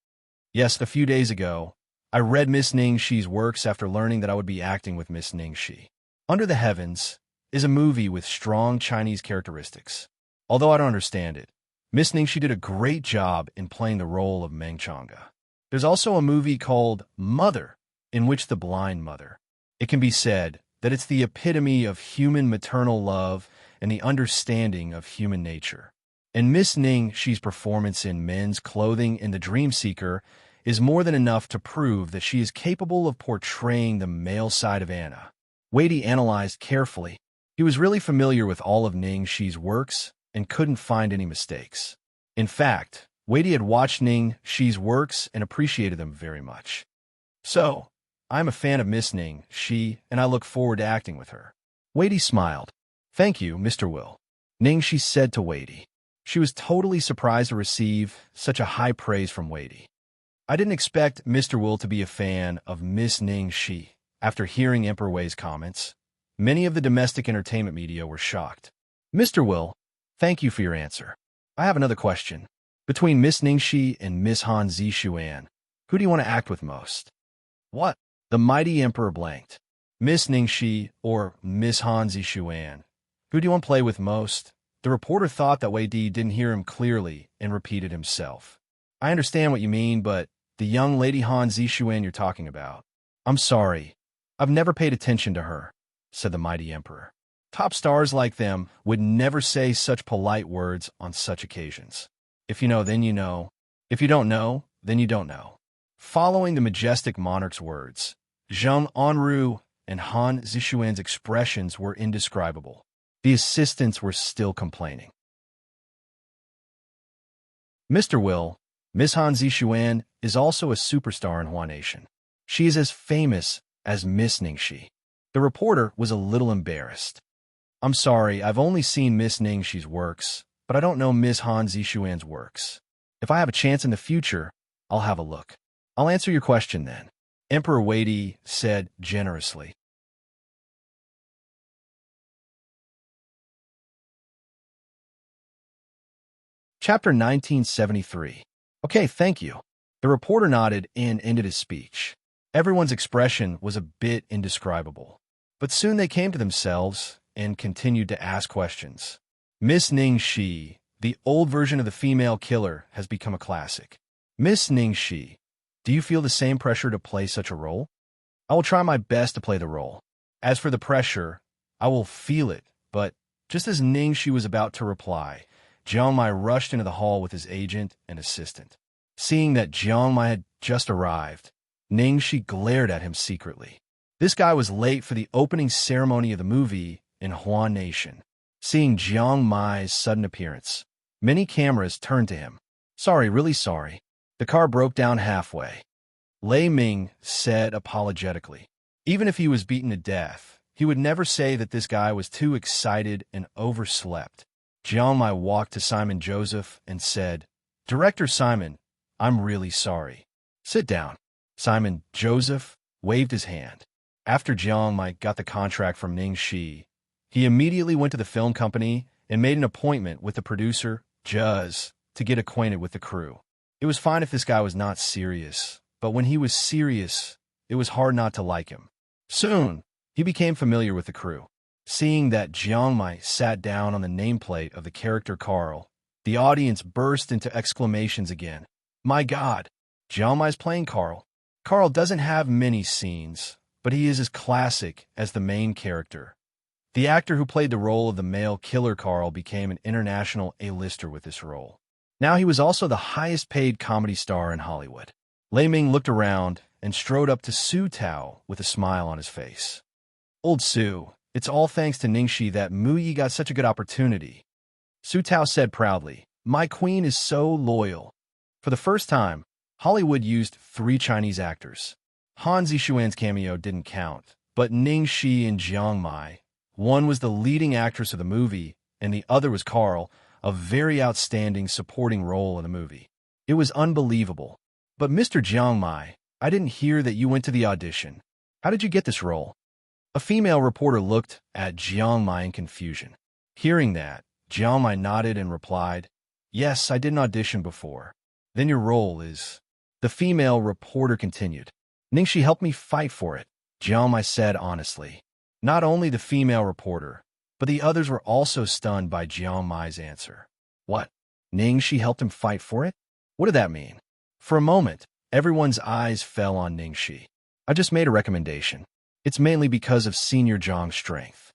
Yes, a few days ago, I read Miss Ning Shi's works after learning that I would be acting with Miss Ning Shi. Under the Heavens is a movie with strong Chinese characteristics. Although I don't understand it, Miss Ning Shi did a great job in playing the role of Meng Chang'e. There's also a movie called Mother, in which the blind mother. It can be said that it's the epitome of human maternal love and the understanding of human nature. And Miss Ning Shi's performance in Men's Clothing in The Dream Seeker is more than enough to prove that she is capable of portraying the male side of Anna. Wadey analyzed carefully. He was really familiar with all of Ning Shi's works and couldn't find any mistakes. In fact, Wadey had watched Ning Shi's works and appreciated them very much. So, I'm a fan of Miss Ning Shi, and I look forward to acting with her. Wadey smiled. Thank you, Mr. Will. Ning Shi said to Wadey. She was totally surprised to receive such a high praise from Wadey. I didn't expect Mr. Will to be a fan of Miss Ning Shi. After hearing Emperor Wei's comments, many of the domestic entertainment media were shocked. Mr. Will, thank you for your answer. I have another question. Between Miss Ning Shi and Miss Han Zixuan, who do you want to act with most? What? The mighty Emperor blanked. Miss Ning Shi or Miss Han Zixuan, who do you want to play with most? The reporter thought that Wei Di didn't hear him clearly and repeated himself. I understand what you mean, but the young lady Han Zixuan you're talking about. I'm sorry. I've never paid attention to her, said the mighty emperor. Top stars like them would never say such polite words on such occasions. If you know, then you know. If you don't know, then you don't know. Following the majestic monarch's words, Zhang Anru and Han Zixuan's expressions were indescribable. The assistants were still complaining. Mr. Will, Miss Han Zixuan is also a superstar in Hua Nation. She is as famous as Miss Ningxi. The reporter was a little embarrassed. I'm sorry, I've only seen Miss Ningxi's works, but I don't know Miss Han Zixuan's works. If I have a chance in the future, I'll have a look. I'll answer your question then, Emperor Weidi said generously. Chapter 1973. Okay, thank you. The reporter nodded and ended his speech. Everyone's expression was a bit indescribable, but soon they came to themselves and continued to ask questions. Miss Ningxi, the old version of the female killer, has become a classic. Miss Ningxi, do you feel the same pressure to play such a role? I will try my best to play the role. As for the pressure, I will feel it, but just as Ningxi was about to reply, Jiang Mai rushed into the hall with his agent and assistant. Seeing that Jiang Mai had just arrived, Ningxi glared at him secretly. This guy was late for the opening ceremony of the movie in Hua Nation. Seeing Jiang Mai's sudden appearance, many cameras turned to him. Sorry, really sorry. The car broke down halfway. Lei Ming said apologetically. Even if he was beaten to death, he would never say that this guy was too excited and overslept. Jiang Mai walked to Simon Joseph and said, Director Simon, I'm really sorry. Sit down. Simon Joseph waved his hand. After Jiang Mai got the contract from Ningxi, he immediately went to the film company and made an appointment with the producer, Juz, to get acquainted with the crew. It was fine if this guy was not serious, but when he was serious, it was hard not to like him. Soon, he became familiar with the crew. Seeing that Jiang Mai sat down on the nameplate of the character Carl, the audience burst into exclamations again. My God, Jiang Mai's playing Carl. Carl doesn't have many scenes, but he is as classic as the main character. The actor who played the role of the male killer Carl became an international A-lister with this role. Now he was also the highest-paid comedy star in Hollywood. Lei Ming looked around and strode up to Su Tao with a smile on his face. Old Su, it's all thanks to Ningxi that Mu Yi got such a good opportunity. Su Tao said proudly, My queen is so loyal. For the first time, Hollywood used 3 Chinese actors. Han Zixuan's cameo didn't count, but Ningxi and Jiang Mai. One was the leading actress of the movie, and the other was Carl, a very outstanding supporting role in the movie. It was unbelievable. But Mr. Jiang Mai, I didn't hear that you went to the audition. How did you get this role? A female reporter looked at Jiang Mai in confusion. Hearing that, Jiang Mai nodded and replied, Yes, I did an audition before. Then your role is... The female reporter continued. Ningxi helped me fight for it, Jiang Mai said honestly. Not only the female reporter, but the others were also stunned by Jiang Mai's answer. What? Ningxi helped him fight for it? What did that mean? For a moment, everyone's eyes fell on Ningxi. I just made a recommendation. It's mainly because of Senior Zhang's strength.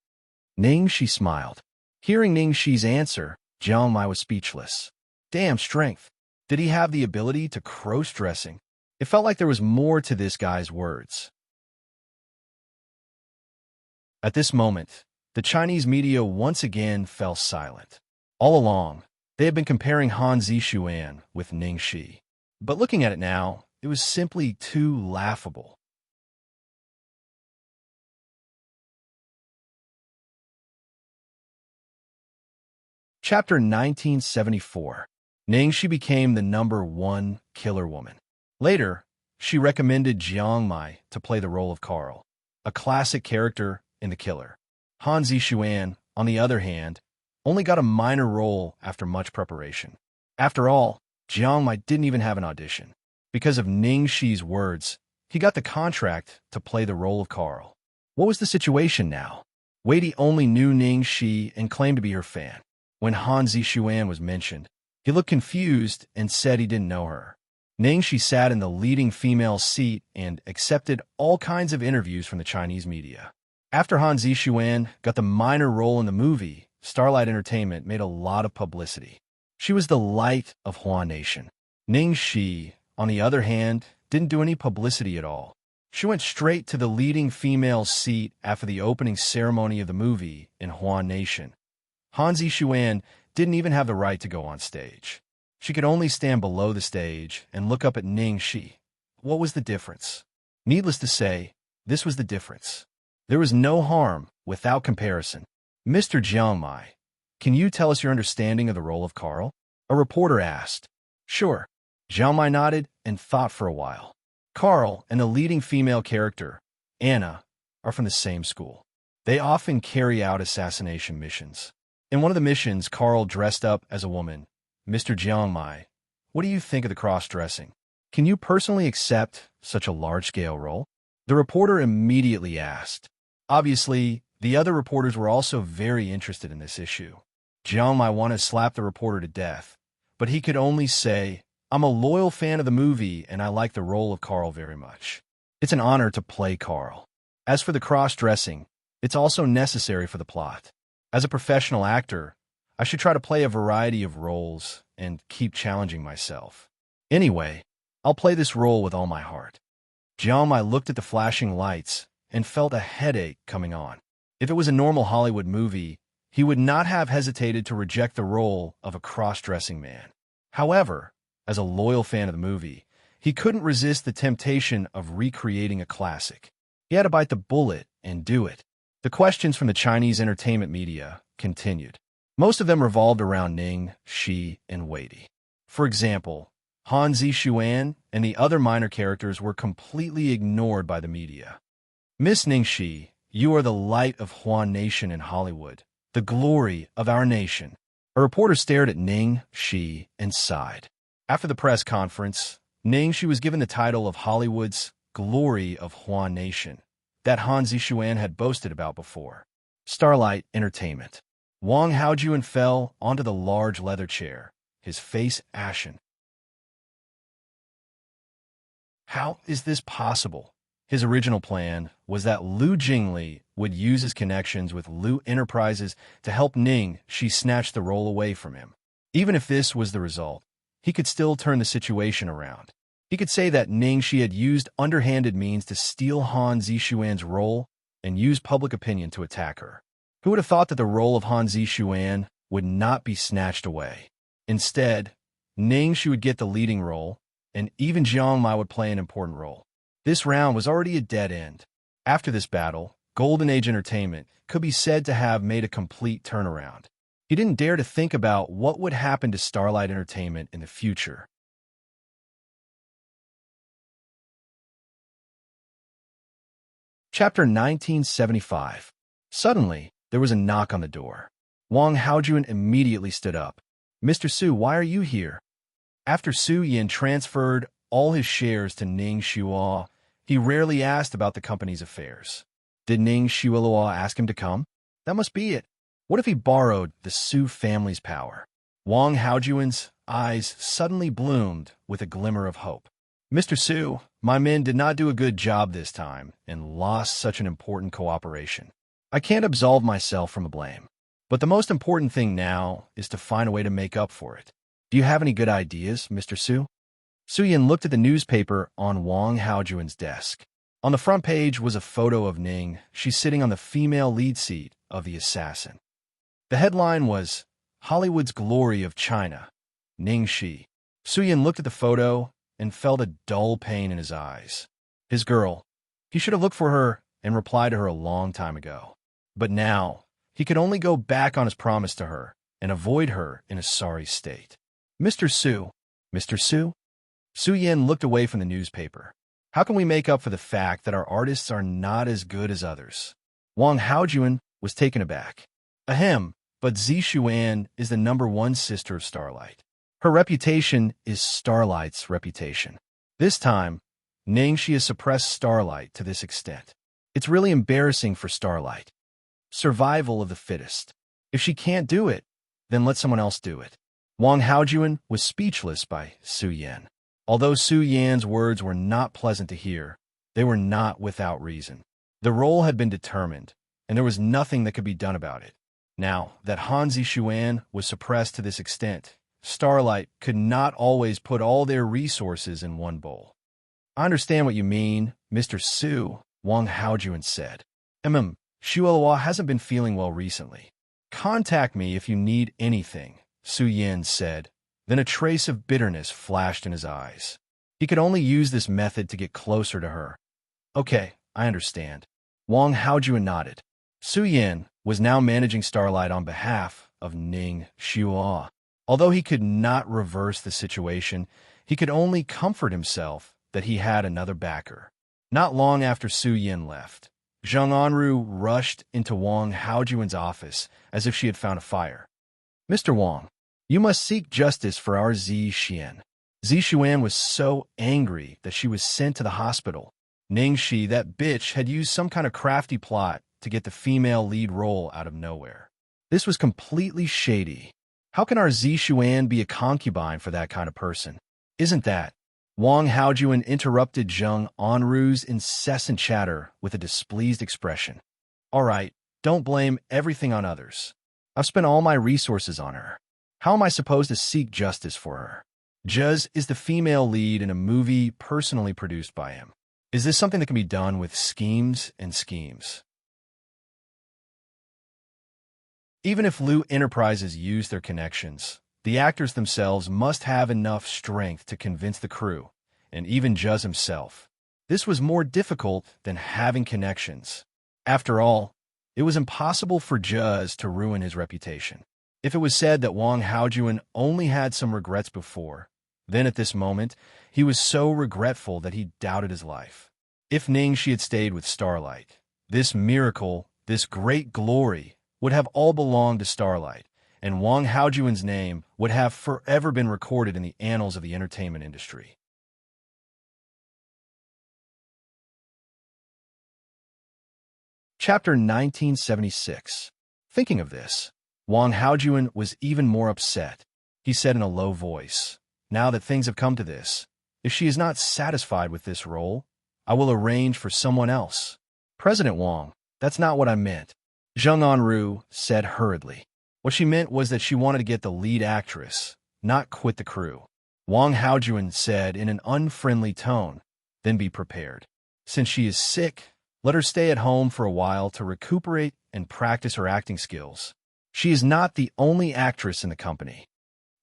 Ningxi smiled. Hearing Ningxi's answer, Jiang Mai was speechless. Damn strength. Did he have the ability to cross-dressing? It felt like there was more to this guy's words. At this moment, the Chinese media once again fell silent. All along, they had been comparing Han Zixuan with Ningxi. But looking at it now, it was simply too laughable. Chapter 1974. Ningxi became the #1 killer woman. Later, she recommended Jiang Mai to play the role of Carl, a classic character in The Killer. Han Zixuan, on the other hand, only got a minor role after much preparation. After all, Jiang Mai didn't even have an audition. Because of Ningxi's words, he got the contract to play the role of Carl. What was the situation now? Weidi only knew Ningxi and claimed to be her fan. When Han Zixuan was mentioned, he looked confused and said he didn't know her. Xianxia sat in the leading female seat and accepted all kinds of interviews from the Chinese media. After Han Zixuan got the minor role in the movie, Starlight Entertainment made a lot of publicity. She was the light of Hua Nation. Xianxia, on the other hand, didn't do any publicity at all. She went straight to the leading female seat after the opening ceremony of the movie in Hua Nation. Han Zixuan didn't even have the right to go on stage. She could only stand below the stage and look up at Xianxia. What was the difference? Needless to say, this was the difference. There was no harm without comparison. Mr. Jiangmai, can you tell us your understanding of the role of Carl? A reporter asked. Sure. Jiangmai nodded and thought for a while. Carl and the leading female character, Anna, are from the same school. They often carry out assassination missions. In one of the missions, Carl dressed up as a woman. Mr. Jiangmai, what do you think of the cross-dressing? Can you personally accept such a large-scale role? The reporter immediately asked. Obviously, the other reporters were also very interested in this issue. Jiangmai wanted to slap the reporter to death, but he could only say, I'm a loyal fan of the movie and I like the role of Carl very much. It's an honor to play Carl. As for the cross-dressing, it's also necessary for the plot. As a professional actor, I should try to play a variety of roles and keep challenging myself. Anyway, I'll play this role with all my heart. Jiangmai looked at the flashing lights and felt a headache coming on. If it was a normal Hollywood movie, he would not have hesitated to reject the role of a cross-dressing man. However, as a loyal fan of the movie, he couldn't resist the temptation of recreating a classic. He had to bite the bullet and do it. The questions from the Chinese entertainment media continued. Most of them revolved around Xianxia and Weidi. For example, Han Zixuan and the other minor characters were completely ignored by the media. Miss Xianxia, you are the light of Hua Nation in Hollywood, the glory of our nation. A reporter stared at Xianxia and sighed. After the press conference, Xianxia was given the title of Hollywood's glory of Hua Nation that Han Zixuan had boasted about before. Starlight Entertainment. Wang Haojuan fell onto the large leather chair, his face ashen. How is this possible? His original plan was that Lu Jingli would use his connections with Lu Enterprises to help Xianxia snatch the role away from him. Even if this was the result, he could still turn the situation around. He could say that Xianxia had used underhanded means to steal Han Zixuan's role and use public opinion to attack her. Who would have thought that the role of Han Zixuan would not be snatched away? Instead, Xianxia would get the leading role, and even Jiangmai would play an important role. This round was already a dead end. After this battle, Golden Age Entertainment could be said to have made a complete turnaround. He didn't dare to think about what would happen to Starlight Entertainment in the future. Chapter 1975. Suddenly, there was a knock on the door. Wang Haojuan immediately stood up. Mr. Su, why are you here? After Su Yin transferred all his shares to Xianxia, he rarely asked about the company's affairs. Did Xianxia ask him to come? That must be it. What if he borrowed the Su family's power? Wang Haojuan's eyes suddenly bloomed with a glimmer of hope. Mr. Su, my men did not do a good job this time and lost such an important cooperation. I can't absolve myself from the blame. But the most important thing now is to find a way to make up for it. Do you have any good ideas, Mr. Su? Su Yin looked at the newspaper on Wang Haojuan's desk. On the front page was a photo of Ning. She's sitting on the female lead seat of The Assassin. The headline was, Hollywood's Glory of China, Xianxia. Su Yin looked at the photo and felt a dull pain in his eyes. His girl. He should have looked for her and replied to her a long time ago. But now, he could only go back on his promise to her and avoid her in a sorry state. Mr. Su. Mr. Su? Su Yin looked away from the newspaper. How can we make up for the fact that our artists are not as good as others? Wang Haojuan was taken aback. Ahem, but Zixuan is the #1 sister of Starlight. Her reputation is Starlight's reputation. This time, Xianxia suppressed Starlight to this extent. It's really embarrassing for Starlight. Survival of the fittest. If she can't do it, then let someone else do it. Wang Haojuan was speechless by Su Yin. Although Su Yan's words were not pleasant to hear, they were not without reason. The role had been determined, and there was nothing that could be done about it. Now that Han Zishuan was suppressed to this extent, Starlight could not always put all their resources in one bowl. I understand what you mean, Mr. Su, Wang Haojuan said. Shuelua hasn't been feeling well recently. Contact me if you need anything, Su Yan said. Then a trace of bitterness flashed in his eyes. He could only use this method to get closer to her. Okay, I understand. Wang Haojuan nodded. Su Yan was now managing Starlight on behalf of Ning Xiuhua. Although he could not reverse the situation, he could only comfort himself that he had another backer. Not long after Su Yan left, Zheng Anru rushed into Wang Haojuan's office as if she had found a fire. Mr. Wang, you must seek justice for our Xian. Zishuan was so angry that she was sent to the hospital. Ningxi, that bitch, had used some kind of crafty plot to get the female lead role out of nowhere. This was completely shady. How can our Zishuan be a concubine for that kind of person? Isn't that? Wang Haojuan interrupted Zheng Anru's incessant chatter with a displeased expression. All right, don't blame everything on others. I've spent all my resources on her. How am I supposed to seek justice for her? Juz is the female lead in a movie personally produced by him. Is this something that can be done with schemes and schemes? Even if Lu Enterprises use their connections, the actors themselves must have enough strength to convince the crew, and even Juz himself. This was more difficult than having connections. After all, it was impossible for Juz to ruin his reputation. If it was said that Wang Haojuan only had some regrets before, then at this moment, he was so regretful that he doubted his life. If Ningxi had stayed with Starlight, this miracle, this great glory, would have all belonged to Starlight, and Wang Haojuan's name would have forever been recorded in the annals of the entertainment industry. Chapter 1976. Thinking of this, Wang Haojuan was even more upset. He said in a low voice, now that things have come to this, if she is not satisfied with this role, I will arrange for someone else. President Wang, that's not what I meant. Zheng Anru said hurriedly. What she meant was that she wanted to get the lead actress, not quit the crew. Wang Haojuan said in an unfriendly tone, then be prepared. Since she is sick, let her stay at home for a while to recuperate and practice her acting skills. She is not the only actress in the company.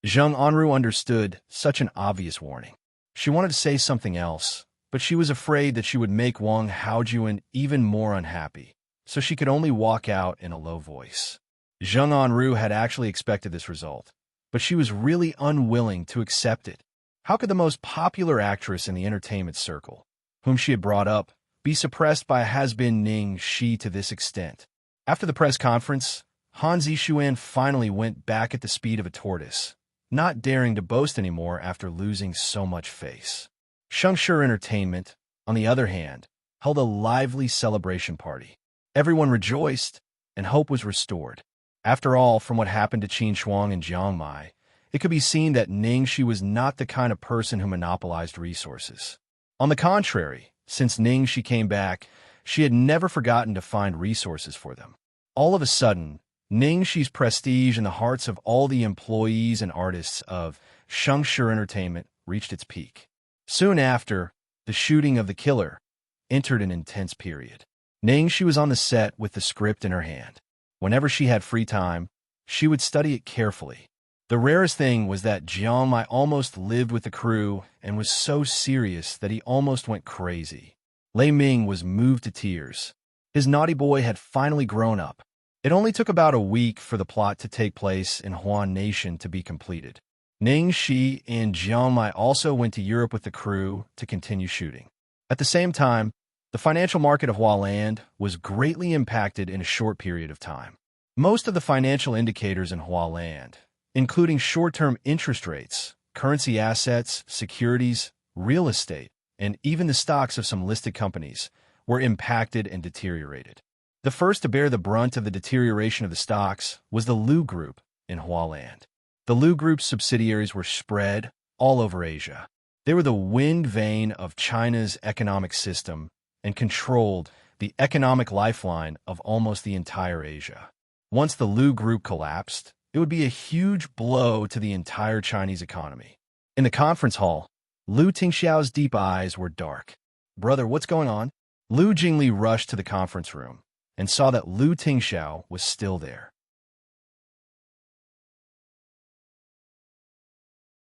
Zheng Anru understood such an obvious warning. She wanted to say something else, but she was afraid that she would make Wang Haojuan even more unhappy, so she could only walk out in a low voice. Zheng Anru had actually expected this result, but she was really unwilling to accept it. How could the most popular actress in the entertainment circle, whom she had brought up, be suppressed by has-been Ningxi to this extent? After the press conference, Han Zishuan finally went back at the speed of a tortoise, not daring to boast anymore after losing so much face. Xianxia Entertainment, on the other hand, held a lively celebration party. Everyone rejoiced, and hope was restored. After all, from what happened to Qin Shuang and Jiang Mai, it could be seen that Ningxi was not the kind of person who monopolized resources. On the contrary, since Ningxi came back, she had never forgotten to find resources for them. All of a sudden, Ningxi's prestige in the hearts of all the employees and artists of Xianxia Entertainment reached its peak. Soon after, the shooting of The Killer entered an intense period. Ningxi was on the set with the script in her hand. Whenever she had free time, she would study it carefully. The rarest thing was that Jiang Mai almost lived with the crew and was so serious that he almost went crazy. Lei Ming was moved to tears. His naughty boy had finally grown up. It only took about a week for the plot to take place in Huan Nation to be completed. Ningxi and Jiang Mai also went to Europe with the crew to continue shooting. At the same time, the financial market of Hualand was greatly impacted in a short period of time. Most of the financial indicators in Hualand, including short-term interest rates, currency assets, securities, real estate, and even the stocks of some listed companies, were impacted and deteriorated. The first to bear the brunt of the deterioration of the stocks was the Lu Group in Hualand. The Lu Group's subsidiaries were spread all over Asia. They were the wind vane of China's economic system and controlled the economic lifeline of almost the entire Asia. Once the Lu group collapsed, it would be a huge blow to the entire Chinese economy. In the conference hall, Lu Tingxiao's deep eyes were dark. "Brother, what's going on?" Lu Jingli rushed to the conference room and saw that Lu Tingxiao was still there.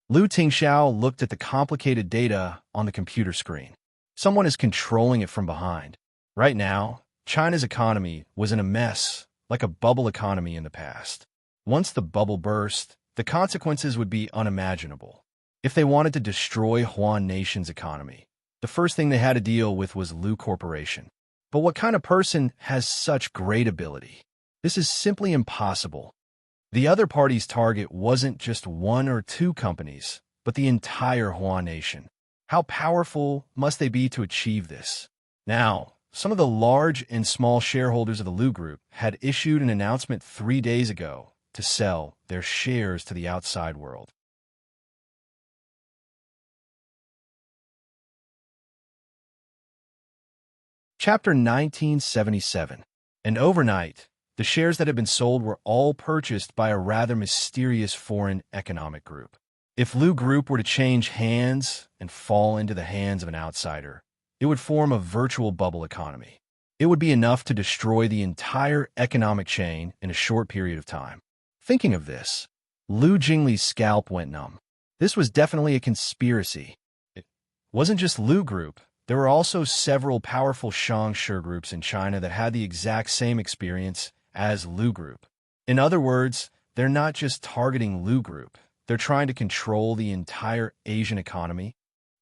Lu Tingxiao looked at the complicated data on the computer screen. Someone is controlling it from behind. Right now, China's economy was in a mess, like a bubble economy in the past. Once the bubble burst, the consequences would be unimaginable. If they wanted to destroy Huan Nation's economy, the first thing they had to deal with was Lu Corporation. But what kind of person has such great ability? This is simply impossible. The other party's target wasn't just one or two companies, but the entire Huan Nation. How powerful must they be to achieve this? Now, some of the large and small shareholders of the Lu Group had issued an announcement 3 days ago to sell their shares to the outside world. Chapter 1977. And overnight, the shares that had been sold were all purchased by a rather mysterious foreign economic group. If Lu Group were to change hands and fall into the hands of an outsider, it would form a virtual bubble economy. It would be enough to destroy the entire economic chain in a short period of time. Thinking of this, Lu Jingli's scalp went numb. This was definitely a conspiracy. It wasn't just Lu Group. There were also several powerful Xianxia groups in China that had the exact same experience as Lu Group. In other words, they're not just targeting Lu Group. They're trying to control the entire Asian economy.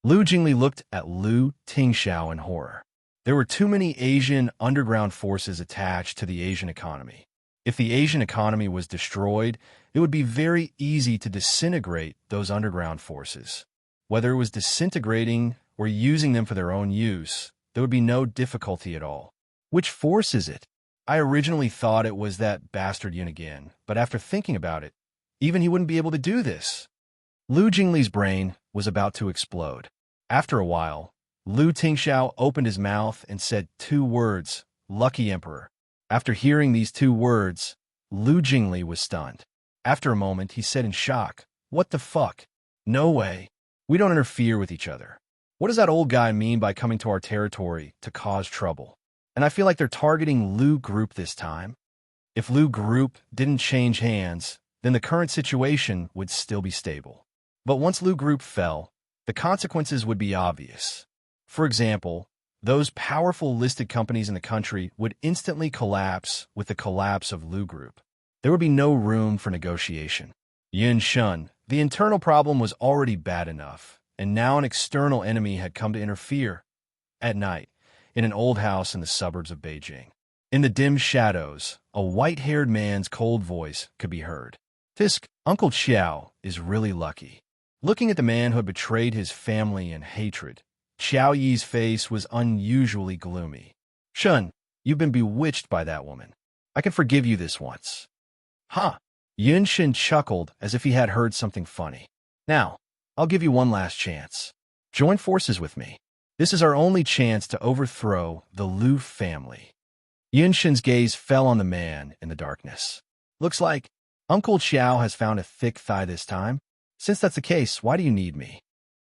Lu Jingli looked at Lu Tingxiao in horror. There were too many Asian underground forces attached to the Asian economy. If the Asian economy was destroyed, it would be very easy to disintegrate those underground forces. Whether it was disintegrating or using them for their own use, there would be no difficulty at all. Which force is it? I originally thought it was that bastard Yin again, but after thinking about it, even he wouldn't be able to do this. Lu Jingli's brain was about to explode. After a while, Lu Tingxiao opened his mouth and said 2 words, "Lucky Emperor." After hearing these 2 words, Lu Jingli was stunned. After a moment, he said in shock, "What the fuck? No way. We don't interfere with each other. What does that old guy mean by coming to our territory to cause trouble?" And I feel like they're targeting Lu Group this time. If Lu Group didn't change hands, then the current situation would still be stable. But once Lu Group fell, the consequences would be obvious. For example, those powerful listed companies in the country would instantly collapse with the collapse of Lu Group. There would be no room for negotiation. Yin Shun, the internal problem was already bad enough, and now an external enemy had come to interfere. At night, in an old house in the suburbs of Beijing, in the dim shadows, a white-haired man's cold voice could be heard. "Tisk, Uncle Xiao is really lucky." Looking at the man who had betrayed his family in hatred, Xiao Yi's face was unusually gloomy. "Shun, you've been bewitched by that woman. I can forgive you this once." "Huh." Yun Shin chuckled as if he had heard something funny. "Now, I'll give you one last chance. Join forces with me. This is our only chance to overthrow the Lu family." Yun Shin's gaze fell on the man in the darkness. "Looks like Uncle Xiao has found a thick thigh this time. Since that's the case, why do you need me?"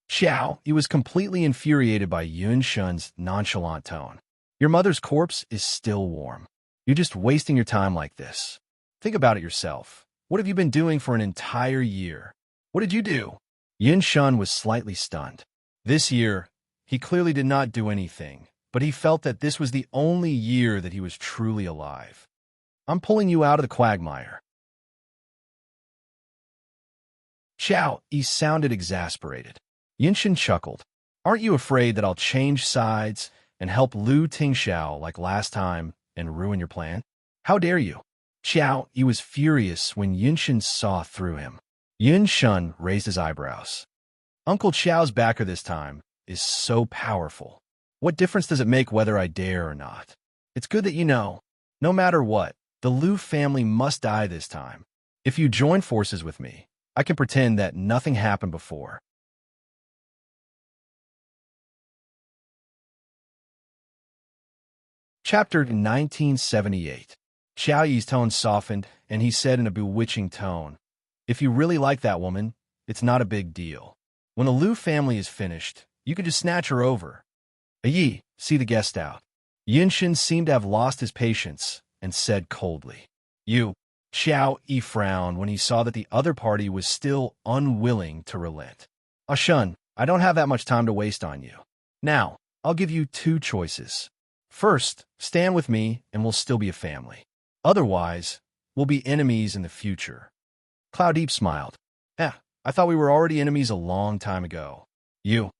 Xiao, he was completely infuriated by Yun Shun's nonchalant tone. "Your mother's corpse is still warm. You're just wasting your time like this. Think about it yourself. What have you been doing for an entire year? What did you do?" Yun Shun was slightly stunned. This year, he clearly did not do anything, but he felt that this was the only year that he was truly alive. "I'm pulling you out of the quagmire." Xiao, he sounded exasperated. Yinshin chuckled. "Aren't you afraid that I'll change sides and help Lu Tingxiao like last time and ruin your plan? How dare you?" Xiao, he was furious when Yinshin saw through him. Yun Shun raised his eyebrows. "Uncle Xiao's backer this time is so powerful. What difference does it make whether I dare or not? It's good that you know. No matter what, the Lu family must die this time. If you join forces with me, I can pretend that nothing happened before." Chapter 1978. Xiao Yi's tone softened, and he said in a bewitching tone, "If you really like that woman, it's not a big deal. When the Liu family is finished, you can just snatch her over. Yi, see the guest out." Yinshin seemed to have lost his patience and said coldly, "You." Xiao Yi frowned when he saw that the other party was still unwilling to relent. "Shun, I don't have that much time to waste on you. Now, I'll give you two choices. First, stand with me and we'll still be a family. Otherwise, we'll be enemies in the future." Cloud Deep smiled. I thought we were already enemies a long time ago." You.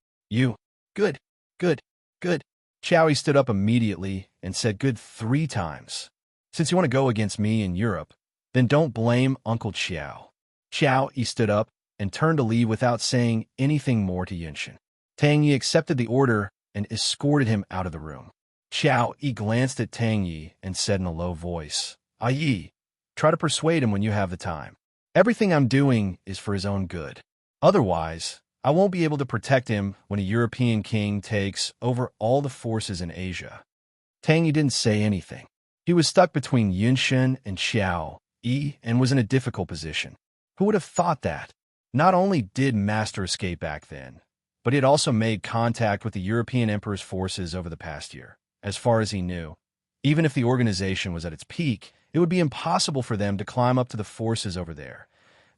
Good, good, good." Xiao Yi stood up immediately and said good 3 times. "Since you want to go against me in Europe, then don't blame Uncle Xiao." Xiao Yi stood up and turned to leave without saying anything more to Yinshin. Tang Yi accepted the order and escorted him out of the room. Xiao Yi glanced at Tang Yi and said in a low voice, Yi, try to persuade him when you have the time. Everything I'm doing is for his own good. Otherwise, I won't be able to protect him when a European king takes over all the forces in Asia." Tang Yi didn't say anything. He was stuck between Yinshin and Xiao Yi and was in a difficult position. Who would have thought that? Not only did Master escape back then, but he had also made contact with the European Emperor's forces over the past year. As far as he knew, even if the organization was at its peak, it would be impossible for them to climb up to the forces over there.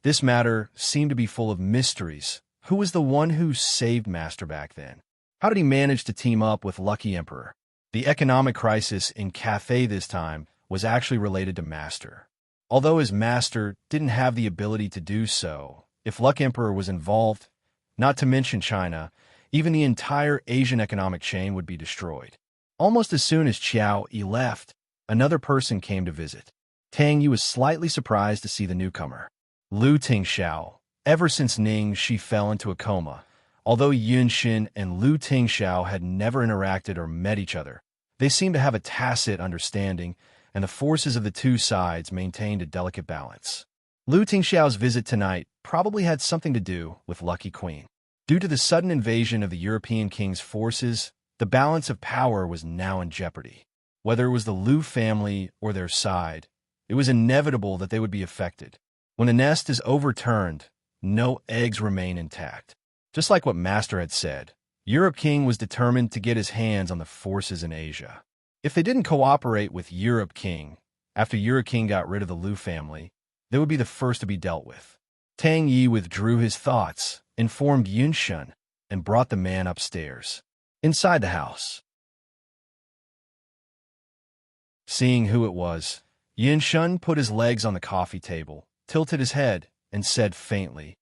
This matter seemed to be full of mysteries. Who was the one who saved Master back then? How did he manage to team up with Lucky Emperor? The economic crisis in Cathay this time was actually related to Master. Although his master didn't have the ability to do so, if Lucky Emperor was involved, not to mention China, even the entire Asian economic chain would be destroyed. Almost as soon as Xiao Yi left, another person came to visit. Tang Yi was slightly surprised to see the newcomer. Lu Tingxiao. Ever since Ning, she fell into a coma. Although Yunshin and Lu Tingxiao had never interacted or met each other, they seemed to have a tacit understanding, and the forces of the two sides maintained a delicate balance. Lu Tingxiao's visit tonight probably had something to do with Lucky Queen. Due to the sudden invasion of the European king's forces, the balance of power was now in jeopardy. Whether it was the Liu family or their side, it was inevitable that they would be affected. When a nest is overturned, no eggs remain intact. Just like what Master had said, Europe King was determined to get his hands on the forces in Asia. If they didn't cooperate with Europe King, after Europe King got rid of the Liu family, they would be the first to be dealt with. Tang Yi withdrew his thoughts, informed Yunshin, and brought the man upstairs. Inside the house, seeing who it was, Yinshin put his legs on the coffee table, tilted his head, and said faintly,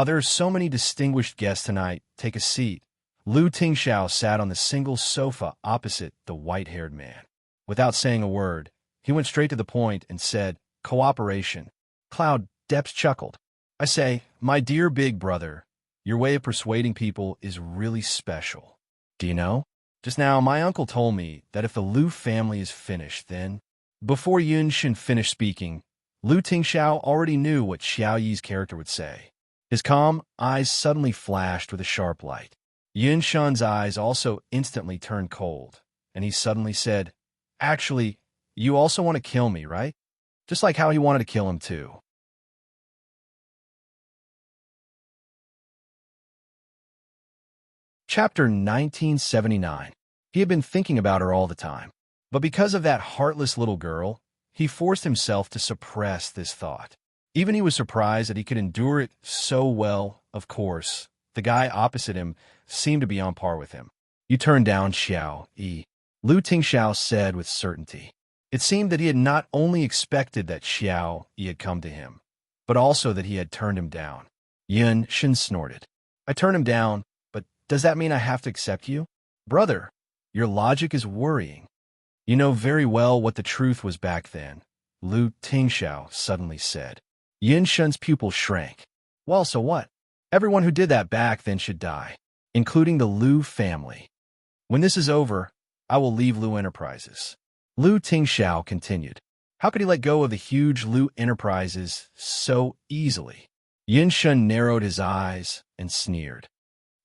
there are so many distinguished guests tonight. Take a seat." Lu Tingxiao sat on the single sofa opposite the white-haired man. Without saying a word, he went straight to the point and said, "Cooperation." Cloud Depths chuckled. "I say, my dear big brother, your way of persuading people is really special. Do you know? Just now, my uncle told me that if the Liu family is finished, then..." Before Yunshin finished speaking, Lu Tingxiao already knew what Xiao Yi's character would say. His calm eyes suddenly flashed with a sharp light. Yunshin's eyes also instantly turned cold, and he suddenly said, "Actually, you also want to kill me, right? Just like how he wanted to kill him too." Chapter 1979. He had been thinking about her all the time, but because of that heartless little girl, he forced himself to suppress this thought. Even he was surprised that he could endure it so well. Of course, the guy opposite him seemed to be on par with him. "You turned down Xiao Yi," Lu Tingxiao said with certainty. It seemed that he had not only expected that Xiao Yi had come to him, but also that he had turned him down. Yunshin snorted. "I turned him down, but does that mean I have to accept you? Brother, your logic is worrying. You know very well what the truth was back then," Lu Tingxiao suddenly said. Yunshin's pupil shrank. "Well, so what? Everyone who did that back then should die, including the Liu family. When this is over, I will leave Liu Enterprises." Lu Tingxiao continued. How could he let go of the huge Liu Enterprises so easily? Yunshin narrowed his eyes and sneered.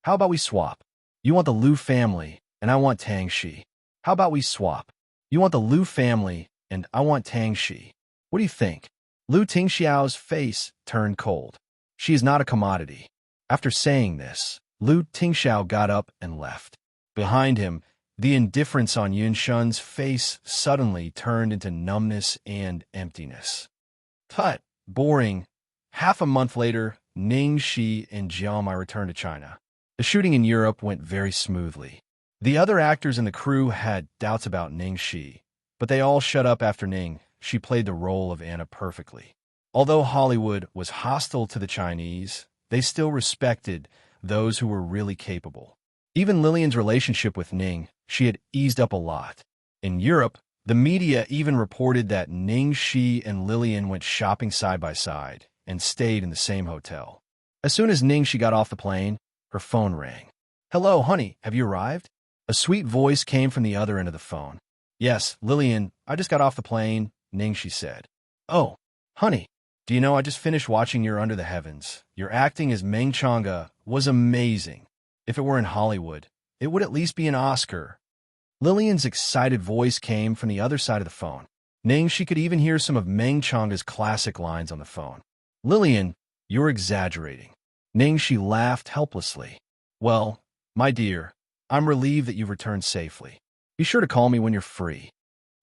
"How about we swap? You want the Liu family, and I want Tang Shi. How about we swap?" You want the Lu family, and I want Tangxi. What do you think? Lu Tingxiao's face turned cold. She is not a commodity. After saying this, Lu Tingxiao got up and left. Behind him, the indifference on Yunshun's face suddenly turned into numbness and emptiness. Tut, boring. Half a month later, Ning Shi and Jiamai returned to China. The shooting in Europe went very smoothly. The other actors in the crew had doubts about Ning Shi, but they all shut up after Ning. She played the role of Anna perfectly. Although Hollywood was hostile to the Chinese, they still respected those who were really capable. Even Lillian's relationship with Ning, she had eased up a lot. In Europe, the media even reported that Ning Shi and Lillian went shopping side by side and stayed in the same hotel. As soon as Ning Shi got off the plane, her phone rang. "Hello, honey, have you arrived?" A sweet voice came from the other end of the phone. "Yes, Lillian, I just got off the plane," Ning Shi said. "Oh, honey, do you know I just finished watching your Under the Heavens. Your acting as Meng Chang'e was amazing. If it were in Hollywood, it would at least be an Oscar." Lillian's excited voice came from the other side of the phone. Ning Shi could even hear some of Meng Chang'e's classic lines on the phone. "Lillian, you're exaggerating." Ning Shi laughed helplessly. "Well, my dear, I'm relieved that you've returned safely. Be sure to call me when you're free."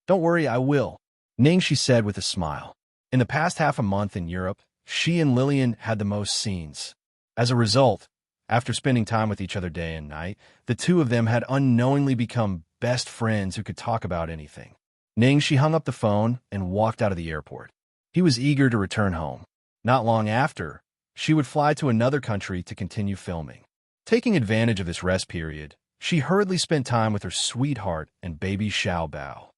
"Don't worry, I will," Ning Shi said with a smile. In the past half a month in Europe, she and Lillian had the most scenes. As a result, after spending time with each other day and night, the two of them had unknowingly become best friends who could talk about anything. Ning Shi hung up the phone and walked out of the airport. He was eager to return home. Not long after, she would fly to another country to continue filming. Taking advantage of this rest period, she hurriedly spent time with her sweetheart and baby Xiao Bao.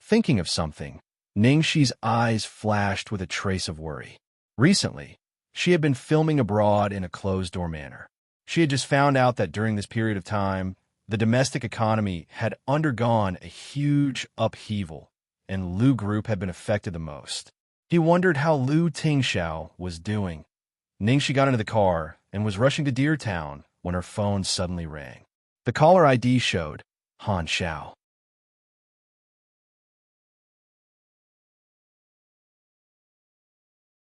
Thinking of something, Ning Shi's eyes flashed with a trace of worry. Recently, she had been filming abroad in a closed-door manner. She had just found out that during this period of time, the domestic economy had undergone a huge upheaval, and Lu Group had been affected the most. He wondered how Lu Tingxiao was doing. Ning Shi got into the car and was rushing to Deer Town when her phone suddenly rang. The caller ID showed Han Xiao.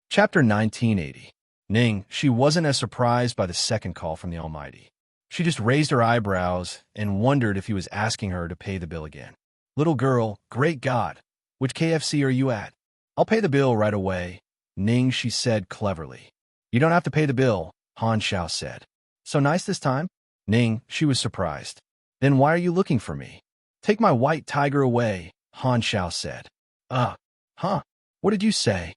Chapter 1980. Ning, she wasn't as surprised by the second call from the Almighty. She just raised her eyebrows and wondered if he was asking her to pay the bill again. "Little girl, great God, which KFC are you at?" "I'll pay the bill right away," Ning, she said cleverly. "You don't have to pay the bill," Han Xiao said. "So nice this time?" Ning, she was surprised. "Then why are you looking for me?" "Take my white tiger away," Han Xiao said. Huh? What did you say?"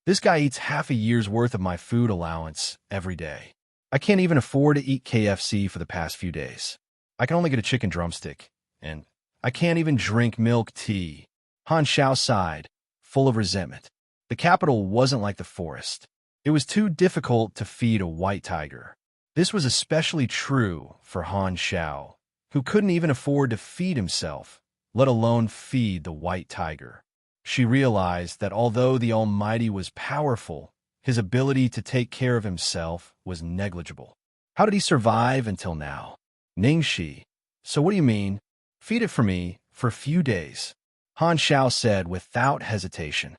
"This guy eats half a year's worth of my food allowance every day. I can't even afford to eat KFC for the past few days. I can only get a chicken drumstick, and I can't even drink milk tea." Han Xiao sighed, full of resentment. The capital wasn't like the forest. It was too difficult to feed a white tiger. This was especially true for Han Xiao, who couldn't even afford to feed himself, let alone feed the white tiger. She realized that although the Almighty was powerful, his ability to take care of himself was negligible. How did he survive until now? Ning Shi, so what do you mean? "Feed it for me for a few days," Han Xiao said without hesitation.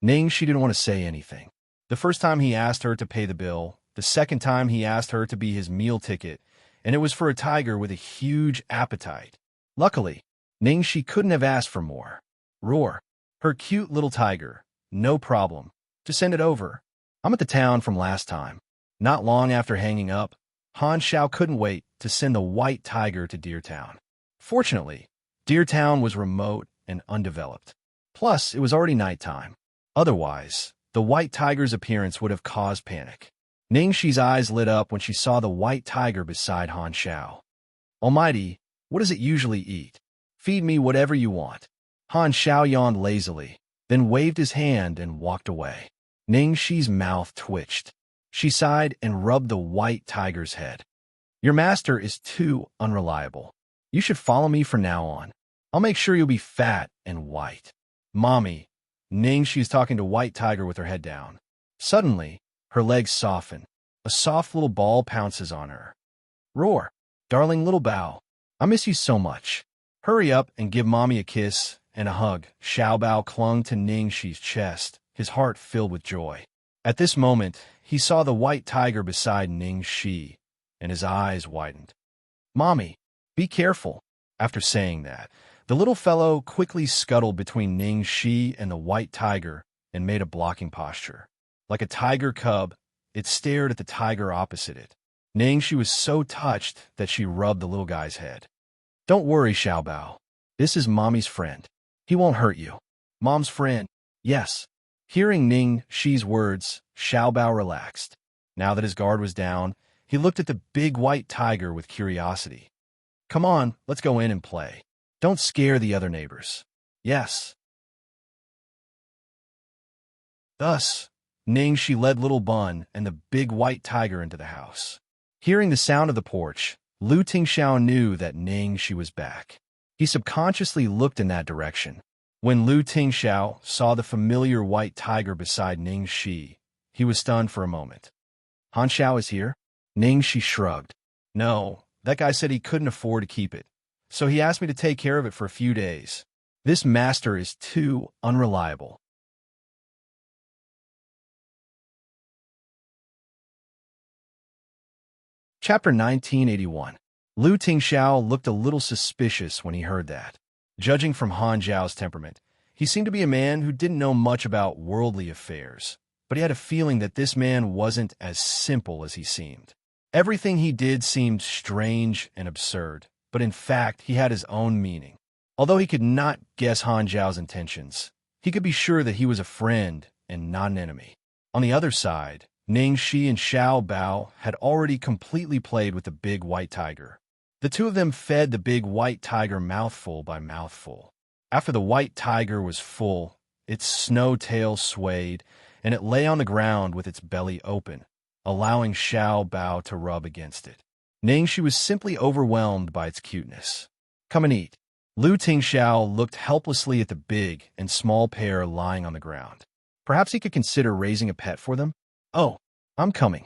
Ning Shi didn't want to say anything. The first time he asked her to pay the bill, the second time he asked her to be his meal ticket, and it was for a tiger with a huge appetite. Luckily, Ning Shi couldn't have asked for more. Roar. Her cute little tiger. No problem. Just send it over. I'm at the town from last time. Not long after hanging up, Han Xiao couldn't wait to send the white tiger to Deer Town. Fortunately, Deer Town was remote and undeveloped. Plus, it was already nighttime. Otherwise, the white tiger's appearance would have caused panic. Ning Shi's eyes lit up when she saw the white tiger beside Han Xiao. "Almighty, what does it usually eat? Feed me whatever you want." Han Xiao yawned lazily, then waved his hand and walked away. Ning Shi's mouth twitched. She sighed and rubbed the white tiger's head. "Your master is too unreliable. You should follow me from now on. I'll make sure you'll be fat and white." "Mommy." Ning Shi's talking to White Tiger with her head down. Suddenly, her legs soften. A soft little ball pounces on her. "Roar, darling little Bao. I miss you so much. Hurry up and give Mommy a kiss and a hug. Xiao Bao clung to Ningxi's chest, his heart filled with joy. At this moment, he saw the white tiger beside Ningxi, and his eyes widened. Mommy, be careful. After saying that, the little fellow quickly scuttled between Ningxi and the white tiger and made a blocking posture. Like a tiger cub, it stared at the tiger opposite it. Ningxi was so touched that she rubbed the little guy's head. Don't worry, Xiao Bao. This is Mommy's friend. He won't hurt you. Mom's friend. Yes. Hearing Ningxi's words, Xiao Bao relaxed. Now that his guard was down, he looked at the big white tiger with curiosity. Come on, let's go in and play. Don't scare the other neighbors. Yes. Thus, Ningxi led little Bun and the big white tiger into the house. Hearing the sound of the porch, Lu Tingxiao knew that Ningxi was back. He subconsciously looked in that direction. When Lu Tingxiao saw the familiar white tiger beside Ningxi, he was stunned for a moment. Han Xiao is here? Ningxi shrugged. No, that guy said he couldn't afford to keep it, so he asked me to take care of it for a few days. This master is too unreliable. Chapter 1981. Lu Tingxiao looked a little suspicious when he heard that. Judging from Han Zhao's temperament, he seemed to be a man who didn't know much about worldly affairs, but he had a feeling that this man wasn't as simple as he seemed. Everything he did seemed strange and absurd, but in fact he had his own meaning. Although he could not guess Han Zhao's intentions, he could be sure that he was a friend and not an enemy. On the other side, Ningxi and Xiao Bao had already completely played with the big white tiger. The two of them fed the big white tiger mouthful by mouthful. After the white tiger was full, its snow tail swayed, and it lay on the ground with its belly open, allowing Xiao Bao to rub against it. Ningxi was simply overwhelmed by its cuteness. Come and eat. Lu Tingxiao looked helplessly at the big and small pair lying on the ground. Perhaps he could consider raising a pet for them? Oh, I'm coming.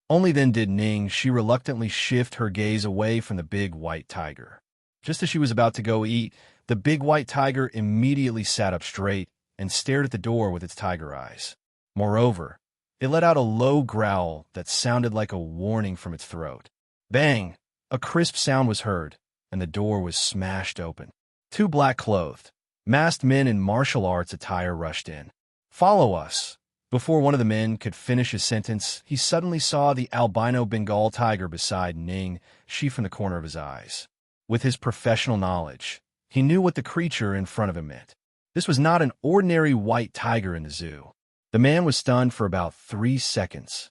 Only then did Ningxi reluctantly shift her gaze away from the big white tiger. Just as she was about to go eat, the big white tiger immediately sat up straight and stared at the door with its tiger eyes. Moreover, it let out a low growl that sounded like a warning from its throat. Bang! A crisp sound was heard, and the door was smashed open. Two black-clothed, masked men in martial arts attire rushed in. Follow us! Before one of the men could finish his sentence, he suddenly saw the albino Bengal tiger beside Ningxi from the corner of his eyes. With his professional knowledge, he knew what the creature in front of him meant. This was not an ordinary white tiger in the zoo. The man was stunned for about 3 seconds.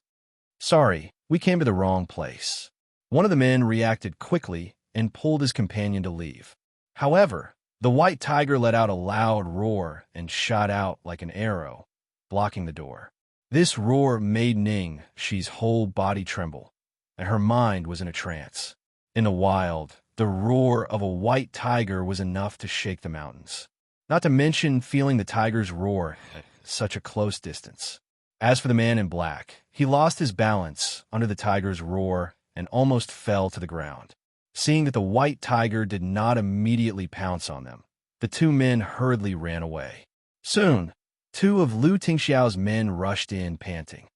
Sorry, we came to the wrong place. One of the men reacted quickly and pulled his companion to leave. However, the white tiger let out a loud roar and shot out like an arrow, blocking the door. This roar made Ningxi's whole body tremble, and her mind was in a trance. In the wild, the roar of a white tiger was enough to shake the mountains. Not to mention feeling the tiger's roar at such a close distance. As for the man in black, he lost his balance under the tiger's roar and almost fell to the ground. Seeing that the white tiger did not immediately pounce on them, the two men hurriedly ran away. Soon, two of Lu Tingxiao's men rushed in, panting.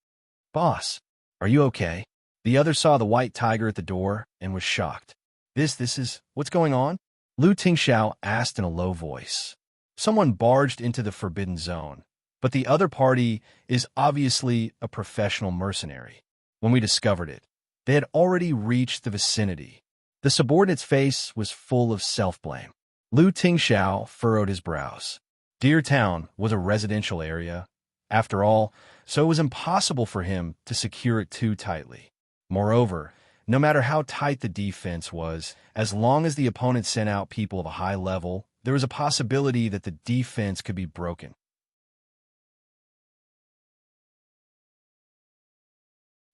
Boss, are you okay? The other saw the white tiger at the door and was shocked. This is, what's going on? Lu Tingxiao asked in a low voice. Someone barged into the forbidden zone, but the other party is obviously a professional mercenary. When we discovered it, they had already reached the vicinity. The subordinate's face was full of self-blame. Lu Tingxiao furrowed his brows. Deer Town was a residential area, after all, so it was impossible for him to secure it too tightly. Moreover, no matter how tight the defense was, as long as the opponent sent out people of a high level, there was a possibility that the defense could be broken.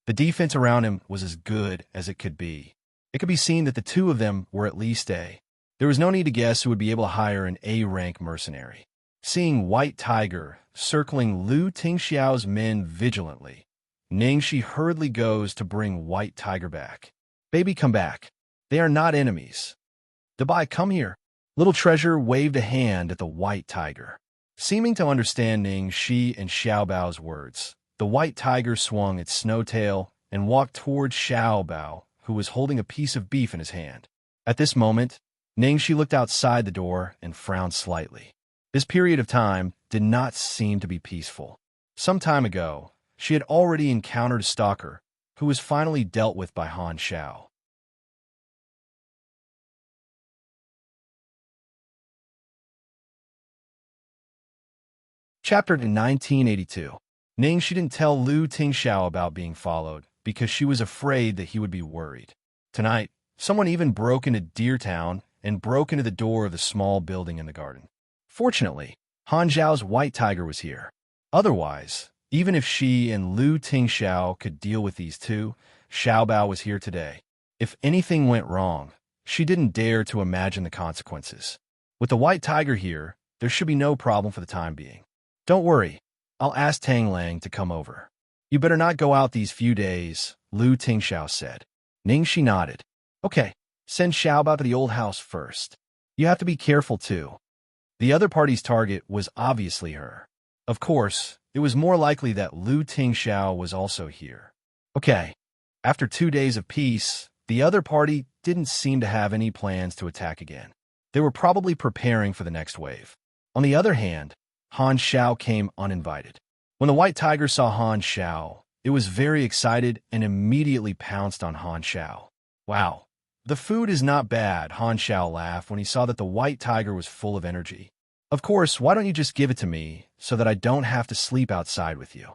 The defense around him was as good as it could be. It could be seen that the two of them were at least A. There was no need to guess who would be able to hire an A-rank mercenary. Seeing White Tiger circling Lu Tingxiao's men vigilantly, Ningxi hurriedly goes to bring White Tiger back. Baby, come back. They are not enemies. Dabai, come here. Little Treasure waved a hand at the white tiger. Seeming to understand Ning Shi and Xiaobao's words, the white tiger swung its snow tail and walked towards Xiaobao, who was holding a piece of beef in his hand. At this moment, Ning Shi looked outside the door and frowned slightly. This period of time did not seem to be peaceful. Some time ago, she had already encountered a stalker, who was finally dealt with by Han Xiao. Chapter 1982. Ning Shi didn't tell Lu Tingxiao about being followed because she was afraid that he would be worried. Tonight, someone even broke into Deer Town and broke into the door of the small building in the garden. Fortunately, Han Zhao's white tiger was here. Otherwise, even if she and Lu Tingxiao could deal with these two, Xiaobao was here today. If anything went wrong, she didn't dare to imagine the consequences. With the white tiger here, there should be no problem for the time being. Don't worry, I'll ask Tang Lang to come over. You better not go out these few days, Lu Tingxiao said. Ning Shi nodded. Okay, send Xiaobao to the old house first. You have to be careful too. The other party's target was obviously her. Of course, it was more likely that Lu Tingxiao was also here. Okay, after 2 days of peace, the other party didn't seem to have any plans to attack again. They were probably preparing for the next wave. On the other hand, Han Xiao came uninvited. When the white tiger saw Han Xiao, it was very excited and immediately pounced on Han Xiao. Wow, the food is not bad, Han Xiao laughed when he saw that the white tiger was full of energy. Of course, why don't you just give it to me so that I don't have to sleep outside with you?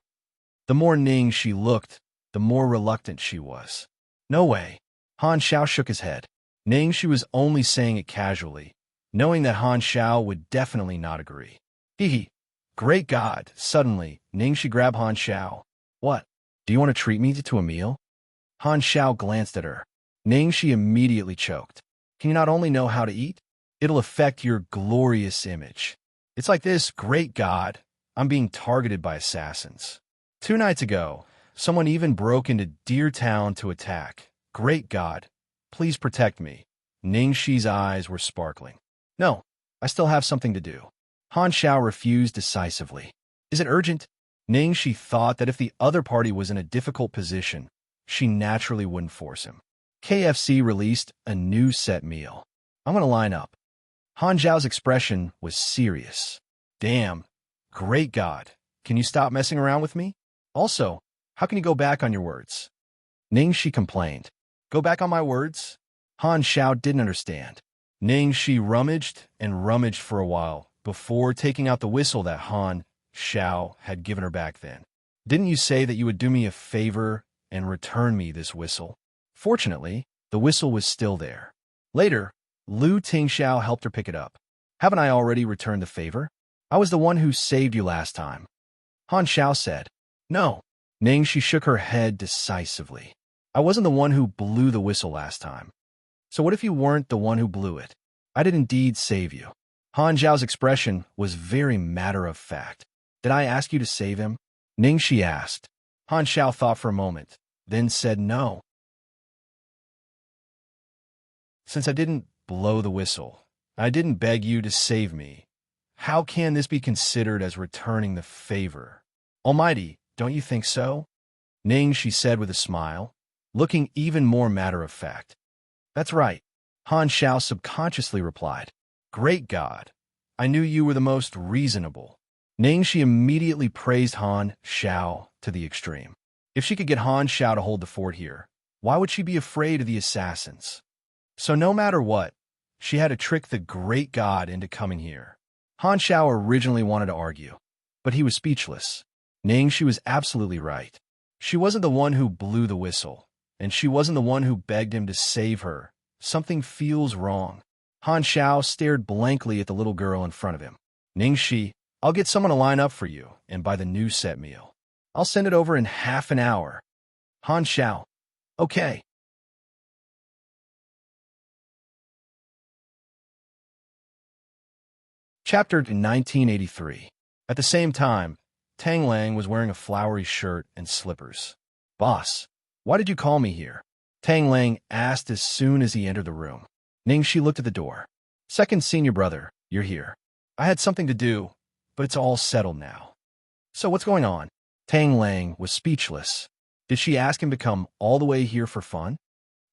The more Ning Shi looked, the more reluctant she was. No way. Han Xiao shook his head. Ning Shi was only saying it casually, knowing that Han Xiao would definitely not agree. Hee. Great God. Suddenly, Ning Shi grabbed Han Xiao. What? Do you want to treat me to a meal? Han Xiao glanced at her. Ning Shi immediately choked. Can you not only know how to eat? It'll affect your glorious image. It's like this, great God. I'm being targeted by assassins. 2 nights ago, someone even broke into Deer Town to attack. Great God. Please protect me. Ning Shi's eyes were sparkling. No, I still have something to do. Han Xiao refused decisively. Is it urgent? Ning Shi thought that if the other party was in a difficult position, she naturally wouldn't force him. KFC released a new set meal. I'm going to line up. Han Zhao's expression was serious. Damn. Great God. Can you stop messing around with me? Also, how can you go back on your words? Ning Shi complained. Go back on my words? Han Xiao didn't understand. Ning Shi rummaged and rummaged for a while before taking out the whistle that Han Xiao had given her back then. Didn't you say that you would do me a favor and return me this whistle? Fortunately, the whistle was still there. Later, Lu Tingxiao helped her pick it up. Haven't I already returned the favor? I was the one who saved you last time. Han Xiao said. No. Ning Shi shook her head decisively. I wasn't the one who blew the whistle last time. So what if you weren't the one who blew it? I did indeed save you. Han Zhao's expression was very matter-of-fact. Did I ask you to save him? Ning Shi asked. Han Xiao thought for a moment, then said no. Since I didn't blow the whistle, I didn't beg you to save me. How can this be considered as returning the favor? Almighty, don't you think so? Ning Shi said with a smile, looking even more matter-of-fact. That's right, Han Xiao subconsciously replied. Great God, I knew you were the most reasonable. Ning Shi immediately praised Han Xiao to the extreme. If she could get Han Xiao to hold the fort here, why would she be afraid of the assassins? So no matter what, she had to trick the great God into coming here. Han Xiao originally wanted to argue, but he was speechless. Ning Shi was absolutely right. She wasn't the one who blew the whistle, and she wasn't the one who begged him to save her. Something feels wrong. Han Xiao stared blankly at the little girl in front of him. Ning Shi, I'll get someone to line up for you and buy the new set meal. I'll send it over in half an hour. Han Xiao, okay. Chapter 1983. At the same time, Tang Lang was wearing a flowery shirt and slippers. Boss, why did you call me here? Tang Lang asked as soon as he entered the room. Ningxi looked at the door. Second senior brother, you're here. I had something to do, but it's all settled now. So what's going on? Tang Lang was speechless. Did she ask him to come all the way here for fun?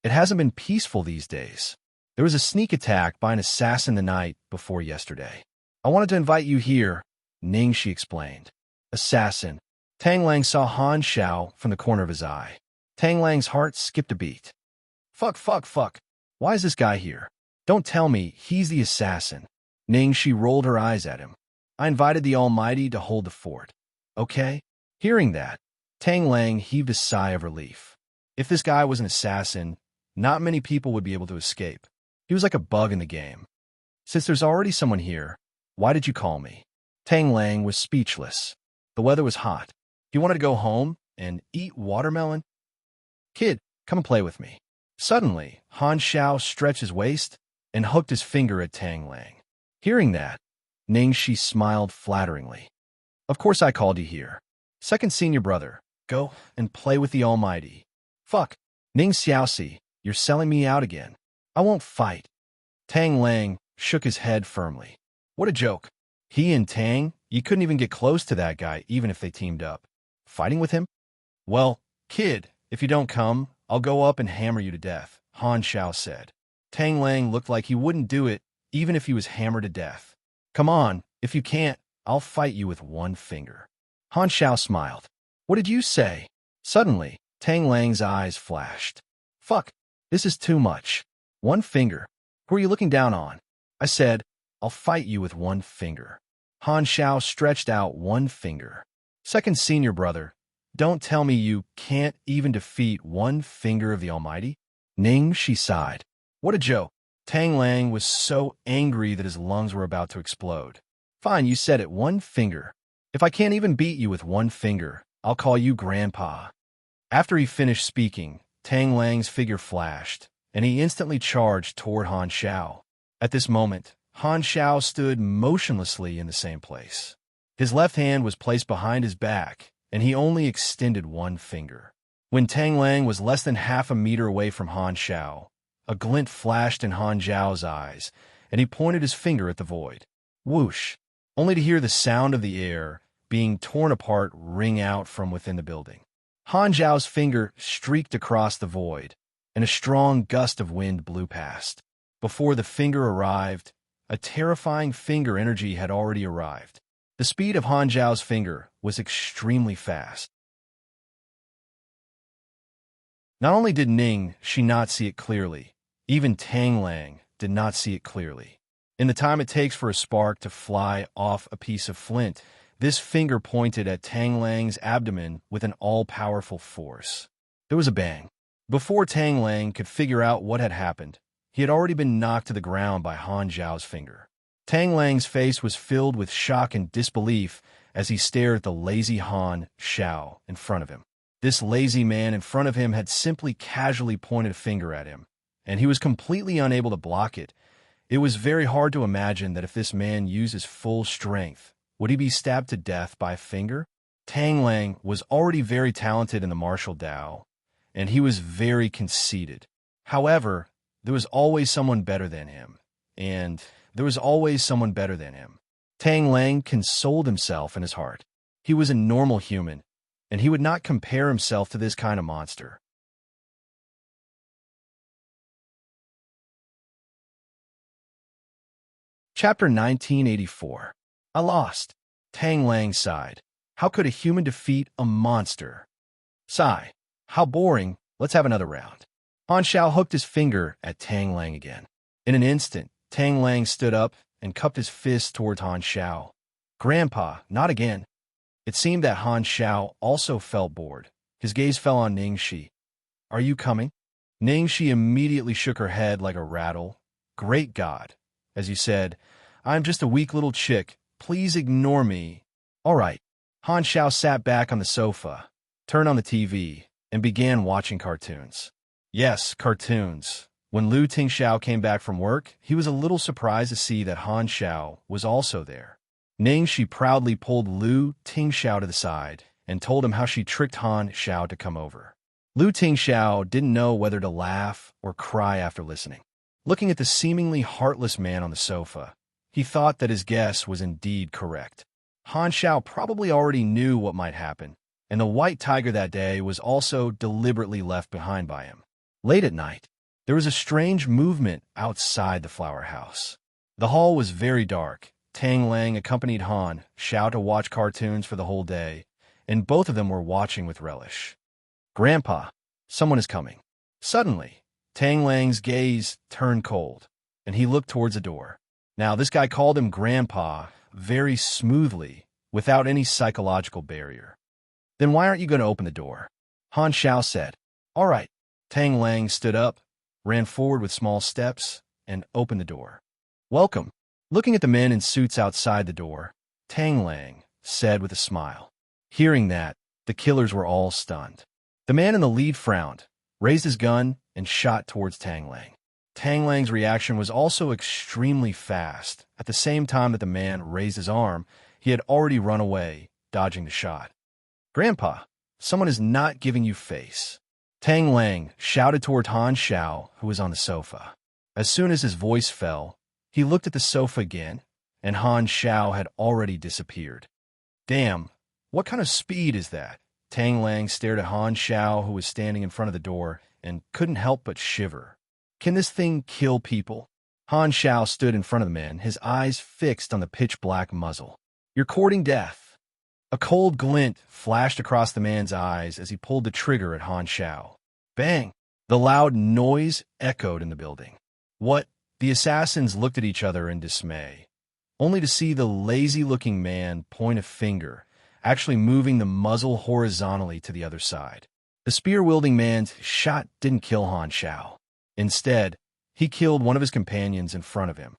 It hasn't been peaceful these days. There was a sneak attack by an assassin the night before yesterday. I wanted to invite you here, Ningxi explained. Assassin. Tang Lang saw Han Xiao from the corner of his eye. Tang Lang's heart skipped a beat. Fuck. Why is this guy here? Don't tell me he's the assassin. Ningxi rolled her eyes at him. I invited the Almighty to hold the fort. Okay? Hearing that, Tang Lang heaved a sigh of relief. If this guy was an assassin, not many people would be able to escape. He was like a bug in the game. Since there's already someone here, why did you call me? Tang Lang was speechless. The weather was hot. He wanted to go home and eat watermelon. Kid, come and play with me. Suddenly, Han Xiao stretched his waist and hooked his finger at Tang Lang. Hearing that, Ningxi smiled flatteringly. Of course I called you here. Second senior brother, go and play with the Almighty. Fuck, Ning Xiaoxi, you're selling me out again. I won't fight. Tang Lang shook his head firmly. What a joke. He and Tang, you couldn't even get close to that guy even if they teamed up. Fighting with him? Well, kid, if you don't come, I'll go up and hammer you to death, Han Xiao said. Tang Lang looked like he wouldn't do it even if he was hammered to death. Come on, if you can't, I'll fight you with one finger. Han Xiao smiled. What did you say? Suddenly, Tang Lang's eyes flashed. Fuck, this is too much. One finger. Who are you looking down on? I said, I'll fight you with one finger. Han Xiao stretched out one finger. Second senior brother, don't tell me you can't even defeat one finger of the Almighty? Ningxi sighed. What a joke. Tang Lang was so angry that his lungs were about to explode. Fine, you said it, one finger. If I can't even beat you with one finger, I'll call you Grandpa. After he finished speaking, Tang Lang's figure flashed, and he instantly charged toward Han Xiao. At this moment, Han Xiao stood motionlessly in the same place. His left hand was placed behind his back, and he only extended one finger. When Tang Lang was less than half a meter away from Han Xiao, a glint flashed in Han Xiao's eyes, and he pointed his finger at the void. Whoosh! Only to hear the sound of the air being torn apart ring out from within the building. Han Xiao's finger streaked across the void, and a strong gust of wind blew past. Before the finger arrived, a terrifying finger energy had already arrived. The speed of Han Xiao's finger was extremely fast. Not only did Ningxi not see it clearly, even Tang Lang did not see it clearly. In the time it takes for a spark to fly off a piece of flint, this finger pointed at Tang Lang's abdomen with an all-powerful force. There was a bang. Before Tang Lang could figure out what had happened, he had already been knocked to the ground by Han Xiao's finger. Tang Lang's face was filled with shock and disbelief as he stared at the lazy Han Xiao in front of him. This lazy man in front of him had simply casually pointed a finger at him, and he was completely unable to block it. It was very hard to imagine that if this man used his full strength, would he be stabbed to death by a finger? Tang Lang was already very talented in the martial Dao, and he was very conceited. However, there was always someone better than him, and there was always someone better than him. Tang Lang consoled himself in his heart. He was a normal human, and he would not compare himself to this kind of monster. Chapter 1984. I lost. Tang Lang sighed. How could a human defeat a monster? Sigh. How boring. Let's have another round. Han Xiao hooked his finger at Tang Lang again. In an instant, Tang Lang stood up and cupped his fist towards Han Xiao. Grandpa, not again. It seemed that Han Xiao also felt bored. His gaze fell on Ningxi. Are you coming? Ningxi immediately shook her head like a rattle. Great God. As you said, I'm just a weak little chick. Please ignore me. All right. Han Xiao sat back on the sofa, turned on the TV, and began watching cartoons. Yes, cartoons. When Lu Tingxiao came back from work, he was a little surprised to see that Han Xiao was also there. Ningxi proudly pulled Lu Tingxiao to the side and told him how she tricked Han Xiao to come over. Lu Tingxiao didn't know whether to laugh or cry after listening. Looking at the seemingly heartless man on the sofa, he thought that his guess was indeed correct. Han Xiao probably already knew what might happen, and the white tiger that day was also deliberately left behind by him. Late at night, there was a strange movement outside the flower house. The hall was very dark. Tang Lang accompanied Han Xiao to watch cartoons for the whole day, and both of them were watching with relish. "Grandpa, someone is coming." Suddenly, Tang Lang's gaze turned cold, and he looked towards the door. Now, this guy called him Grandpa very smoothly, without any psychological barrier. "Then why aren't you going to open the door?" Han Xiao said. "All right." Tang Lang stood up, ran forward with small steps, and opened the door. "Welcome." Looking at the men in suits outside the door, Tang Lang said with a smile. Hearing that, the killers were all stunned. The man in the lead frowned, raised his gun, and shot towards Tang Lang. Tang Lang's reaction was also extremely fast. At the same time that the man raised his arm, he had already run away, dodging the shot. "Grandpa, someone is not giving you face." Tang Lang shouted toward Han Xiao, who was on the sofa. As soon as his voice fell, he looked at the sofa again, and Han Xiao had already disappeared. "Damn, what kind of speed is that?" Tang Lang stared at Han Xiao, who was standing in front of the door, and couldn't help but shiver. "Can this thing kill people?" Han Xiao stood in front of the man, his eyes fixed on the pitch-black muzzle. "You're courting death." A cold glint flashed across the man's eyes as he pulled the trigger at Han Xiao. Bang! The loud noise echoed in the building. "What?" The assassins looked at each other in dismay, only to see the lazy-looking man point a finger, actually moving the muzzle horizontally to the other side. The spear-wielding man's shot didn't kill Han Xiao. Instead, he killed one of his companions in front of him.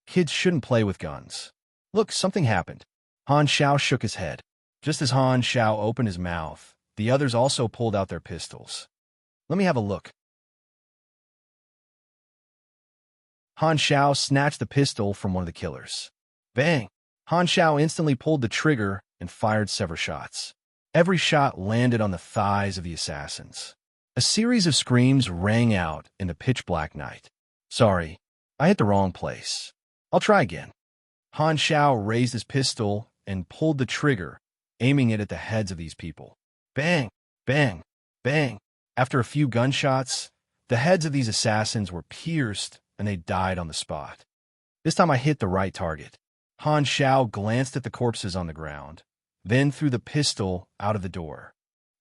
Kids shouldn't play with guns. "Look, something happened." Han Xiao shook his head. Just as Han Xiao opened his mouth, the others also pulled out their pistols. "Let me have a look." Han Xiao snatched the pistol from one of the killers. Bang! Han Xiao instantly pulled the trigger and fired several shots. Every shot landed on the thighs of the assassins. A series of screams rang out in the pitch-black night. "Sorry, I hit the wrong place. I'll try again." Han Xiao raised his pistol and pulled the trigger, aiming it at the heads of these people. Bang! Bang! Bang! After a few gunshots, the heads of these assassins were pierced and they died on the spot. This time I hit the right target. Han Xiao glanced at the corpses on the ground, then threw the pistol out of the door.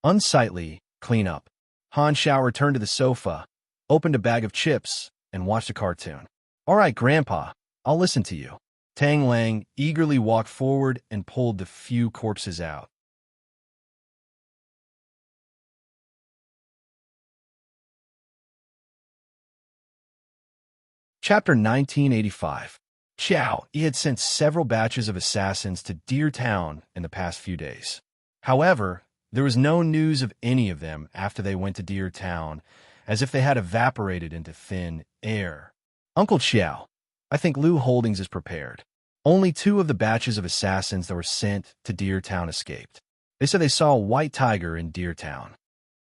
Unsightly, clean up. Han Xiao returned to the sofa, opened a bag of chips, and watched a cartoon. "All right, Grandpa, I'll listen to you." Tang Lang eagerly walked forward and pulled the few corpses out. Chapter 1985. Xiao, he had sent several batches of assassins to Deer Town in the past few days. However, there was no news of any of them after they went to Deer Town, as if they had evaporated into thin air. "Uncle Xiao, I think Lu Holdings is prepared." Only 2 of the batches of assassins that were sent to Deer Town escaped. They said they saw a white tiger in Deer Town.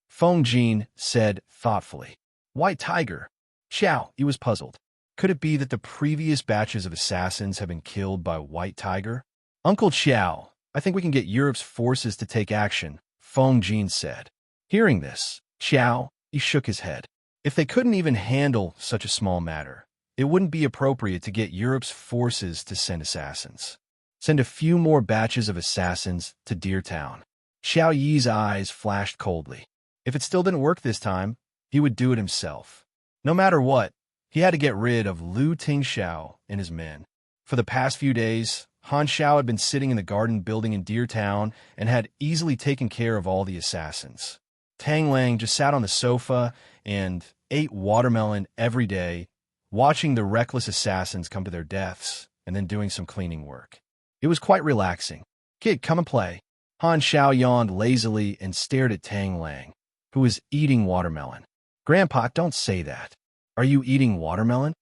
Feng Jin said thoughtfully. "White tiger?" Xiao, he was puzzled. Could it be that the previous batches of assassins had been killed by White Tiger? "Uncle Xiao, I think we can get Europe's forces to take action," Feng Jin said. Hearing this, Xiao, he shook his head. If they couldn't even handle such a small matter, it wouldn't be appropriate to get Europe's forces to send assassins. Send a few more batches of assassins to Deer Town. Xiao Yi's eyes flashed coldly. If it still didn't work this time, he would do it himself. No matter what, he had to get rid of Lu Tingxiao and his men. For the past few days, Han Xiao had been sitting in the garden building in Deer Town and had easily taken care of all the assassins. Tang Lang just sat on the sofa and ate watermelon every day, watching the reckless assassins come to their deaths and then doing some cleaning work. It was quite relaxing. "Kid, come and play." Han Xiao yawned lazily and stared at Tang Lang, who was eating watermelon. "Grandpa, don't say that. Are you eating watermelon?"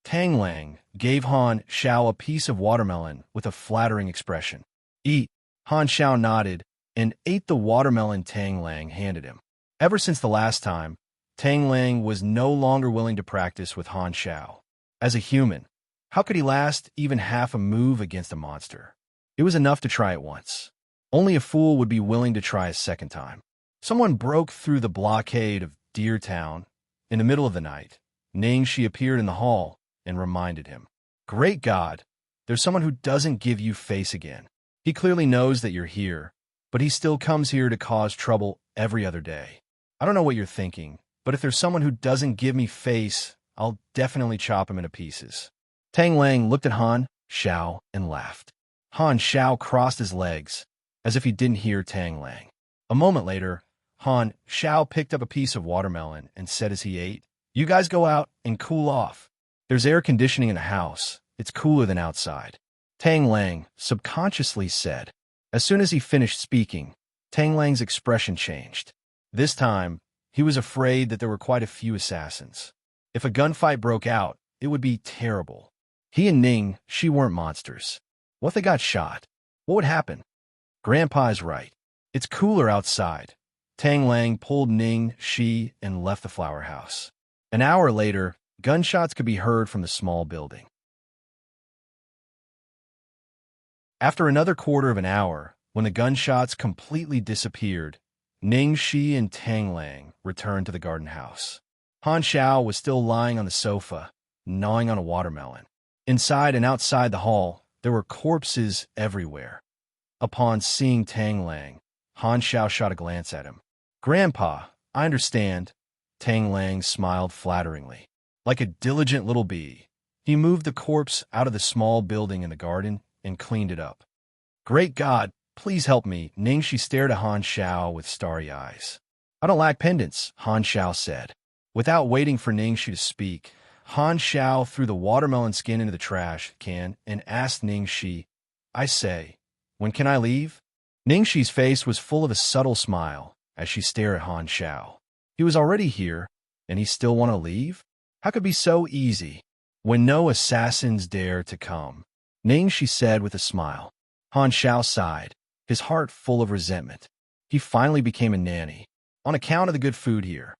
Tang Lang gave Han Xiao a piece of watermelon with a flattering expression. "Eat." Han Xiao nodded and ate the watermelon Tang Lang handed him. Ever since the last time, Tang Lang was no longer willing to practice with Han Xiao. As a human, how could he last even half a move against a monster? It was enough to try it once. Only a fool would be willing to try a second time. Someone broke through the blockade of Deer Town. In the middle of the night, Xianxia appeared in the hall and reminded him, "Great God, there's someone who doesn't give you face again. He clearly knows that you're here, but he still comes here to cause trouble every other day. I don't know what you're thinking, but if there's someone who doesn't give me face, I'll definitely chop him into pieces." Tang Lang looked at Han Xiao and laughed. Han Xiao crossed his legs, as if he didn't hear Tang Lang. A moment later, Han Xiao picked up a piece of watermelon and said as he ate, "You guys go out and cool off. There's air conditioning in the house. It's cooler than outside." Tang Lang subconsciously said. As soon as he finished speaking, Tang Lang's expression changed. This time, he was afraid that there were quite a few assassins. If a gunfight broke out, it would be terrible. He and Ning, she weren't monsters. What if they got shot? What would happen? Grandpa is right. It's cooler outside. Tang Lang pulled Ning-shi and left the flower house. An hour later, gunshots could be heard from the small building. After another quarter of an hour, when the gunshots completely disappeared, Ning-shi and Tang Lang returned to the garden house. Han Xiao was still lying on the sofa, gnawing on a watermelon. Inside and outside the hall, there were corpses everywhere. Upon seeing Tang Lang, Han Xiao shot a glance at him. "Grandpa, I understand." Tang Lang smiled flatteringly. Like a diligent little bee, he moved the corpse out of the small building in the garden and cleaned it up. "Great God, please help me." Ning-shi stared at Han Xiao with starry eyes. "I don't lack pendants," Han Xiao said. Without waiting for Ning-shi to speak, Han Xiao threw the watermelon skin into the trash can and asked Ning-shi, "I say, when can I leave?" Ning-shi's face was full of a subtle smile as she stared at Han Xiao. He was already here, and he still want to leave? How could it be so easy? "When no assassins dare to come," Ning-shi said with a smile. Han Xiao sighed, his heart full of resentment. He finally became a nanny, on account of the good food here.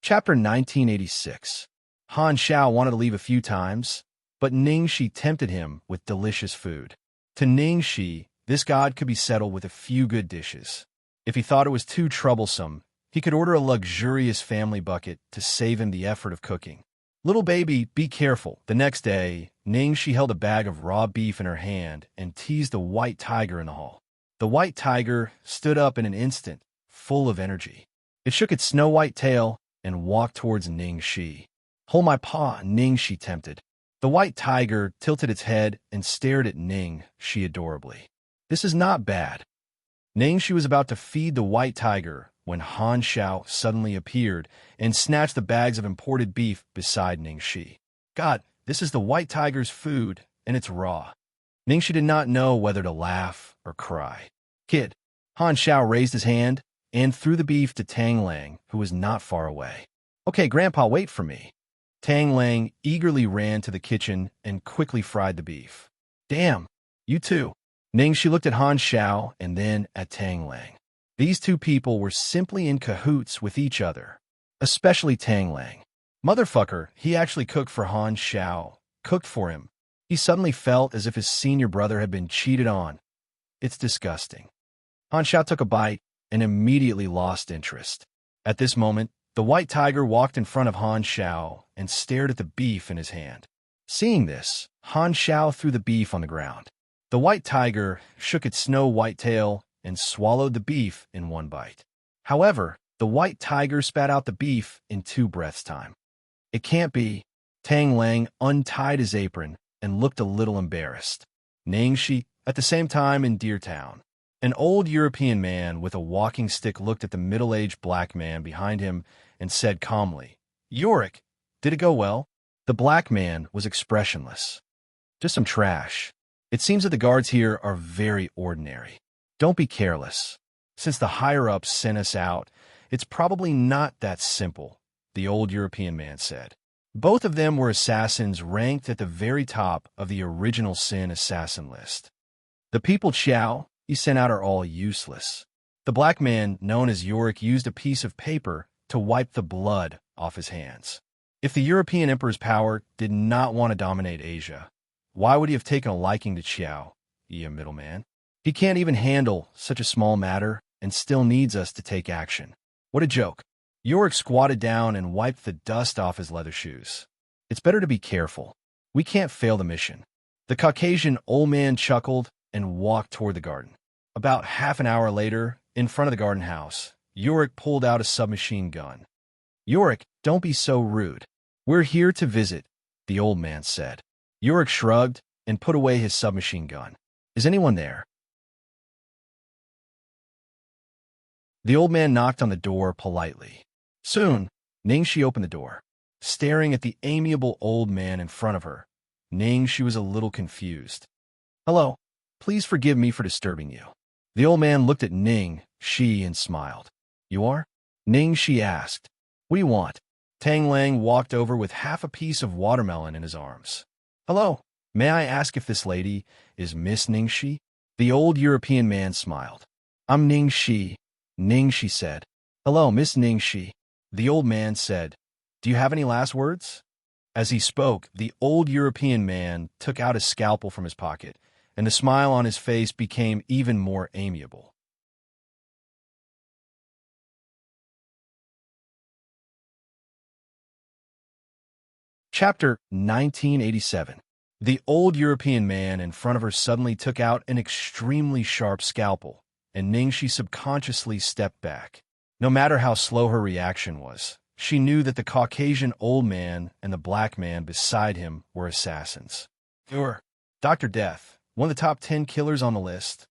Chapter 1986. Han Xiao wanted to leave a few times, but Ning-shi tempted him with delicious food. To Ning-shi, this god could be settled with a few good dishes. If he thought it was too troublesome, he could order a luxurious family bucket to save him the effort of cooking. "Little baby, be careful." The next day, Ning-shi held a bag of raw beef in her hand and teased a white tiger in the hall. The white tiger stood up in an instant, full of energy. It shook its snow-white tail and walked towards Ning-shi. "Hold my paw," Ning-shi tempted. The white tiger tilted its head and stared at Ning-shi adorably. "This is not bad." Ning-shi was about to feed the white tiger when Han Xiao suddenly appeared and snatched the bags of imported beef beside Ning-shi. "God, this is the white tiger's food, and it's raw." Ning-shi did not know whether to laugh or cry. "Kid." Han Xiao raised his hand and threw the beef to Tang Lang, who was not far away. "Okay, Grandpa, wait for me." Tang Lang eagerly ran to the kitchen and quickly fried the beef. "Damn, you too." Ning-shi looked at Han Xiao and then at Tang Lang. These two people were simply in cahoots with each other, especially Tang Lang. Motherfucker, he actually cooked for Han Xiao, cooked for him. He suddenly felt as if his senior brother had been cheated on. It's disgusting. Han Xiao took a bite and immediately lost interest. At this moment, the white tiger walked in front of Han Xiao and stared at the beef in his hand. Seeing this, Han Xiao threw the beef on the ground. The white tiger shook its snow-white tail and swallowed the beef in one bite. However, the white tiger spat out the beef in 2 breaths' time. "It can't be." Tang Lang untied his apron and looked a little embarrassed. Ning-shi, at the same time in Deer Town. An old European man with a walking stick looked at the middle-aged black man behind him and said calmly, "Yorick, did it go well?" The black man was expressionless. "Just some trash. It seems that the guards here are very ordinary. Don't be careless. Since the higher-ups sent us out, it's probably not that simple," the old European man said. Both of them were assassins ranked at the very top of the original sin assassin list. The people Xiao, you sent out are all useless. The black man, known as Yorick, used a piece of paper to wipe the blood off his hands. If the European emperor's power did not want to dominate Asia, why would he have taken a liking to Xiao, a middleman? He can't even handle such a small matter and still needs us to take action. What a joke. Yorick squatted down and wiped the dust off his leather shoes. It's better to be careful. We can't fail the mission. The Caucasian old man chuckled and walked toward the garden. About half an hour later, in front of the garden house, Yorick pulled out a submachine gun. Yorick, don't be so rude. We're here to visit, the old man said. Yorick shrugged and put away his submachine gun. Is anyone there? The old man knocked on the door politely. Soon, Ningxi opened the door. Staring at the amiable old man in front of her, Ningxi was a little confused. Hello, please forgive me for disturbing you. The old man looked at Ningxi and smiled. You are? Ningxi asked. What do you want? Tang Lang walked over with half a piece of watermelon in his arms. Hello, may I ask if this lady is Miss Ningxi? The old European man smiled. I'm Ningxi, Ningxi said. Hello, Miss Ningxi. The old man said, do you have any last words? As he spoke, the old European man took out a scalpel from his pocket, and the smile on his face became even more amiable. Chapter 1987. The old European man in front of her suddenly took out an extremely sharp scalpel, and Ningxi subconsciously stepped back. No matter how slow her reaction was, she knew that the Caucasian old man and the black man beside him were assassins. You're Dr. Death, one of the top 10 killers on the list.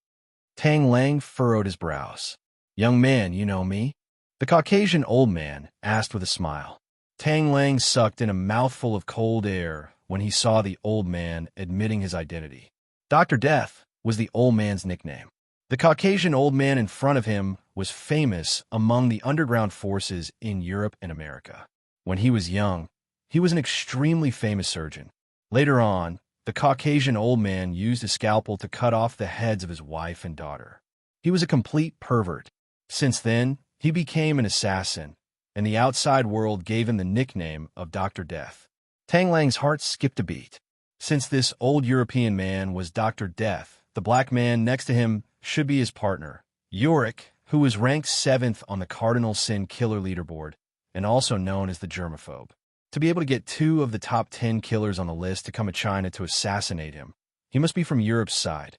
Tang Lang furrowed his brows. Young man, you know me? The Caucasian old man asked with a smile. Tang Lang sucked in a mouthful of cold air when he saw the old man admitting his identity. Dr. Death was the old man's nickname. The Caucasian old man in front of him was famous among the underground forces in Europe and America. When he was young, he was an extremely famous surgeon. Later on, the Caucasian old man used a scalpel to cut off the heads of his wife and daughter. He was a complete pervert. Since then, he became an assassin, and the outside world gave him the nickname of Dr. Death. Tang Lang's heart skipped a beat. Since this old European man was Dr. Death, the black man next to him should be his partner, Yorick, who was ranked 7th on the Cardinal Sin Killer leaderboard, and also known as the germaphobe. To be able to get 2 of the top 10 killers on the list to come to China to assassinate him, he must be from Europe's side.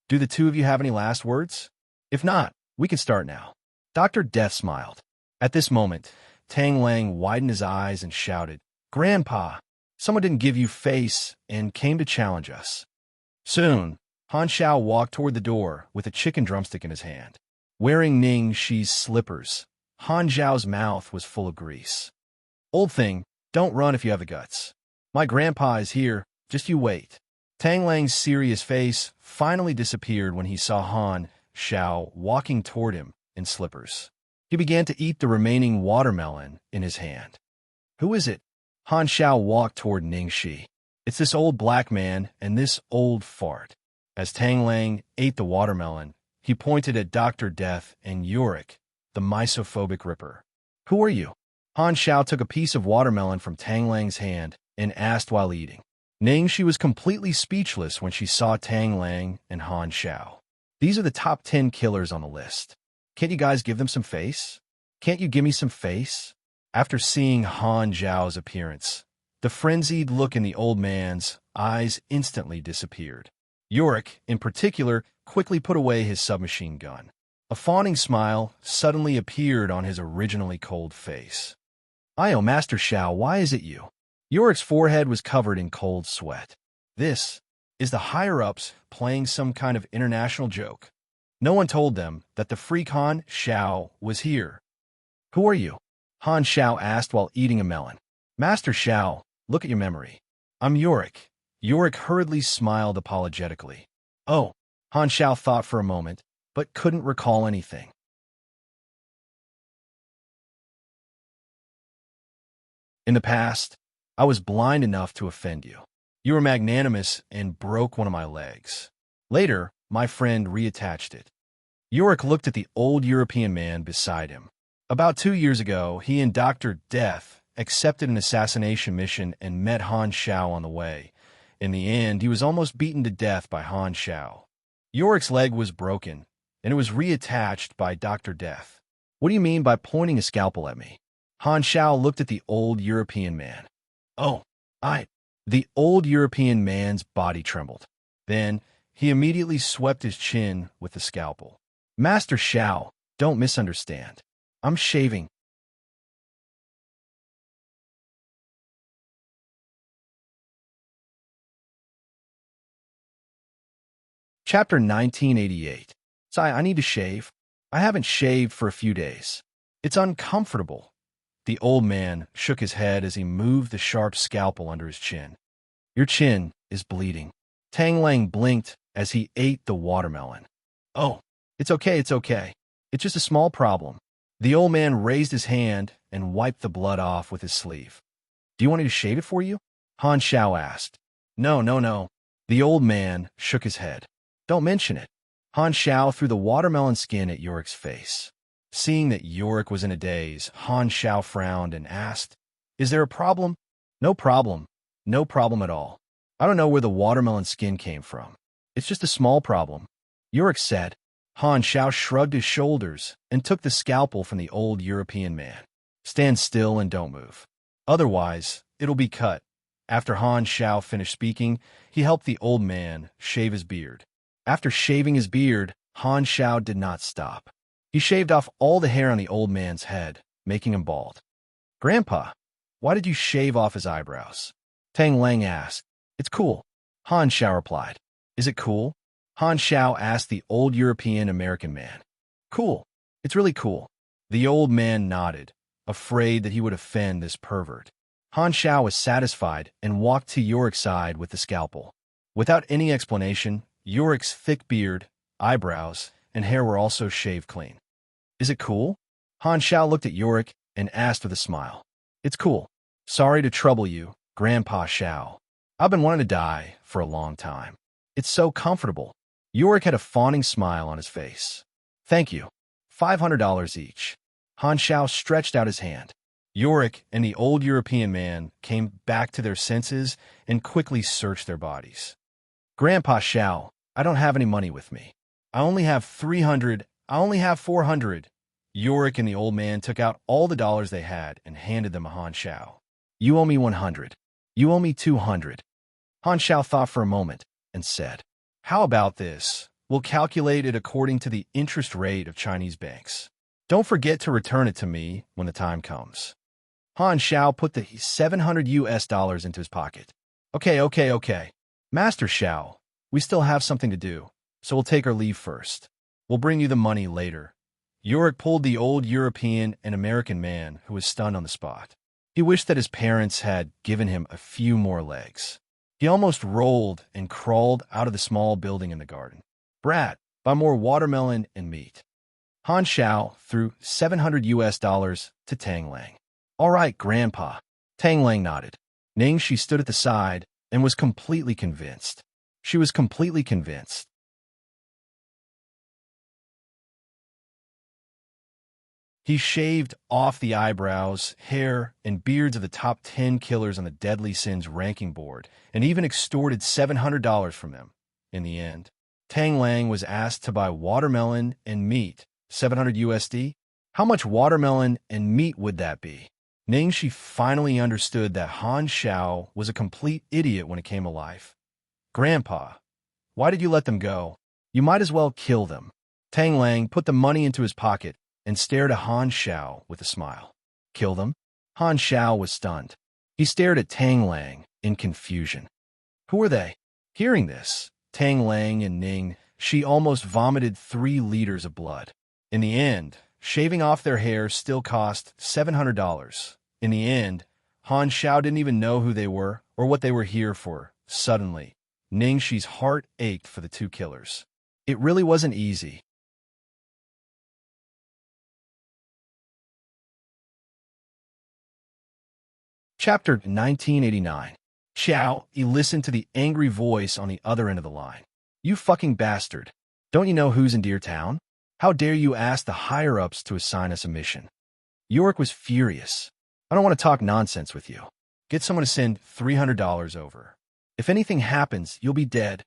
Do the 2 of you have any last words? If not, we can start now. Dr. Death smiled. At this moment, Tang Lang widened his eyes and shouted, Grandpa, someone didn't give you face and came to challenge us. Soon, Han Xiao walked toward the door with a chicken drumstick in his hand. Wearing Ningxi's slippers, Han Xiao's mouth was full of grease. Old thing, don't run if you have the guts. My grandpa is here, just you wait. Tang Lang's serious face finally disappeared when he saw Han Xiao walking toward him in slippers. He began to eat the remaining watermelon in his hand. Who is it? Han Xiao walked toward Ningxi. It's this old black man and this old fart. As Tang Lang ate the watermelon, he pointed at Dr. Death and Yorick, the misophobic ripper. Who are you? Han Xiao took a piece of watermelon from Tang Lang's hand and asked while eating. Ningxi was completely speechless when she saw Tang Lang and Han Xiao. These are the top 10 killers on the list. Can't you guys give them some face? Can't you give me some face? After seeing Han Xiao's appearance, the frenzied look in the old man's eyes instantly disappeared. Yorick, in particular, quickly put away his submachine gun. A fawning smile suddenly appeared on his originally cold face. Master Xiao, why is it you? Yorick's forehead was covered in cold sweat. This is the higher-ups playing some kind of international joke. No one told them that the freak Han Xiao was here. Who are you? Han Xiao asked while eating a melon. Master Xiao, look at your memory. I'm Yorick. Yorick hurriedly smiled apologetically. Oh, Han Xiao thought for a moment, but couldn't recall anything. In the past, I was blind enough to offend you. You were magnanimous and broke one of my legs. Later, my friend reattached it. Yorick looked at the old European man beside him. About 2 years ago, he and Dr. Death accepted an assassination mission and met Han Xiao on the way. In the end, he was almost beaten to death by Han Xiao. Yorick's leg was broken, and it was reattached by Dr. Death. What do you mean by pointing a scalpel at me? Han Xiao looked at the old European man. Oh, The old European man's body trembled. Then, he immediately swept his chin with the scalpel. Master Xiao, don't misunderstand. I'm shaving. Chapter 1988. I need to shave. I haven't shaved for a few days. It's uncomfortable. The old man shook his head as he moved the sharp scalpel under his chin. Your chin is bleeding. Tang Lang blinked as he ate the watermelon. Oh, it's okay. It's just a small problem. The old man raised his hand and wiped the blood off with his sleeve. Do you want me to shave it for you? Han Xiao asked. No. The old man shook his head. Don't mention it. Han Xiao threw the watermelon skin at Yorick's face. Seeing that Yorick was in a daze, Han Xiao frowned and asked, Is there a problem? No problem. No problem at all. I don't know where the watermelon skin came from. It's just a small problem. Yorick said. Han Xiao shrugged his shoulders and took the scalpel from the old European man. Stand still and don't move. Otherwise, it'll be cut. After Han Xiao finished speaking, he helped the old man shave his beard. After shaving his beard, Han Xiao did not stop. He shaved off all the hair on the old man's head, making him bald. Grandpa, why did you shave off his eyebrows? Tang Lang asked. It's cool. Han Xiao replied. Is it cool? Han Xiao asked the old European-American man. Cool. It's really cool. The old man nodded, afraid that he would offend this pervert. Han Xiao was satisfied and walked to Yorick's side with the scalpel. Without any explanation, Yorick's thick beard, eyebrows, and hair were also shaved clean. Is it cool? Han Xiao looked at Yorick and asked with a smile. It's cool. Sorry to trouble you, Grandpa Xiao. I've been wanting to die for a long time. It's so comfortable. Yorick had a fawning smile on his face. Thank you. $500 each. Han Xiao stretched out his hand. Yorick and the old European man came back to their senses and quickly searched their bodies. Grandpa Xiao, I don't have any money with me. I only have 300. I only have 400. Yorick and the old man took out all the dollars they had and handed them to Han Xiao. You owe me 100. You owe me 200. Han Xiao thought for a moment and said, How about this? We'll calculate it according to the interest rate of Chinese banks. Don't forget to return it to me when the time comes. Han Xiao put the $700 into his pocket. Okay. Master Xiao, we still have something to do, so we'll take our leave first. We'll bring you the money later. Yorick pulled the old European and American man who was stunned on the spot. He wished that his parents had given him a few more legs. He almost rolled and crawled out of the small building in the garden. Brat, buy more watermelon and meat. Han Xiao threw $700 to Tang Lang. All right, Grandpa. Tang Lang nodded. Ningxi stood at the side and was completely convinced. She was completely convinced. He shaved off the eyebrows, hair, and beards of the top 10 killers on the Deadly Sins ranking board, and even extorted $700 from them. In the end, Tang Lang was asked to buy watermelon and meat, $700. How much watermelon and meat would that be? Ningxi finally understood that Han Xiao was a complete idiot when it came to life. Grandpa, why did you let them go? You might as well kill them. Tang Lang put the money into his pocket and stared at Han Xiao with a smile. Kill them? Han Xiao was stunned. He stared at Tang Lang in confusion. Who are they? Hearing this, Tang Lang and Ningxi almost vomited 3 liters of blood. In the end, shaving off their hair still cost $700. In the end, Han Xiao didn't even know who they were or what they were here for. Suddenly, Ningxi's heart ached for the 2 killers. It really wasn't easy. Chapter 1989. Xiao, he listened to the angry voice on the other end of the line. You fucking bastard. Don't you know who's in Deer Town? How dare you ask the higher-ups to assign us a mission? Yorick was furious. I don't want to talk nonsense with you. Get someone to send $300 over. If anything happens, you'll be dead.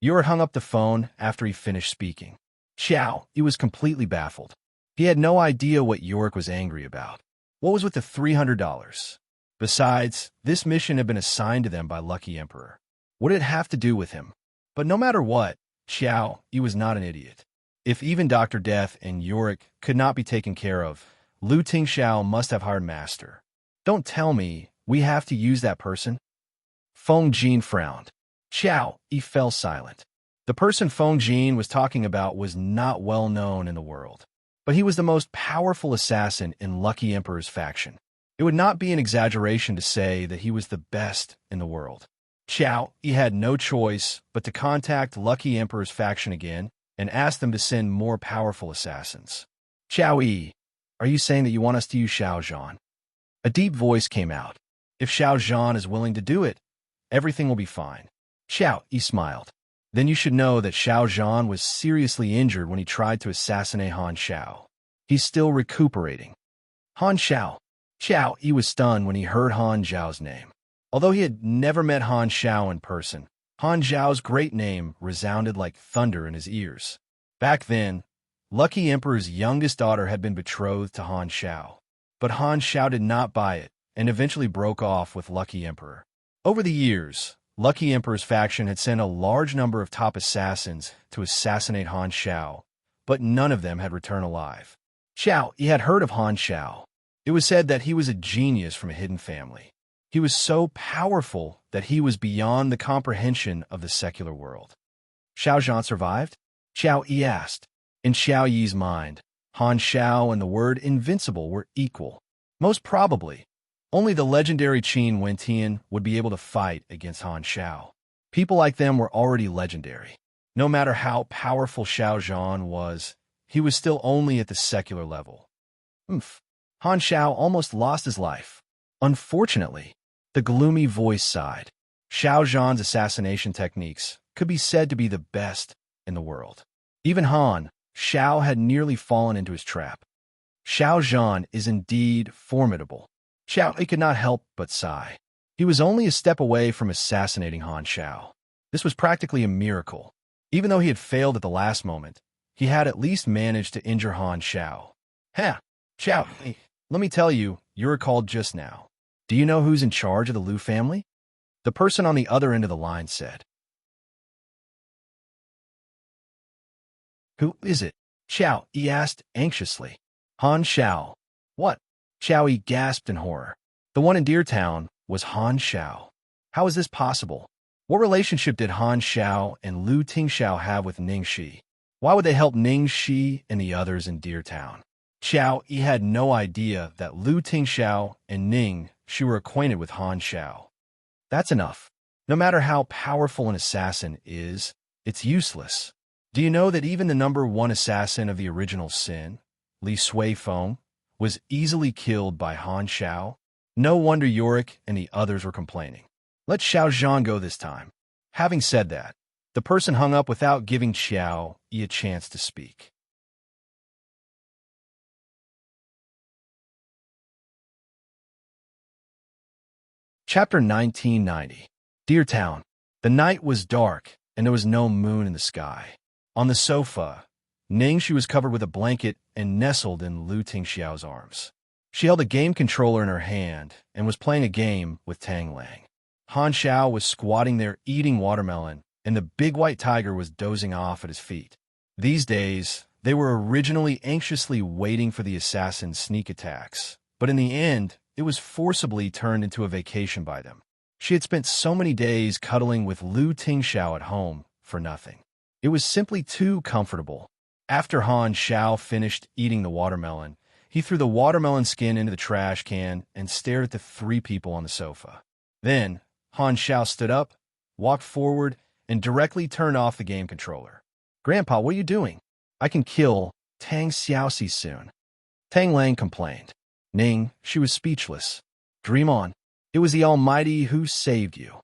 Yorick hung up the phone after he finished speaking. Xiao, he was completely baffled. He had no idea what Yorick was angry about. What was with the $300? Besides, this mission had been assigned to them by Lucky Emperor. What did it have to do with him? But no matter what, Xiao, he was not an idiot. If even Dr. Death and Yorick could not be taken care of, Lu Tingxiao must have hired Master. Don't tell me we have to use that person? Feng Jin frowned. Xiao, he fell silent. The person Feng Jin was talking about was not well known in the world, but he was the most powerful assassin in Lucky Emperor's faction. It would not be an exaggeration to say that he was the best in the world. Xiao, he had no choice but to contact Lucky Emperor's faction again and ask them to send more powerful assassins. Xiao Yi, are you saying that you want us to use Xiao Zhan? A deep voice came out. If Xiao Zhan is willing to do it, everything will be fine. Xiao Yi smiled. Then you should know that Xiao Zhan was seriously injured when he tried to assassinate Han Xiao. He's still recuperating. Han Xiao. Xiao Yi was stunned when he heard Han Xiao's name. Although he had never met Han Xiao in person, Han Xiao's great name resounded like thunder in his ears. Back then, Lucky Emperor's youngest daughter had been betrothed to Han Xiao. But Han Xiao did not buy it and eventually broke off with Lucky Emperor. Over the years, Lucky Emperor's faction had sent a large number of top assassins to assassinate Han Xiao, but none of them had returned alive. Xiao, he had heard of Han Xiao. It was said that he was a genius from a hidden family. He was so powerful that he was beyond the comprehension of the secular world. Xiao Zhan survived? Xiao Yi asked. In Xiao Yi's mind, Han Xiao and the word invincible were equal. Most probably, only the legendary Qin Wentian would be able to fight against Han Xiao. People like them were already legendary. No matter how powerful Xiao Zhan was, he was still only at the secular level. Han Xiao almost lost his life. Unfortunately, the gloomy voice sighed. Xiao Zhan's assassination techniques could be said to be the best in the world. Even Han Xiao had nearly fallen into his trap. Xiao Zhan is indeed formidable. Xiao He could not help but sigh. He was only a step away from assassinating Han Xiao. This was practically a miracle. Even though he had failed at the last moment, he had at least managed to injure Han Xiao. Xiao, let me tell you, you recalled just now. Do you know who's in charge of the Lu family? The person on the other end of the line said. Who is it? Xiao Yi asked anxiously. Han Xiao. What? Xiao Yi gasped in horror. The one in Deer Town was Han Xiao. How is this possible? What relationship did Han Xiao and Lu Tingxiao have with Ning Shi? Why would they help Ning Shi and the others in Deer Town? Xiao Yi had no idea that Lu Tingxiao and Ning Shi were acquainted with Han Xiao. That's enough. No matter how powerful an assassin is, it's useless. Do you know that even the number one assassin of the original sin, Li Suifeng, was easily killed by Han Xiao? No wonder Yorick and the others were complaining. Let Xiao Zhan go this time. Having said that, the person hung up without giving Xiao Yi a chance to speak. Chapter 1990. Deer Town. The night was dark, and there was no moon in the sky. On the sofa, Ning Shi was covered with a blanket and nestled in Lu Tingxiao's arms. She held a game controller in her hand and was playing a game with Tang Lang. Han Xiao was squatting there eating watermelon, and the big white tiger was dozing off at his feet. These days, they were originally anxiously waiting for the assassin's sneak attacks, but in the end, it was forcibly turned into a vacation by them. She had spent so many days cuddling with Lu Tingxiao at home for nothing. It was simply too comfortable. After Han Xiao finished eating the watermelon, he threw the watermelon skin into the trash can and stared at the three people on the sofa. Then, Han Xiao stood up, walked forward, and directly turned off the game controller. "Grandpa, what are you doing? I can kill Tang Xiaoxi soon." Tang Lang complained. Ning, she was speechless. "Dream on. It was the Almighty who saved you.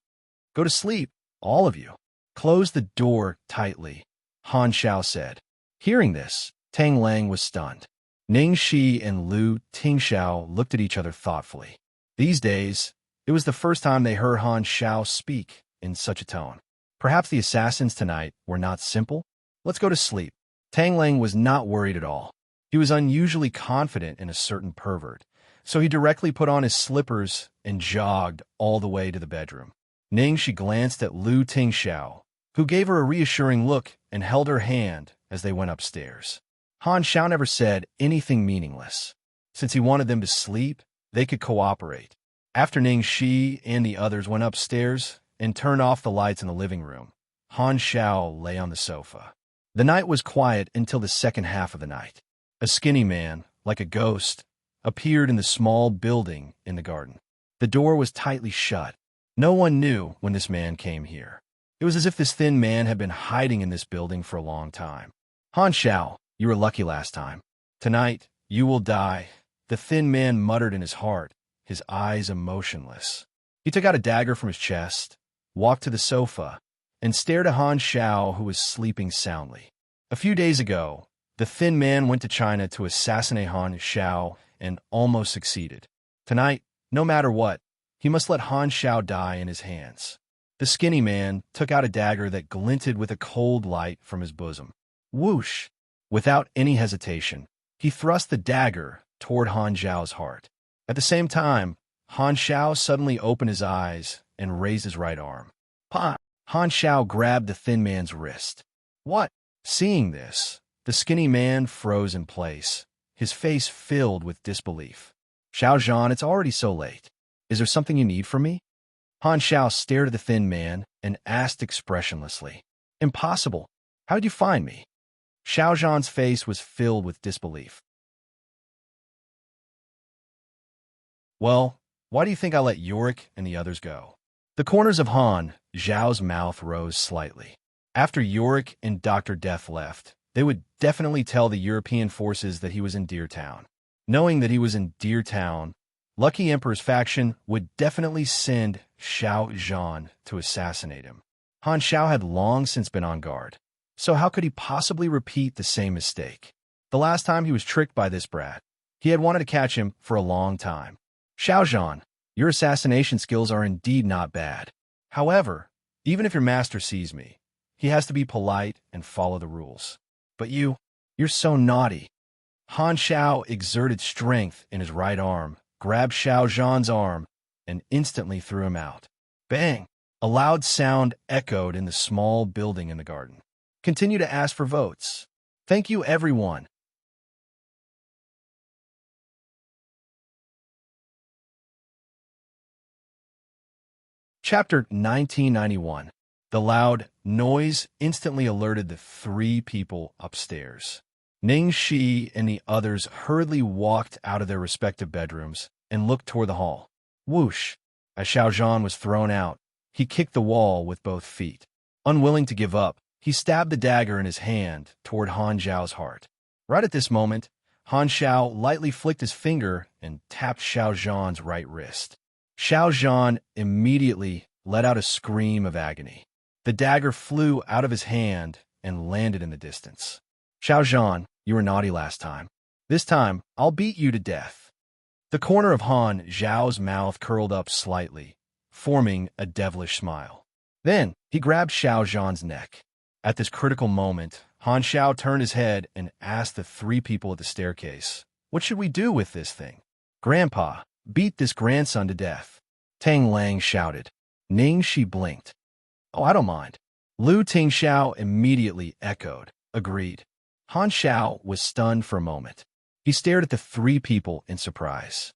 Go to sleep, all of you." Close the door tightly. Han Xiao said. Hearing this, Tang Lang was stunned. Ning Shi and Lu Tingxiao looked at each other thoughtfully. These days, it was the first time they heard Han Xiao speak in such a tone. Perhaps the assassins tonight were not simple? Let's go to sleep. Tang Lang was not worried at all. He was unusually confident in a certain pervert, so he directly put on his slippers and jogged all the way to the bedroom. Ning Shi glanced at Lu Tingxiao, who gave her a reassuring look and held her hand as they went upstairs. Han Xiao never said anything meaningless. Since he wanted them to sleep, they could cooperate. After Ning Shi and the others went upstairs and turned off the lights in the living room, Han Xiao lay on the sofa. The night was quiet until the second half of the night. A skinny man, like a ghost, appeared in the small building in the garden. The door was tightly shut. No one knew when this man came here. It was as if this thin man had been hiding in this building for a long time. Han Xiao, you were lucky last time. Tonight, you will die, the thin man muttered in his heart, his eyes emotionless. He took out a dagger from his chest, walked to the sofa, and stared at Han Xiao, who was sleeping soundly. A few days ago, the thin man went to China to assassinate Han Xiao and almost succeeded. Tonight, no matter what, he must let Han Xiao die in his hands. The skinny man took out a dagger that glinted with a cold light from his bosom. Whoosh! Without any hesitation, he thrust the dagger toward Han Xiao's heart. At the same time, Han Xiao suddenly opened his eyes and raised his right arm. Han Xiao grabbed the thin man's wrist. What? Seeing this, the skinny man froze in place, his face filled with disbelief. Xiao Zhan, it's already so late. Is there something you need from me? Han Xiao stared at the thin man and asked expressionlessly. Impossible. How did you find me? Xiao Zhan's face was filled with disbelief. Well, why do you think I let Yorick and the others go? The corners of Han Xiao's mouth rose slightly. After Yorick and Dr. Death left, they would definitely tell the European forces that he was in Deer Town. Knowing that he was in Deer Town, Lucky Emperor's faction would definitely send Xiao Zhan to assassinate him. Han Xiao had long since been on guard, so how could he possibly repeat the same mistake? The last time he was tricked by this brat, he had wanted to catch him for a long time. Xiao Zhan, your assassination skills are indeed not bad. However, even if your master sees me, he has to be polite and follow the rules. But you're so naughty. Han Xiao exerted strength in his right arm, grabbed Xiao Zhan's arm, and instantly threw him out. Bang! A loud sound echoed in the small building in the garden. Continue to ask for votes. Thank you, everyone. Chapter 1991. The loud noise instantly alerted the three people upstairs. Ning Shi and the others hurriedly walked out of their respective bedrooms and looked toward the hall. Whoosh! As Xiao Zhan was thrown out, he kicked the wall with both feet. Unwilling to give up, he stabbed the dagger in his hand toward Han Xiao's heart. Right at this moment, Han Xiao lightly flicked his finger and tapped Xiao Zhan's right wrist. Xiao Zhan immediately let out a scream of agony. The dagger flew out of his hand and landed in the distance. Xiao Zhan, you were naughty last time. This time, I'll beat you to death. The corner of Han Xiao's mouth curled up slightly, forming a devilish smile. Then, he grabbed Xiao Zhan's neck. At this critical moment, Han Xiao turned his head and asked the three people at the staircase, what should we do with this thing? Grandpa, beat this grandson to death. Tang Lang shouted. Ning Shi blinked. Oh, I don't mind. Lu Tingxiao immediately echoed, agreed. Han Xiao was stunned for a moment. He stared at the three people in surprise.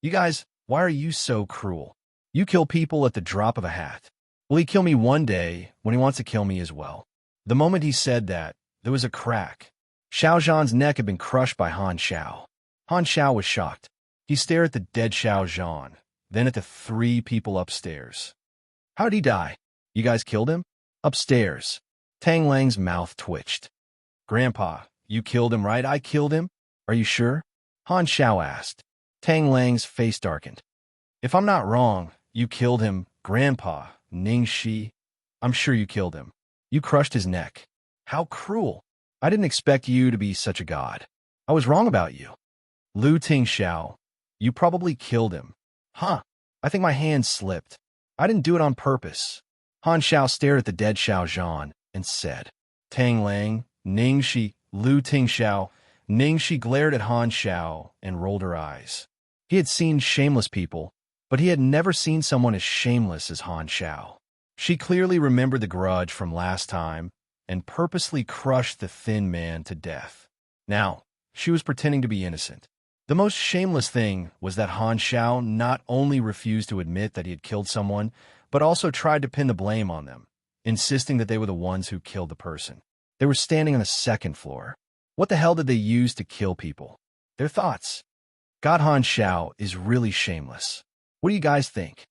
You guys, why are you so cruel? You kill people at the drop of a hat. Will he kill me one day when he wants to kill me as well? The moment he said that, there was a crack. Xiao Zhan's neck had been crushed by Han Xiao. Han Xiao was shocked. He stared at the dead Xiao Zhan, then at the three people upstairs. How did he die? You guys killed him? Upstairs. Tang Lang's mouth twitched. Grandpa, you killed him, right? I killed him? Are you sure? Han Xiao asked. Tang Lang's face darkened. If I'm not wrong, you killed him, Grandpa. Ning Shi. I'm sure you killed him. You crushed his neck. How cruel. I didn't expect you to be such a god. I was wrong about you. Lu Tingxiao, you probably killed him. Huh. I think my hand slipped. I didn't do it on purpose. Han Xiao stared at the dead Xiao Zhan and said, Tang Lang, Ning Shi, Lu Tingxiao. Ning Shi glared at Han Xiao and rolled her eyes. He had seen shameless people, but he had never seen someone as shameless as Han Xiao. She clearly remembered the grudge from last time and purposely crushed the thin man to death. Now, she was pretending to be innocent. The most shameless thing was that Han Xiao not only refused to admit that he had killed someone, but also tried to pin the blame on them, insisting that they were the ones who killed the person. They were standing on the second floor. What the hell did they use to kill people? Their thoughts. God, Han Xiao is really shameless. What do you guys think?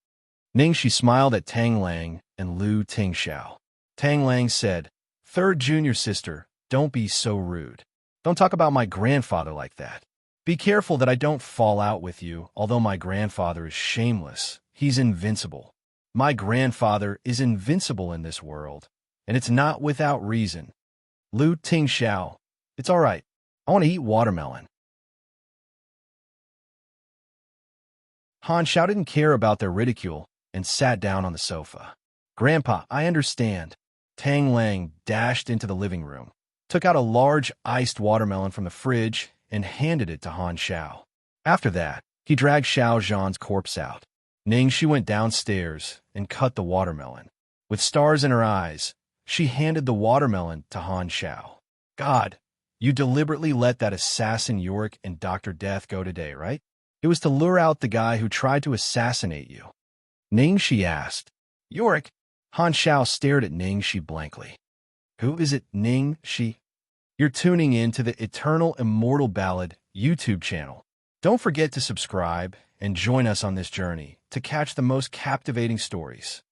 Ning Shi smiled at Tang Lang and Lu Tingxiao. Tang Lang said, Third junior sister, don't be so rude. Don't talk about my grandfather like that. Be careful that I don't fall out with you, although my grandfather is shameless. He's invincible. My grandfather is invincible in this world, and it's not without reason. Lu Tingxiao, it's all right. I want to eat watermelon. Han Xiao didn't care about their ridicule and sat down on the sofa. Grandpa, I understand. Tang Lang dashed into the living room, took out a large iced watermelon from the fridge, and handed it to Han Xiao. After that, he dragged Xiao Zhan's corpse out. Ning Shi went downstairs and cut the watermelon. With stars in her eyes, she handed the watermelon to Han Xiao. God, you deliberately let that assassin Yorick and Dr. Death go today, right? It was to lure out the guy who tried to assassinate you. Ning Shi asked. Yorick? Han Xiao stared at Ning Shi blankly. Who is it, Ning Shi? You're tuning in to the Eternal Immortal Ballad YouTube channel. Don't forget to subscribe and join us on this journey to catch the most captivating stories.